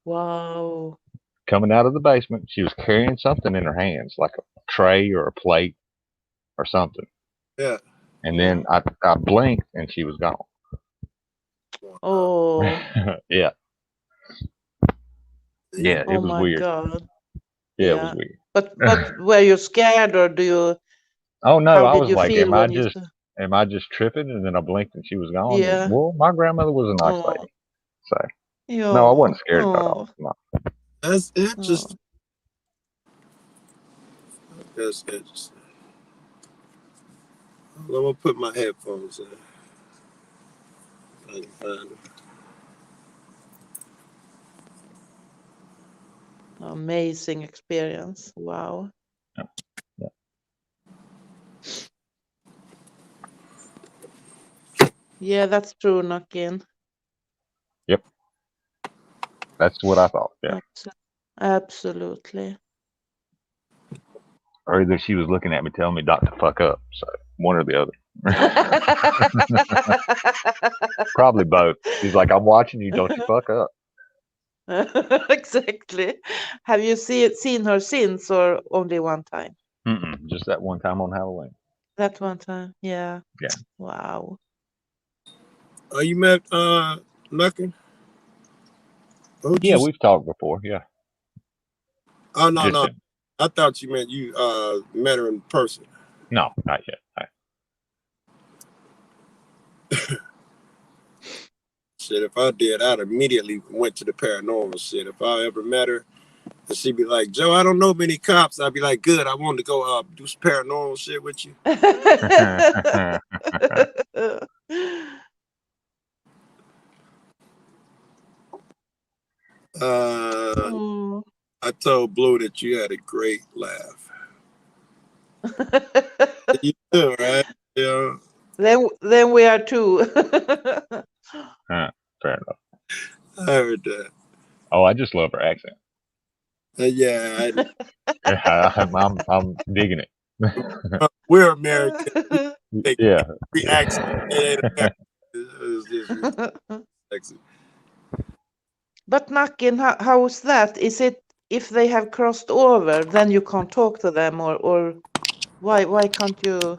Wow. Coming out of the basement, she was carrying something in her hands, like a tray or a plate or something. Yeah. And then I blinked, and she was gone. Oh. Yeah. Yeah, Oh it was my weird. God. Yeah, it was weird. But were you scared, or do you? Oh no, How I did was you like, feel when you saw? am I just tripping? And then I blinked and she was gone. Yeah. Well, my grandmother was a nice Oh. lady. So Yeah. no, I wasn't scared at Oh. all. No. That's interesting. That's interesting. I'm gonna put my headphones in. I can find them. Amazing experience. Wow. Yeah. Yeah, that's true, Nakin. Yep. That's what I thought. Yeah. Absolutely. Or either she was looking at me telling me not to fuck up. So one or the other. Probably both. She's like, I'm watching you. Don't you fuck up. Exactly. Have you seen her since, or only one time? Just that one time on Halloween. That one time, yeah. Yeah. Wow. Oh, you met Nuckin? Yeah, we've talked before. Yeah. Oh no, Just no. him. I thought you meant you met her in person. No, not yet. Shit, if I did, I'd immediately went to the paranormal shit. If I ever met her, and she'd be like, Joe, I don't know many cops. I'd be like, good, I wanted to go do some paranormal shit with you. I told Blue that you had a great laugh. You do, right? Yeah. Then we are two. Fair enough. I heard that. Oh, I just love her accent. Yeah. I'm digging it. We're American. Yeah. Every accent. It ain't American. It's But Nakin, how is that? Is it if they have crossed over, then you can't talk to them, or why can't you?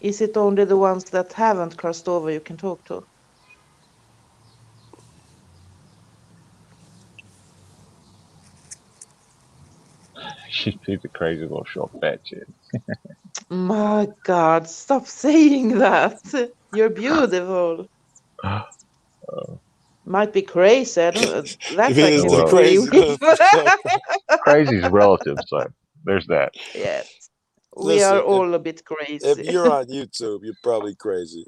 Is it only the ones that haven't crossed over you can talk to? She's a crazy little short fat shit. My God, stop saying that. You're beautiful. Might be crazy. I don't. You That mean I it's can the Well, agree crazy with. enough for sure. crazy's relative, so there's that. Yes, we are Listen, all a bit if crazy. you're on YouTube, you're probably crazy.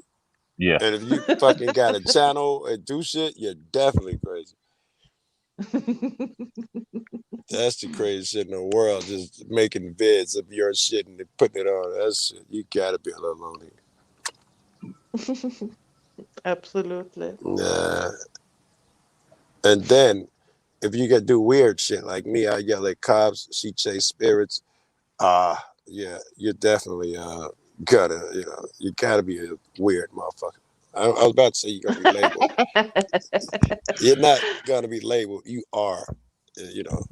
Yeah. And if you fucking got a channel and do shit, you're definitely crazy. That's the craziest shit in the world. Just making vids of your shit and then putting it on. That's shit. You gotta be a little lonely. Absolutely. Nah. And then if you could do weird shit like me, I yell at cops, she chase spirits. Yeah, you're definitely gotta, you gotta be a weird motherfucker. I was about to say you're gonna be labeled. You're not gonna be labeled. You are. You know,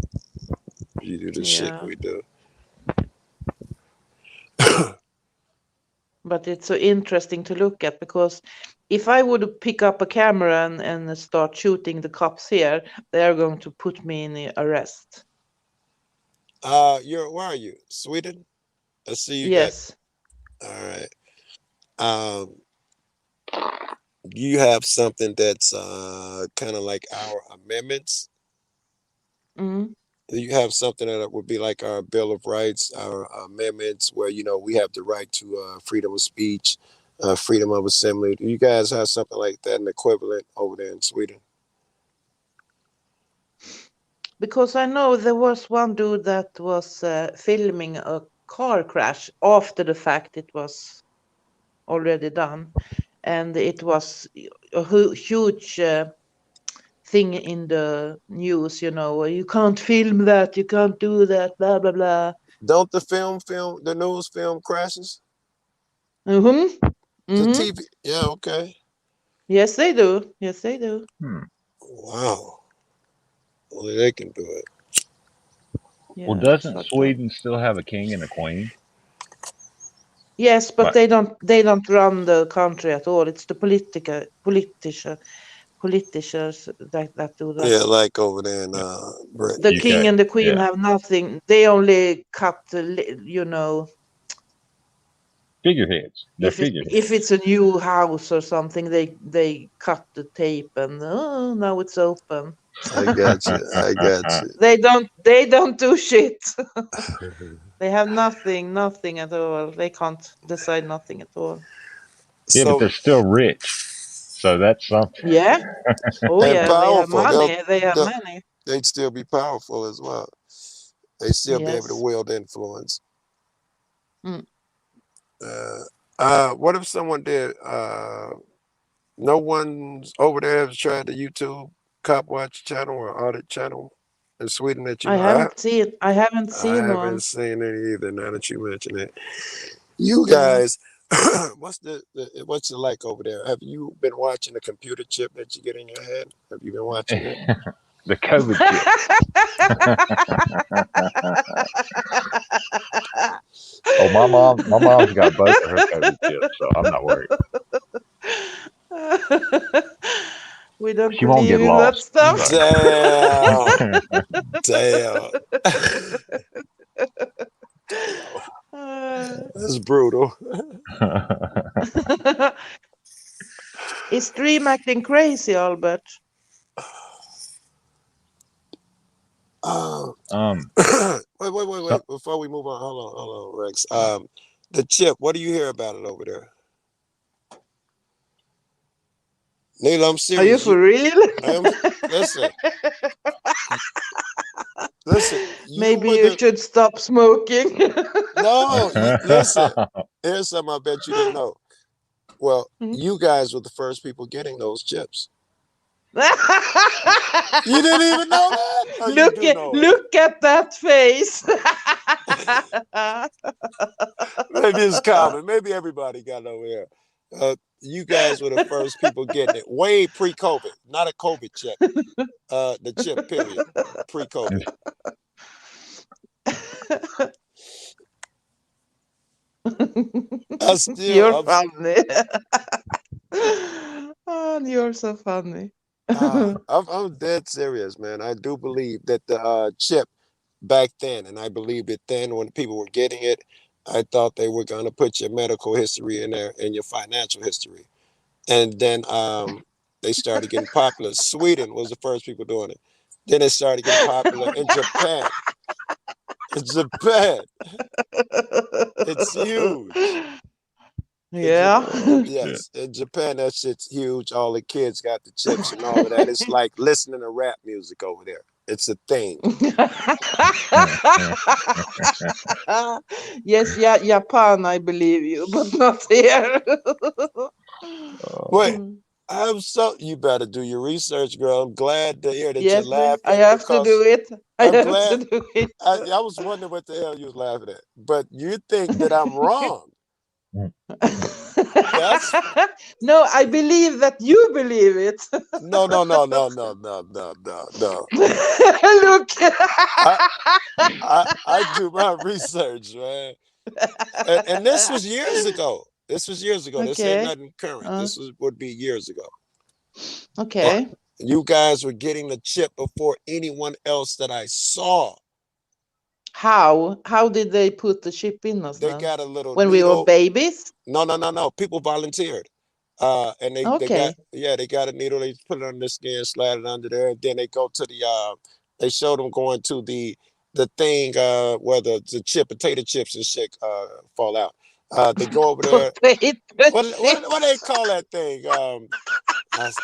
you do the shit Yeah, we do. but it's so interesting to look at because if I would pick up a camera and start shooting the cops here, they are going to put me in the arrest. Where are you? Sweden? I see you got. Yes. All right. Um, you have something that's kind of like our amendments. Mm. You have something that would be like our Bill of Rights, our amendments, where we have the right to freedom of speech, freedom of assembly. Do you guys have something like that, an equivalent over there in Sweden? Because I know there was one dude that was filming a car crash after the fact it was already done, and it was a huge thing in the news. You can't film that, you can't do that, blah blah blah. Don't the news film crashes? Mm-hmm. The Mm-hmm. TV, yeah, okay. Yes, they do. Yes, they do. Hmm. Wow, only they can do it. Well, Yeah. doesn't But Sweden still have a king and a queen? yes, but Like, they don't run the country at all. It's the politicians that do that. Yeah, like over there in yeah, The Britain. king UK. and the queen Yeah, have nothing. They only cut figureheads. They're if figureheads. it's a new house or something, they cut the tape and now it's open. I got you. I got They don't do shit. you. They have nothing at all. They can't decide nothing at all. Yeah, but So they're still rich, so that's something. Yeah. Oh and yeah, they have powerful. money. They have They'll money. they'd still be powerful as well. They still be able to Yes. wield influence. Mm. What if someone did? No one's over there has tried the YouTube Cop Watch channel or Audit channel in Sweden that you I know. haven't seen I haven't I seen haven't one. seen it either. Now that you mention it, you No. guys, what's it like over there? Have you been watching the computer chip that you get in your head? Have you been watching it? The COVID chip. Oh, my mom's got both of her COVID chips, so I'm not worried. We don't She won't believe get in that lost. stuff. So. Damn, damn, damn. Uh, That's brutal. Is Dream acting crazy, Albert? Um, um, wait. so, Before we move on, hold on, Rex. The chip. What do you hear about it over there? Neil, I'm Are you serious. for real? I am. Listen, listen. You Maybe were you the should stop smoking. no. Listen. Here's something I bet you didn't know. Well, you guys were the first people getting those chips. You didn't even know that, or you look do at know it? look at that face. Maybe it's common. Maybe everybody got it over here. You guys were the first people getting it, way pre-COVID, not a COVID chip. The chip, period, pre-COVID. I still, You're funny. Oh, you're so funny. I'm dead serious, man. I do believe that the chip back then, and I believed it then when people were getting it. I thought they were going to put your medical history in there and your financial history, and then They started getting popular. Sweden was the first people doing it. Then it started getting popular in Japan. In Japan, it's huge. Yeah. Oh, shit. Yes, in Japan, that shit's huge. All the kids got the chips and all of that. It's like listening to rap music over there. It's a thing. Yes, yeah, Japan, I believe you, but not here. Wait, Oh, you better do your research, girl. I'm glad to hear that you're Yes, I laughing have to do because it. I I'm have to glad. do it. I was wondering what the hell you was laughing at. But you think that I'm wrong. That's No, I believe that you believe it. no, no, no, no, no, no, no, no, no. Look. I, I do my research, man. And this was years ago. This was years ago. This ain't Okay. nothing current. This would be years ago. Okay. You guys were getting the chip before anyone else that I saw. How? How did they put the chip in us They then? got a little When we were needle. babies? No, no, no, no. People volunteered. And they got Okay. they got a needle. They put it on the skin, slide it under there, and then they go to the. They showed them going to the thing where the potato chips and shit fall out. They go over there. Potato What do they chips. call that thing?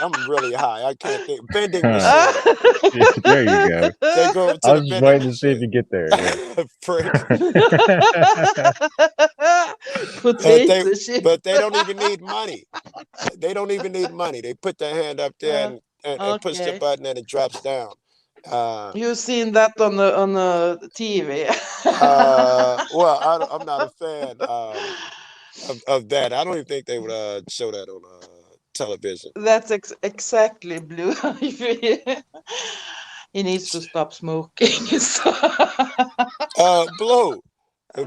I'm really high. I can't think. Vending huh. machine. Yeah, there you go. They go I to the was just vending waiting to see if machine. you get there. Yeah. Prick. They Potato chips. but they don't even need money. They don't even need money. They put their hand up there and push the Okay. button and it drops down. You've seen that on the TV. Well, I'm not a fan of that. I don't even think they would show that on television. That's exactly Blue. He needs to stop smoking. Blue.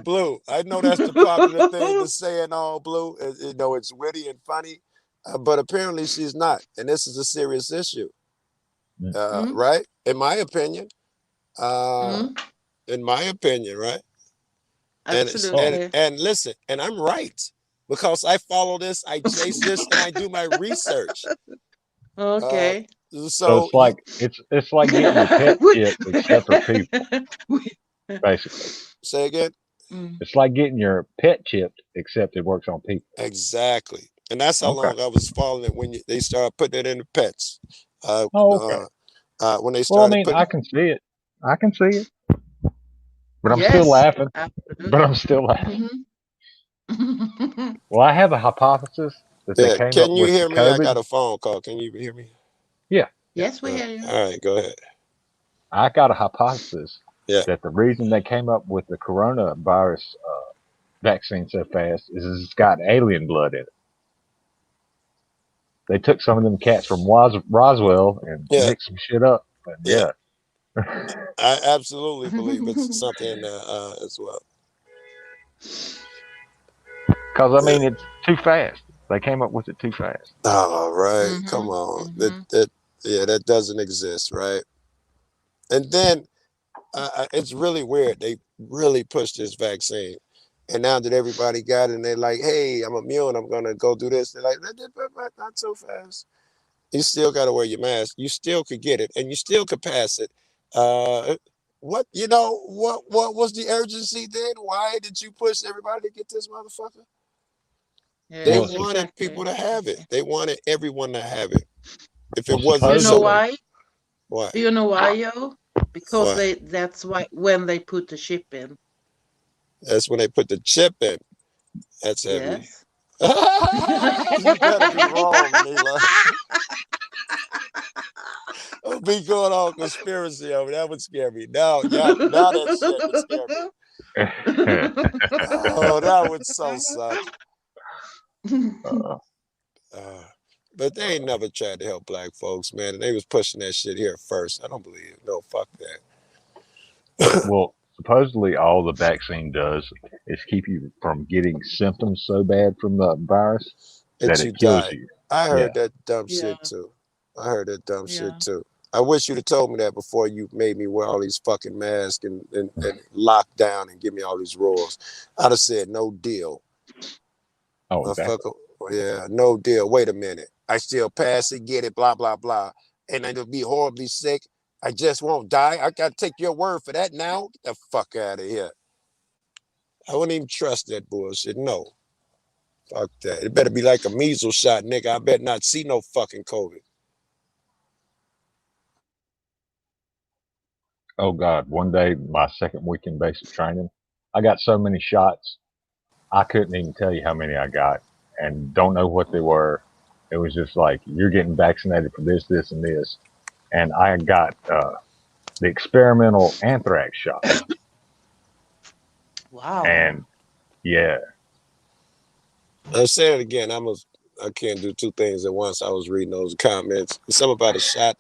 Blue. I know that's the popular thing to say and all, Blue. It's witty and funny, but apparently she's not. And this is a serious issue, Mm, right? In my opinion. Uh, mm, in my opinion, right? And it's, Oh, absolutely. and listen, and I'm right because I follow this, I chase this, and I do my research. Uh, Okay. so so it's like getting your pet We- chip, except for people. we- Basically, say again. Mm. it's like getting your pet chipped, except it works on people. Exactly. And that's how Okay. long I was following it when they started putting it in the pets. Uh, Oh, okay. when they Well, I started mean, I putting, can see it. I can see it, but I'm still Yes, laughing. But I'm absolutely. still laughing. Mhm. Well, I have a hypothesis that they yeah. came up Can you with the hear me? I got COVID. a phone call. Can you hear me? Yeah, yeah. Yes, we hear you. All right, go ahead. I got a hypothesis Yeah. that the reason they came up with the coronavirus vaccine so fast is it's got alien blood in it. They took some of them cats from Roswell and Yeah. mixed some shit up. And Yeah. yeah, I absolutely believe it's something in there as well. because I Yeah. mean it's too fast. They came up with it too fast. All right. Come Mhm, on. mhm. That doesn't exist, right? And then it's really weird. They really pushed this vaccine. And now that everybody got it and they're like, hey, I'm immune, I'm going to go do this. They're like, not so fast. You still got to wear your mask. You still could get it and you still could pass it. Uh, what was the urgency then? Why did you push everybody to get this motherfucker? They Well, Yes, wanted people exactly. to have it. Exactly. They wanted everyone to have it. If it well, wasn't You know so, supposedly, why? why? Do you know why, yo? Because Why? that's why when they put the chip in. That's when they put the chip in. That's heavy. Yes. You better be wrong, Neela. Don't be going on conspiracy over that would scare me. Now that shit would scare me. Oh, that would so suck. uh, Uh, but they ain't never tried to help black folks, man. And they was pushing that shit here first. I don't believe it. No, fuck that. well, supposedly all the vaccine does is keep you from getting symptoms so bad from the virus that That you it kills die. you. I Yeah. heard that dumb Yeah, shit too. I heard that dumb shit yeah. too. I wish you'd have told me that before you made me wear all these fucking masks and lock down and give me all these rules. I'd have said no deal. Oh, exactly. Yeah, no deal. Wait a minute. I still pass it, get it, blah, blah, blah. And I'll be horribly sick. I just won't die. I got to take your word for that now. Get the fuck out of here. I wouldn't even trust that bullshit. No. Fuck that. It better be like a measles shot, nigga. I better not see no fucking COVID. Oh God, one day, my second week in basic training, I got so many shots, I couldn't even tell you how many I got and don't know what they were. It was just like, you're getting vaccinated for this, this, and this. And I got the experimental anthrax shot. Wow. And yeah, I'll say it again. I can't do two things at once. I was reading those comments. Something about a shot.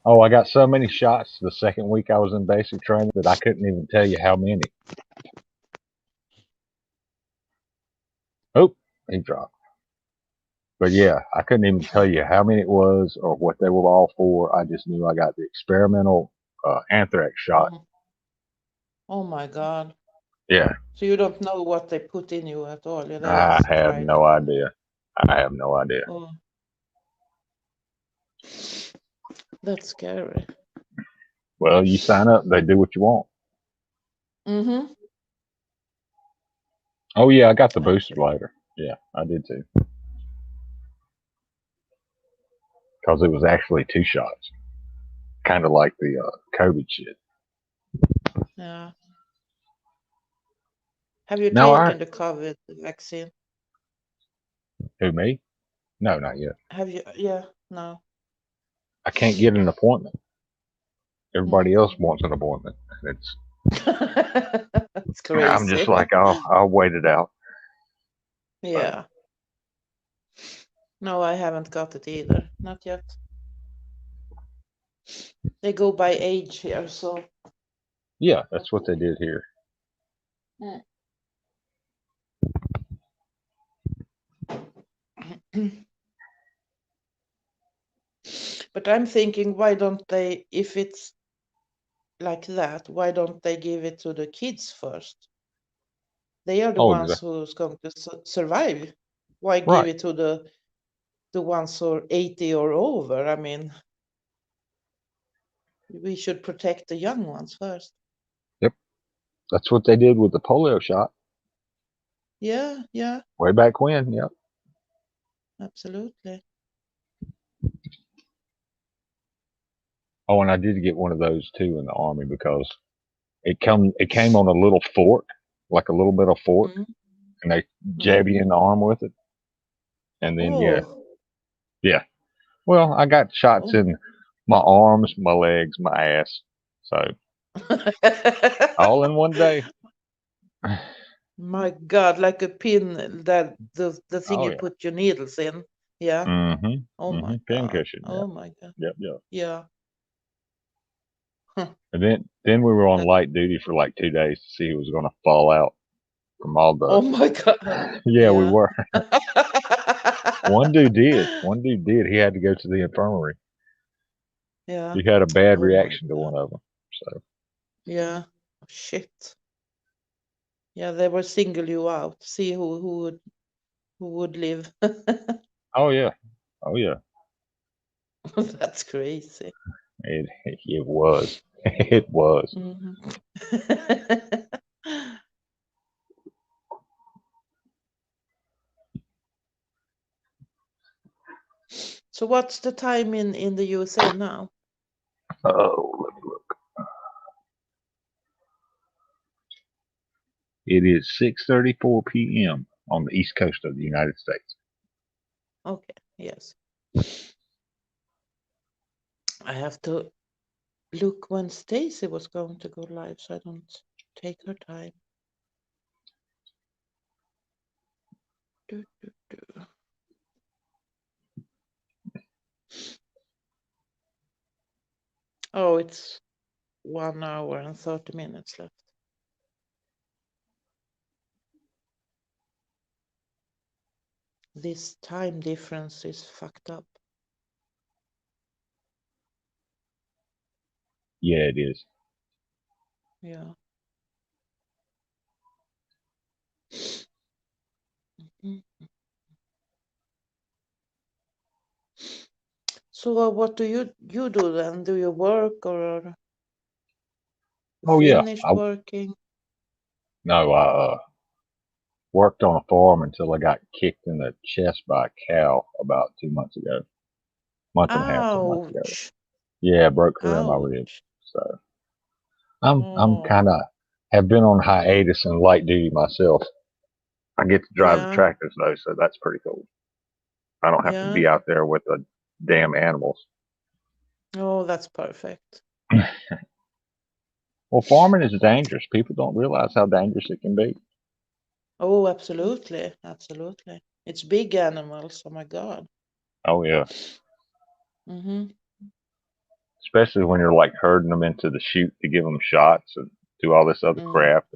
oh, I got so many shots the second week I was in basic training that I couldn't even tell you how many. Oh, he dropped. But yeah, I couldn't even tell you how many it was or what they were all for. I just knew I got the experimental anthrax shot. Mhm. Oh my God. Yeah, So you don't know what they put in you at all. They I just have tried. no idea. I have no idea. Oh, that's scary. Well, you sign up, they do what you want. Mm-hmm. Oh yeah, I got the booster Absolutely. later. Yeah, I did too. Because it was actually two shots, kind of like the COVID shit. Yeah. Have you Now, taken the COVID vaccine? who, me? No, not yet. Have you? Yeah. No. I can't get an appointment. Everybody else Mm. wants an appointment. It's It's I'm just crazy. like, I'll wait it out. So, Yeah. No, I haven't got it either. Not yet. They go by age here, so. yeah, that's what they did here. But I'm thinking, why don't they, if it's like that, why don't they give it to the kids first? They are the Oh, ones who's going to survive. Why give right. it to the ones who are 80 or over? I mean, we should protect the young ones first. Yep, that's what they did with the polio shot Yeah, yeah, way back when. Yep. absolutely. Oh, and I did get one of those too in the army because it came on a little fork, like a little bit of fork, Mm, and they mm. jab you in the arm with it, and then Oh, yeah. Well, I got shots oh. in my arms, my legs, my ass, so all in one day. My God, like a pin that the thing Oh you yeah. put your needles in. Yeah. Mm-hmm. Oh my Mm-hmm. God. Pincushion. Oh my God. Yep. Yep. Yeah. Huh. And then we were on That, light duty for like 2 days to see who was going to fall out from all the. oh my God. Yeah, we Yeah. were. One dude did. One dude did. He had to go to the infirmary. Yeah. He had a bad Oh my reaction to God. one of them. So. Yeah. Oh, shit. Yeah, they will single you out. See who would live. Oh yeah. Oh yeah. That's crazy. It was. It was. Mhm. So what's the time in the USA now? Oh, let me look. It is 6:34 p.m. on the east coast of the United States. Okay, yes. I have to look when Stacy was going to go live so I don't take her time. Do, do, do. Oh, it's 1 hour and 30 minutes left. This time difference is fucked up. Yeah, it is. Yeah. Mhm. So what do you do then? Do you work or you Oh yeah, finished working? no, I worked on a farm until I got kicked in the chest by a cow about 2 months ago, month and a half, 2 months ago. Ouch. Yeah, broke her in my ribs. Ouch. So I'm Oh, kind of have been on hiatus and light duty myself. I get to drive the yeah, tractors though, so that's pretty cool. I don't have to yeah. be out there with the damn animals. Oh, that's perfect. Well, farming is dangerous. People don't realize how dangerous it can be. Oh, absolutely, absolutely. It's big animals. Oh my God. Oh yeah, Mm-hmm. especially when you're like herding them into the chute to give them shots and do all this other Mm, crap.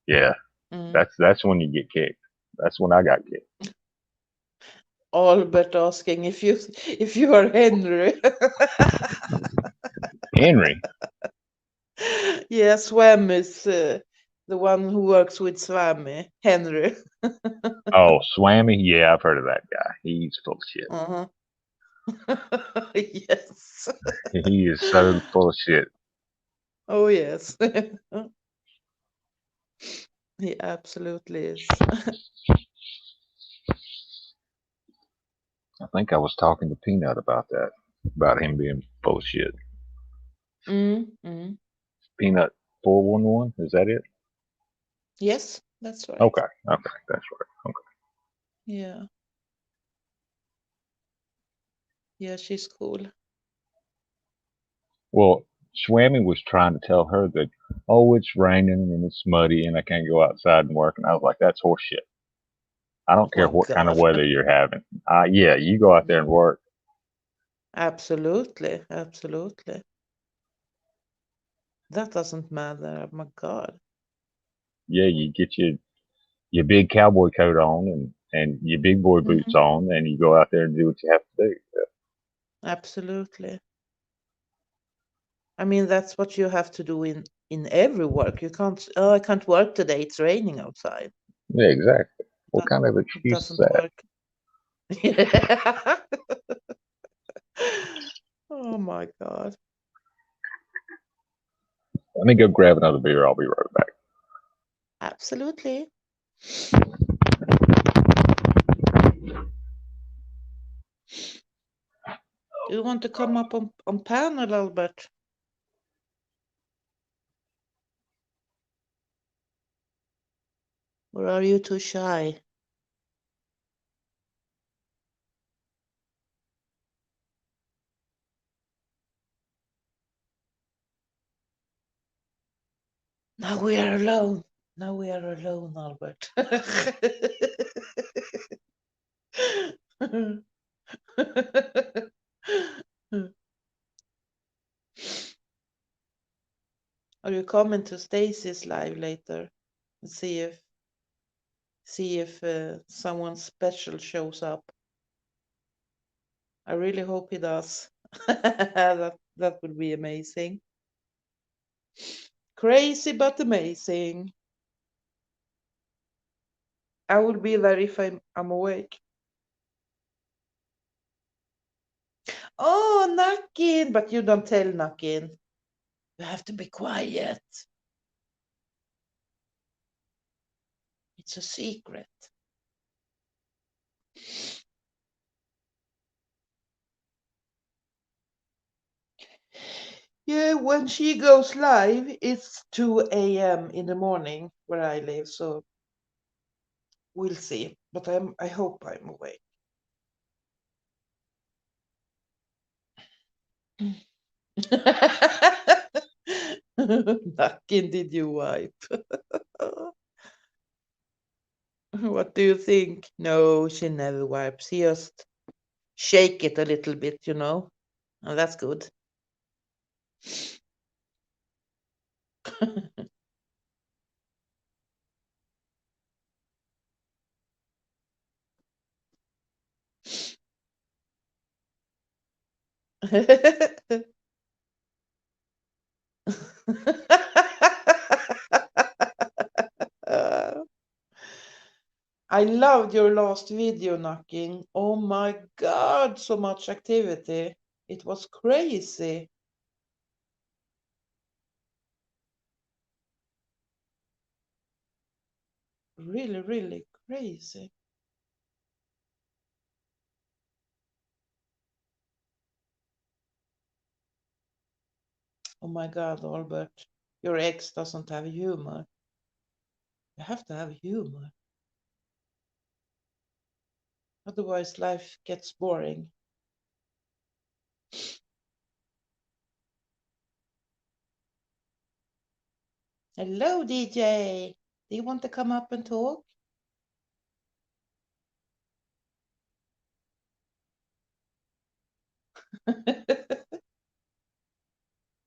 Yeah, mm. that's when you get kicked. That's when I got kicked. Albert asking if you are Henry. Henry. Yeah, Swam is the one who works with Swami, Henry. Oh, Swammy. Yeah, I've heard of that guy. He's full of shit. Uh-huh. Yes. He is so full of shit. Oh, yes. He absolutely is. I think I was talking to Peanut about that, about him being full of shit. Mm, mm. Peanut 411, is that it? Yes, that's right. Okay, that's right. Okay. Yeah. Yeah, she's cool. Well, Swammy was trying to tell her that, oh, it's raining and it's muddy and I can't go outside and work. And I was like, that's horseshit. I don't care Oh, what kind of God. weather you're having. Yeah, you go out there and work. Absolutely. Absolutely. That doesn't matter. Oh, my God. Yeah, you get your big cowboy coat on and your big boy boots Mhm. on and you go out there and do what you have to do. Absolutely. I mean, that's what you have to do in every work. You can't, oh, I can't work today. It's raining outside. Yeah, exactly. What That kind of it excuse is doesn't that? work. Yeah. Oh my God. Let me go grab another beer. I'll be right back. Absolutely. Do you want to come up on panel, Albert? Or are you too shy? Now we are alone. Now we are alone, Albert. Are you coming to Stacy's live later and see if someone special shows up? I really hope he does. That would be amazing. Crazy but amazing. I will be there if I'm awake. Oh, Nakin! But you don't tell Nakin. You have to be quiet. It's a secret. Yeah, when she goes live, it's 2 a.m. in the morning where I live, so we'll see. But I hope I'm awake. Nakin, did you wipe? What do you think? No, she never wipes. She just shake it a little bit, and that's good. I loved your last video, Nakin. Oh my God, so much activity. It was crazy. Really, really crazy. Oh my God, Albert, your ex doesn't have humor. You have to have humor. Otherwise, life gets boring. Hello, DJ. Do you want to come up and talk?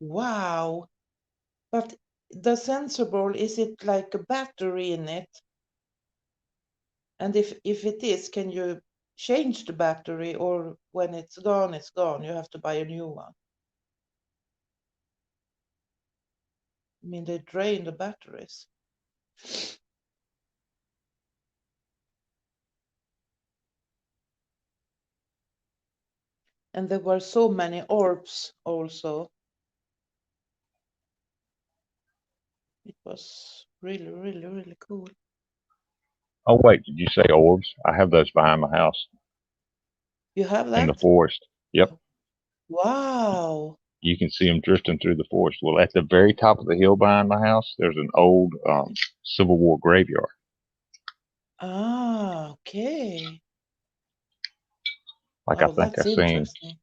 Wow. But the sensor ball, is it like a battery in it? And if it is, can you change the battery, or when it's gone, it's gone? You have to buy a new one. I mean, they drain the batteries. And there were so many orbs also. It was really, really, really cool. Oh wait, did you say orbs? I have those behind my house You have in the that? forest. Yep, Wow. you can see them drifting through the forest. Well, at the very top of the hill behind my house, there's an old Civil War graveyard. Ah, okay. Like I Oh, think that's I seen interesting.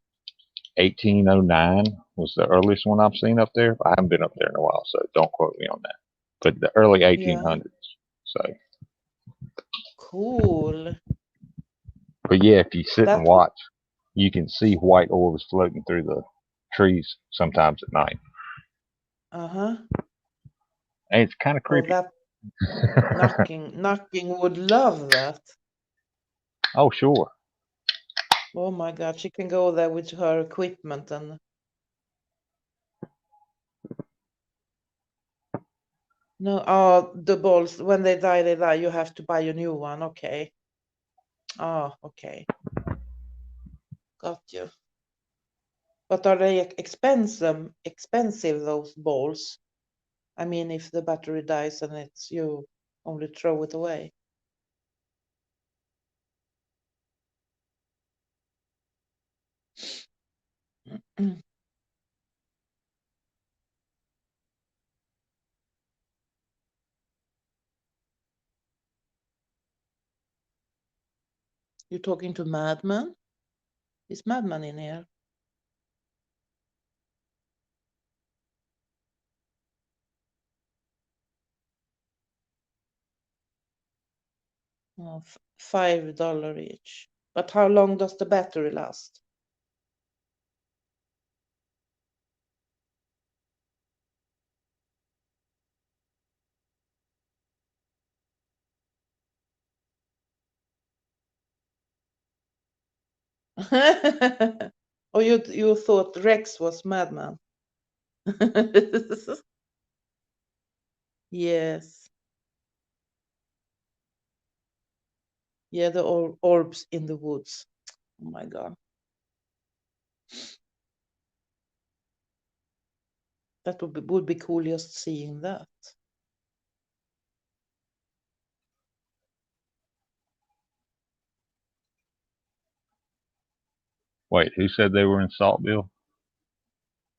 1809 was the earliest one I've seen up there. I haven't been up there in a while, so don't quote me on that. But the early Yeah. 1800s. So, Cool. but yeah, if you sit and That, watch, you can see white orbs floating through the trees sometimes at night, uh-huh. and it's kind of Oh, creepy. that knocking would love that. Oh, sure. Oh my God, she can go there with her equipment and no, oh, the balls, when they die, they die. You have to buy a new one. Okay. Oh, okay. Got you. But are they expensive, those balls? I mean, if the battery dies and it's you only throw it away. You talking to Madman? Is Madman in here? Oh, $5 each. But how long does the battery last? Oh, you thought Rex was Madman? Yes. Yeah, the orbs in the woods. Oh my God. That would be cool just seeing that. Wait, who said they were in Saltville?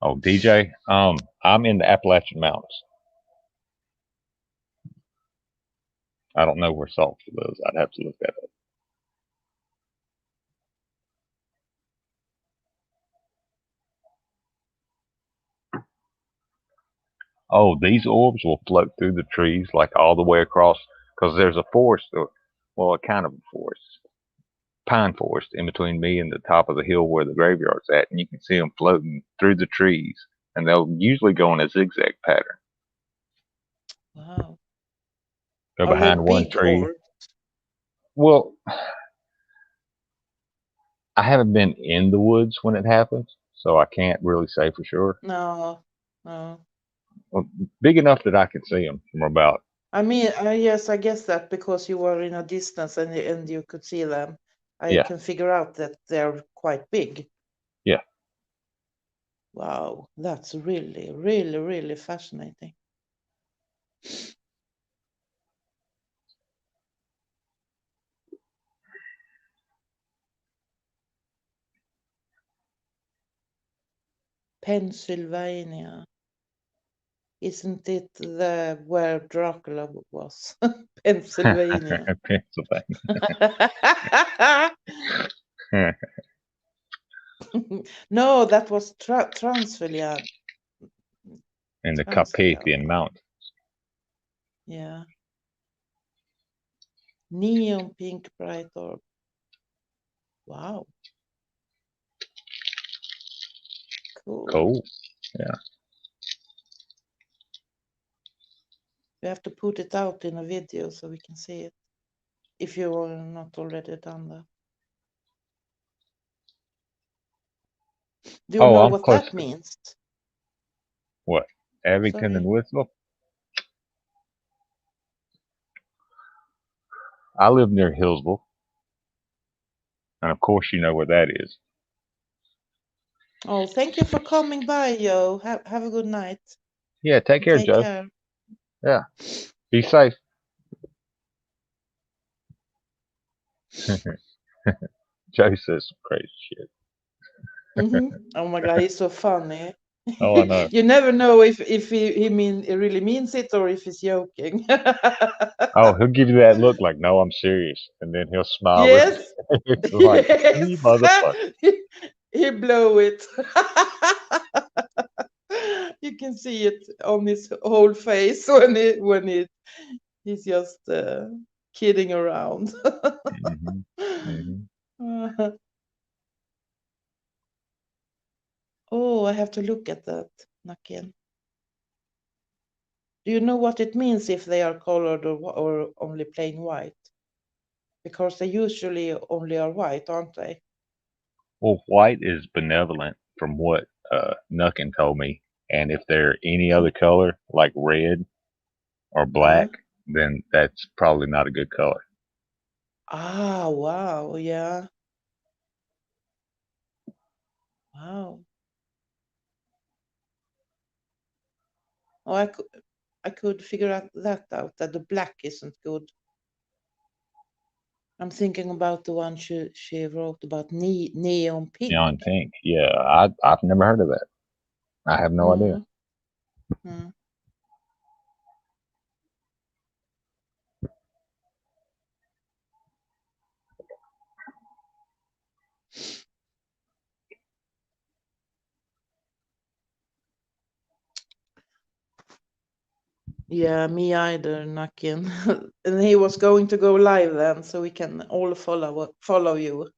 Oh, DJ. I'm in the Appalachian Mountains. I don't know where Saltville is. I'd have to look that up. Oh, these orbs will float through the trees like all the way across because there's a forest, or well, a kind of a forest, pine forest in between me and the top of the hill where the graveyard's at, and you can see them floating through the trees, and they'll usually go in a zigzag pattern. Wow. Go Are they behind one big tree. orbs? Well, I haven't been in the woods when it happens, so I can't really say for sure. No, no. Well, big enough that I can see them from about. I mean, yes, I guess that because you were in a distance and you could see them, I Yeah, can figure out that they're quite big. yeah. Wow, that's really, really, really fascinating. Pennsylvania. Isn't it where Dracula was? Pennsylvania. Pennsylvania. No, that was Transylvania. In the Transylvania. Carpathian Mountains. Yeah. Neon pink bright orb. Wow. Cool. Cool. Yeah. We have to put it out in a video so we can see it. If you are not already done that. Do you know I'm what close that to means? what? Abington and Sorry. Whistle? I live near Hillsville. And of course you know where that is. Oh, thank you for coming by, Joe. Have a good night. Yeah, take care, Take Joe. care. Yeah. Be safe. Joe says some crazy shit. Oh my God, he's so funny. Oh, I know. You never know if he really means it or if he's joking. Oh, he'll give you that look like, no, I'm serious. And then he'll smile really Yes. like, you motherfucker. He blow it. You can see it on his whole face when he's just kidding around. Oh, I have to look at that, Nakin. Do you know what it means if they are colored or only plain white? Because they usually only are white, aren't they? Well, white is benevolent from what Nuckin told me. And if they're any Oh, other color, like red or uh-huh. black, then that's probably not a good color. Ah, wow, yeah. Wow. Oh, I could figure out that the black isn't good. I'm thinking about the one she wrote about neon pink. Neon pink. Yeah, I've never heard of that. I have no idea. Mm. Yeah, me either, Nakin. And he was going to go live then, so we can all follow you.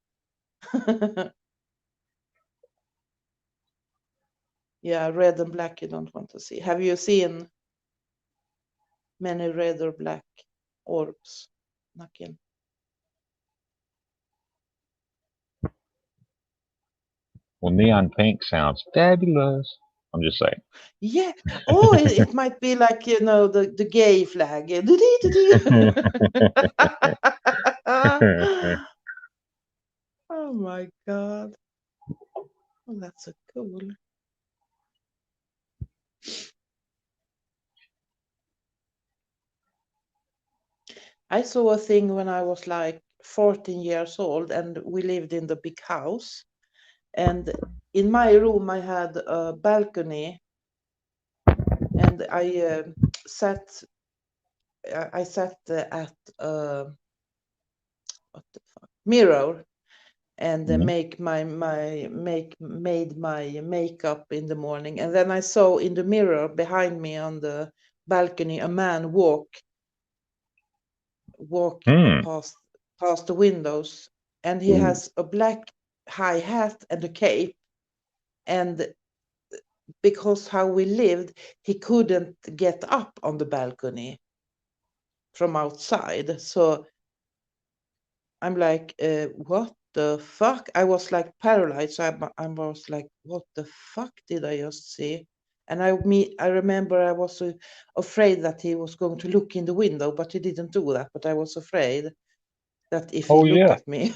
Yeah, red and black you don't want to see. Have you seen many red or black orbs, Nakin? Well, neon pink sounds fabulous. I'm just saying. Yeah. Oh, it might be like, the gay flag. Oh my God. Oh, that's so cool. I saw a thing when I was like 14 years old and we lived in the big house. And in my room, I had a balcony and I sat at what the fuck mirror and made my makeup in the morning, and then I saw in the mirror behind me on the balcony a man walk past the windows, and he has a black high hat and a cape, and because how we lived, he couldn't get up on the balcony from outside. So I'm like, what the fuck? I was like paralyzed. I was like, what the fuck did I just see? And I remember I was afraid that he was going to look in the window, but he didn't do that. But I was afraid that if he Oh looked yeah. at me,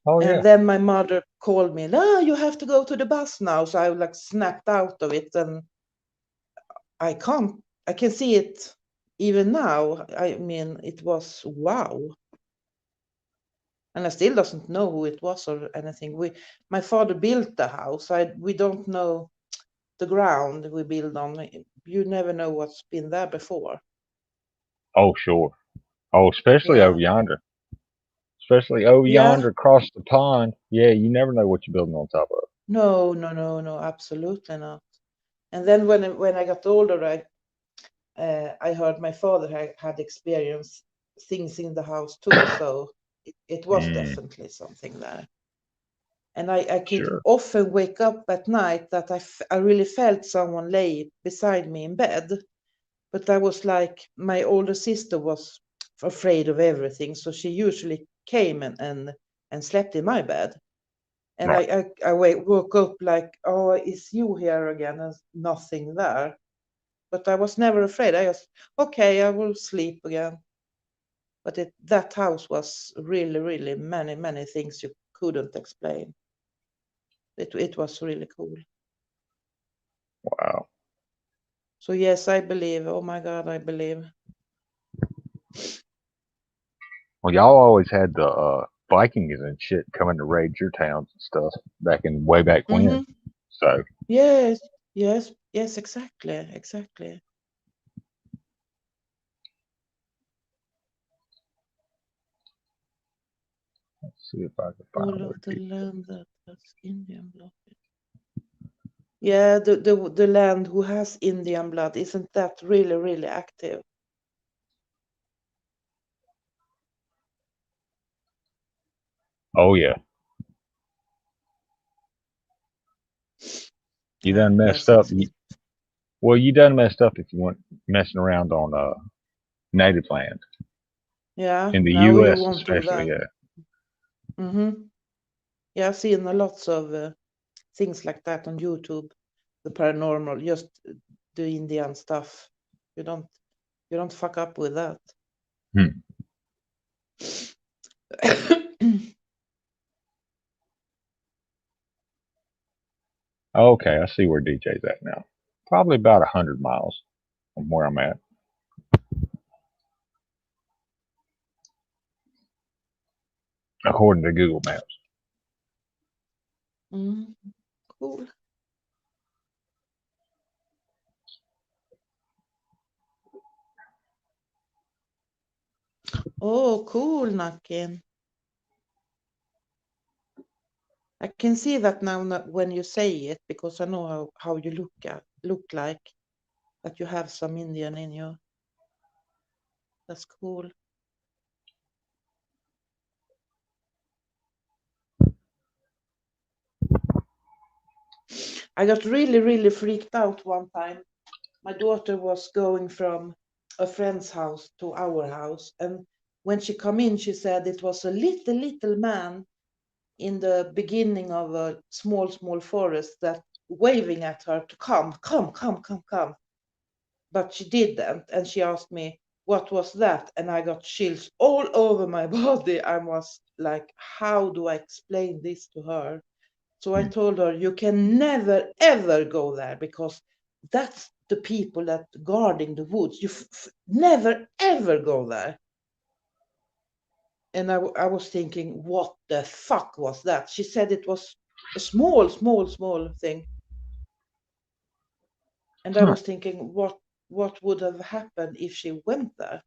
Oh And yeah. then my mother called me, no, you have to go to the bus now. So I like snapped out of it, and I can see it even now. I mean, it was wow. And I still doesn't know who it was or anything. My father built the house. We don't know the ground we build on. You never know what's been there before. Oh sure. Oh, especially Yeah. over yonder. Especially over Yeah. yonder across the pond. Yeah, you never know what you're building on top of. No, no, no, no, absolutely not. And then when I got older, I heard my father had experienced things in the house too. So it was Mm, definitely something there. And I could sure. often wake up at night that I really felt someone lay beside me in bed. But I was like, my older sister was afraid of everything. So she usually came and slept in my bed. And Right. woke up like, oh, is you here again? And nothing there. But I was never afraid. I just, okay, I will sleep again. But that house was really, really many, many things you couldn't explain. It was really cool. Wow. So yes, I believe. Oh my God, I believe. Well, y'all always had the Vikings and shit coming to raid your towns and stuff back in way back when. Mm-hmm. So Yes, yes, yes, exactly, exactly. let's see if I can find All where of the it is. land that has Indian blood. Yeah, the land who has Indian blood, isn't that really, really active? Oh yeah. You Yeah, done messed yes, up. it's Well, you done messed up if you weren't messing around on native land yeah. in the No, you U.S. won't do especially. that. Yeah. Mm-hmm. Yeah, I've seen a lots of things like that on YouTube. The paranormal, just the Indian stuff. You don't you don't fuck up with that. Hmm. Okay, I see where DJ's at now. Probably about 100 miles from where I'm at, according to Google Maps. Mm, cool. Oh, cool, Nakin. I can see that now when you say it because I know how you look like that you have some Indian in you. That's cool. I got really, really freaked out one time. My daughter was going from a friend's house to our house, and when she come in, she said it was a little, little man in the beginning of a small, small forest that waving at her to come, come, come, come, come. But she didn't, and she asked me what was that, and I got chills all over my body. I was like, how do I explain this to her? So I Hmm. told her, you can never ever go there because that's the people that guarding the woods. You never ever go there. And I was thinking, what the fuck was that? She said it was a small, small, small thing. And I Huh. was thinking, what would have happened if she went there?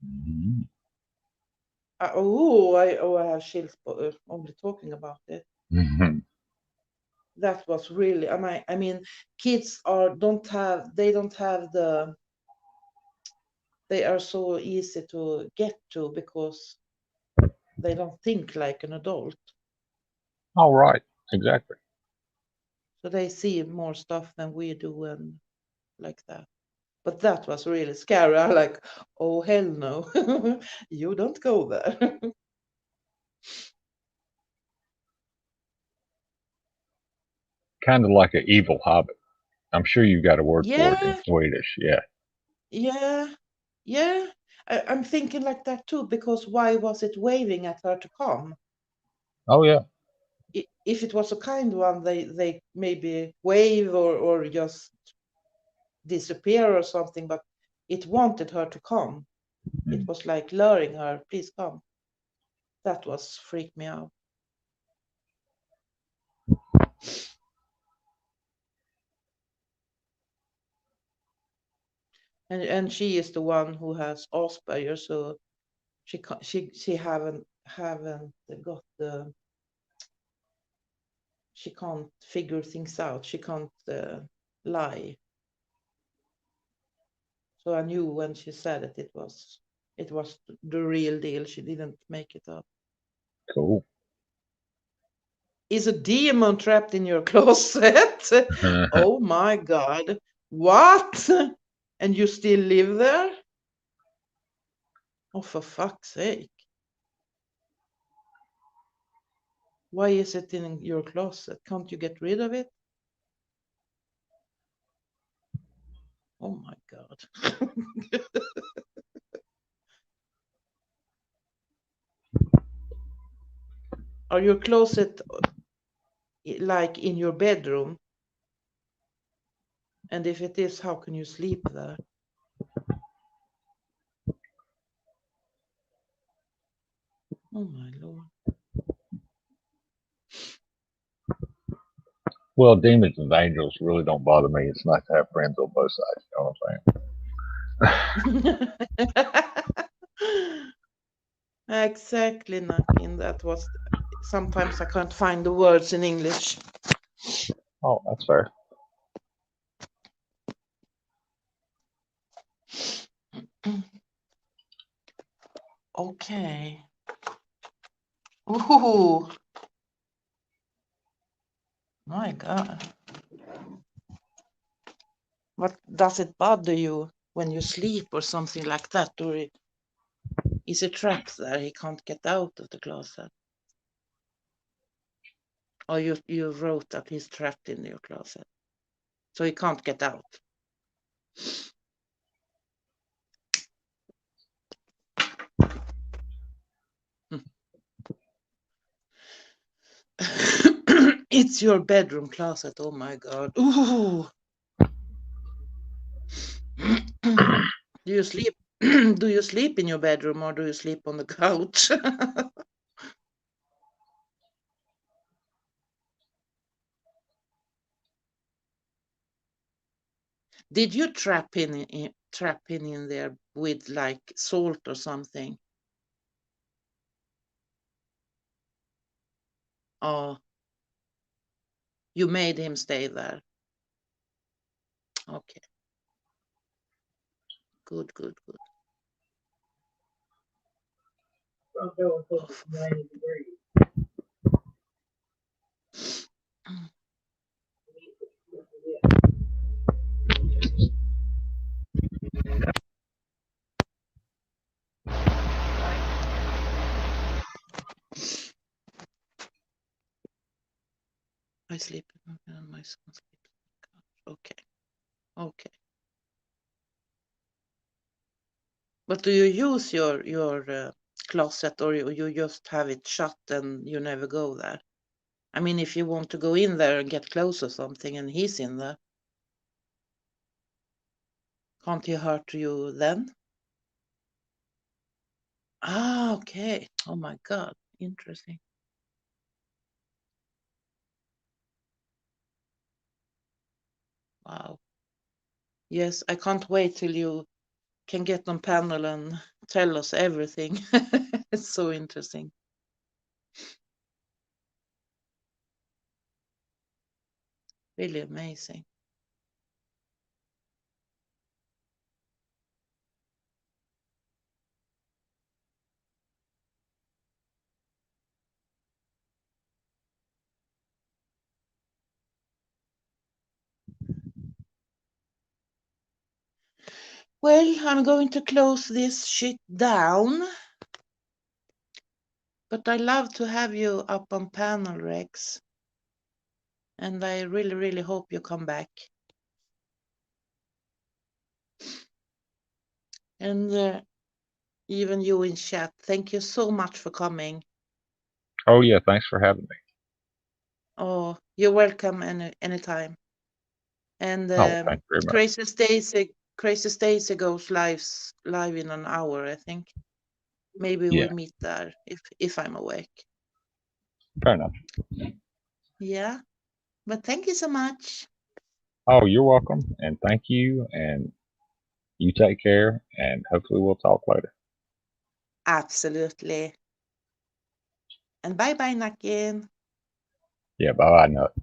Mhm. I have chills only talking about it. Mhm. That was really, I mean, kids don't have they are so easy to get to because they don't think like an adult. All right. Exactly. So they see more stuff than we do and like that. But that was really scary. I like, oh hell no, you don't go there. Kind of like an evil hobbit. I'm sure you've got a word for it in Yeah, Swedish. Yeah. yeah, yeah. I'm thinking like that too because why was it waving at her to come? Oh yeah. If it was a kind one, they maybe wave or just disappear or something, but it wanted her to come. It was like luring her, please come. That was freaked me out. And she is the one who has Asperger, so she haven't got the, she can't figure things out. She can't lie. So I knew when she said it was the real deal. She didn't make it up. Cool. Is a demon trapped in your closet? Oh my God. What? And you still live there? Oh, for fuck's sake. Why is it in your closet? Can't you get rid of it? Oh my God. Are your closet like in your bedroom? And if it is, how can you sleep there? Oh my Lord. Well, demons and angels really don't bother me. It's nice to have friends on both sides. You know what I'm saying? Exactly, Nakin. That was. Sometimes I can't find the words in English. Oh, that's fair. Okay. Ooh, my God. What does it bother you when you sleep or something like that? Or is it trapped there? He can't get out of the closet. Or you wrote that he's trapped in your closet. So he can't get out. It's your bedroom closet. Oh my God. Ooh. Do you sleep? Do you sleep in your bedroom or do you sleep on the couch? Did you trap him in there with like salt or something? Oh, you made him stay there. Okay. Good. Oh, I sleep and my son sleeps on the couch. Okay. But do you use your closet or you just have it shut and you never go there? I mean, if you want to go in there and get close or something and he's in there, can't he hurt you then? Ah, okay. Oh my God. Interesting. Wow. Yes, I can't wait till you can get on panel and tell us everything. It's so interesting. Really amazing. Well, I'm going to close this shit down. But I love to have you up on panel, Rex. And I really, really hope you come back. And even you in chat, thank you so much for coming. Oh yeah, thanks for having me. Oh, you're welcome anytime. And Oh, thank you very much. Crazy Stacey goes live in an hour, I think. Maybe we Yeah, meet there if I'm awake. fair enough. Yeah. But thank you so much. Oh, you're welcome, and thank you, and you take care, and hopefully we'll talk later. Absolutely. And bye bye, Nakin. Yeah, bye bye, Nut.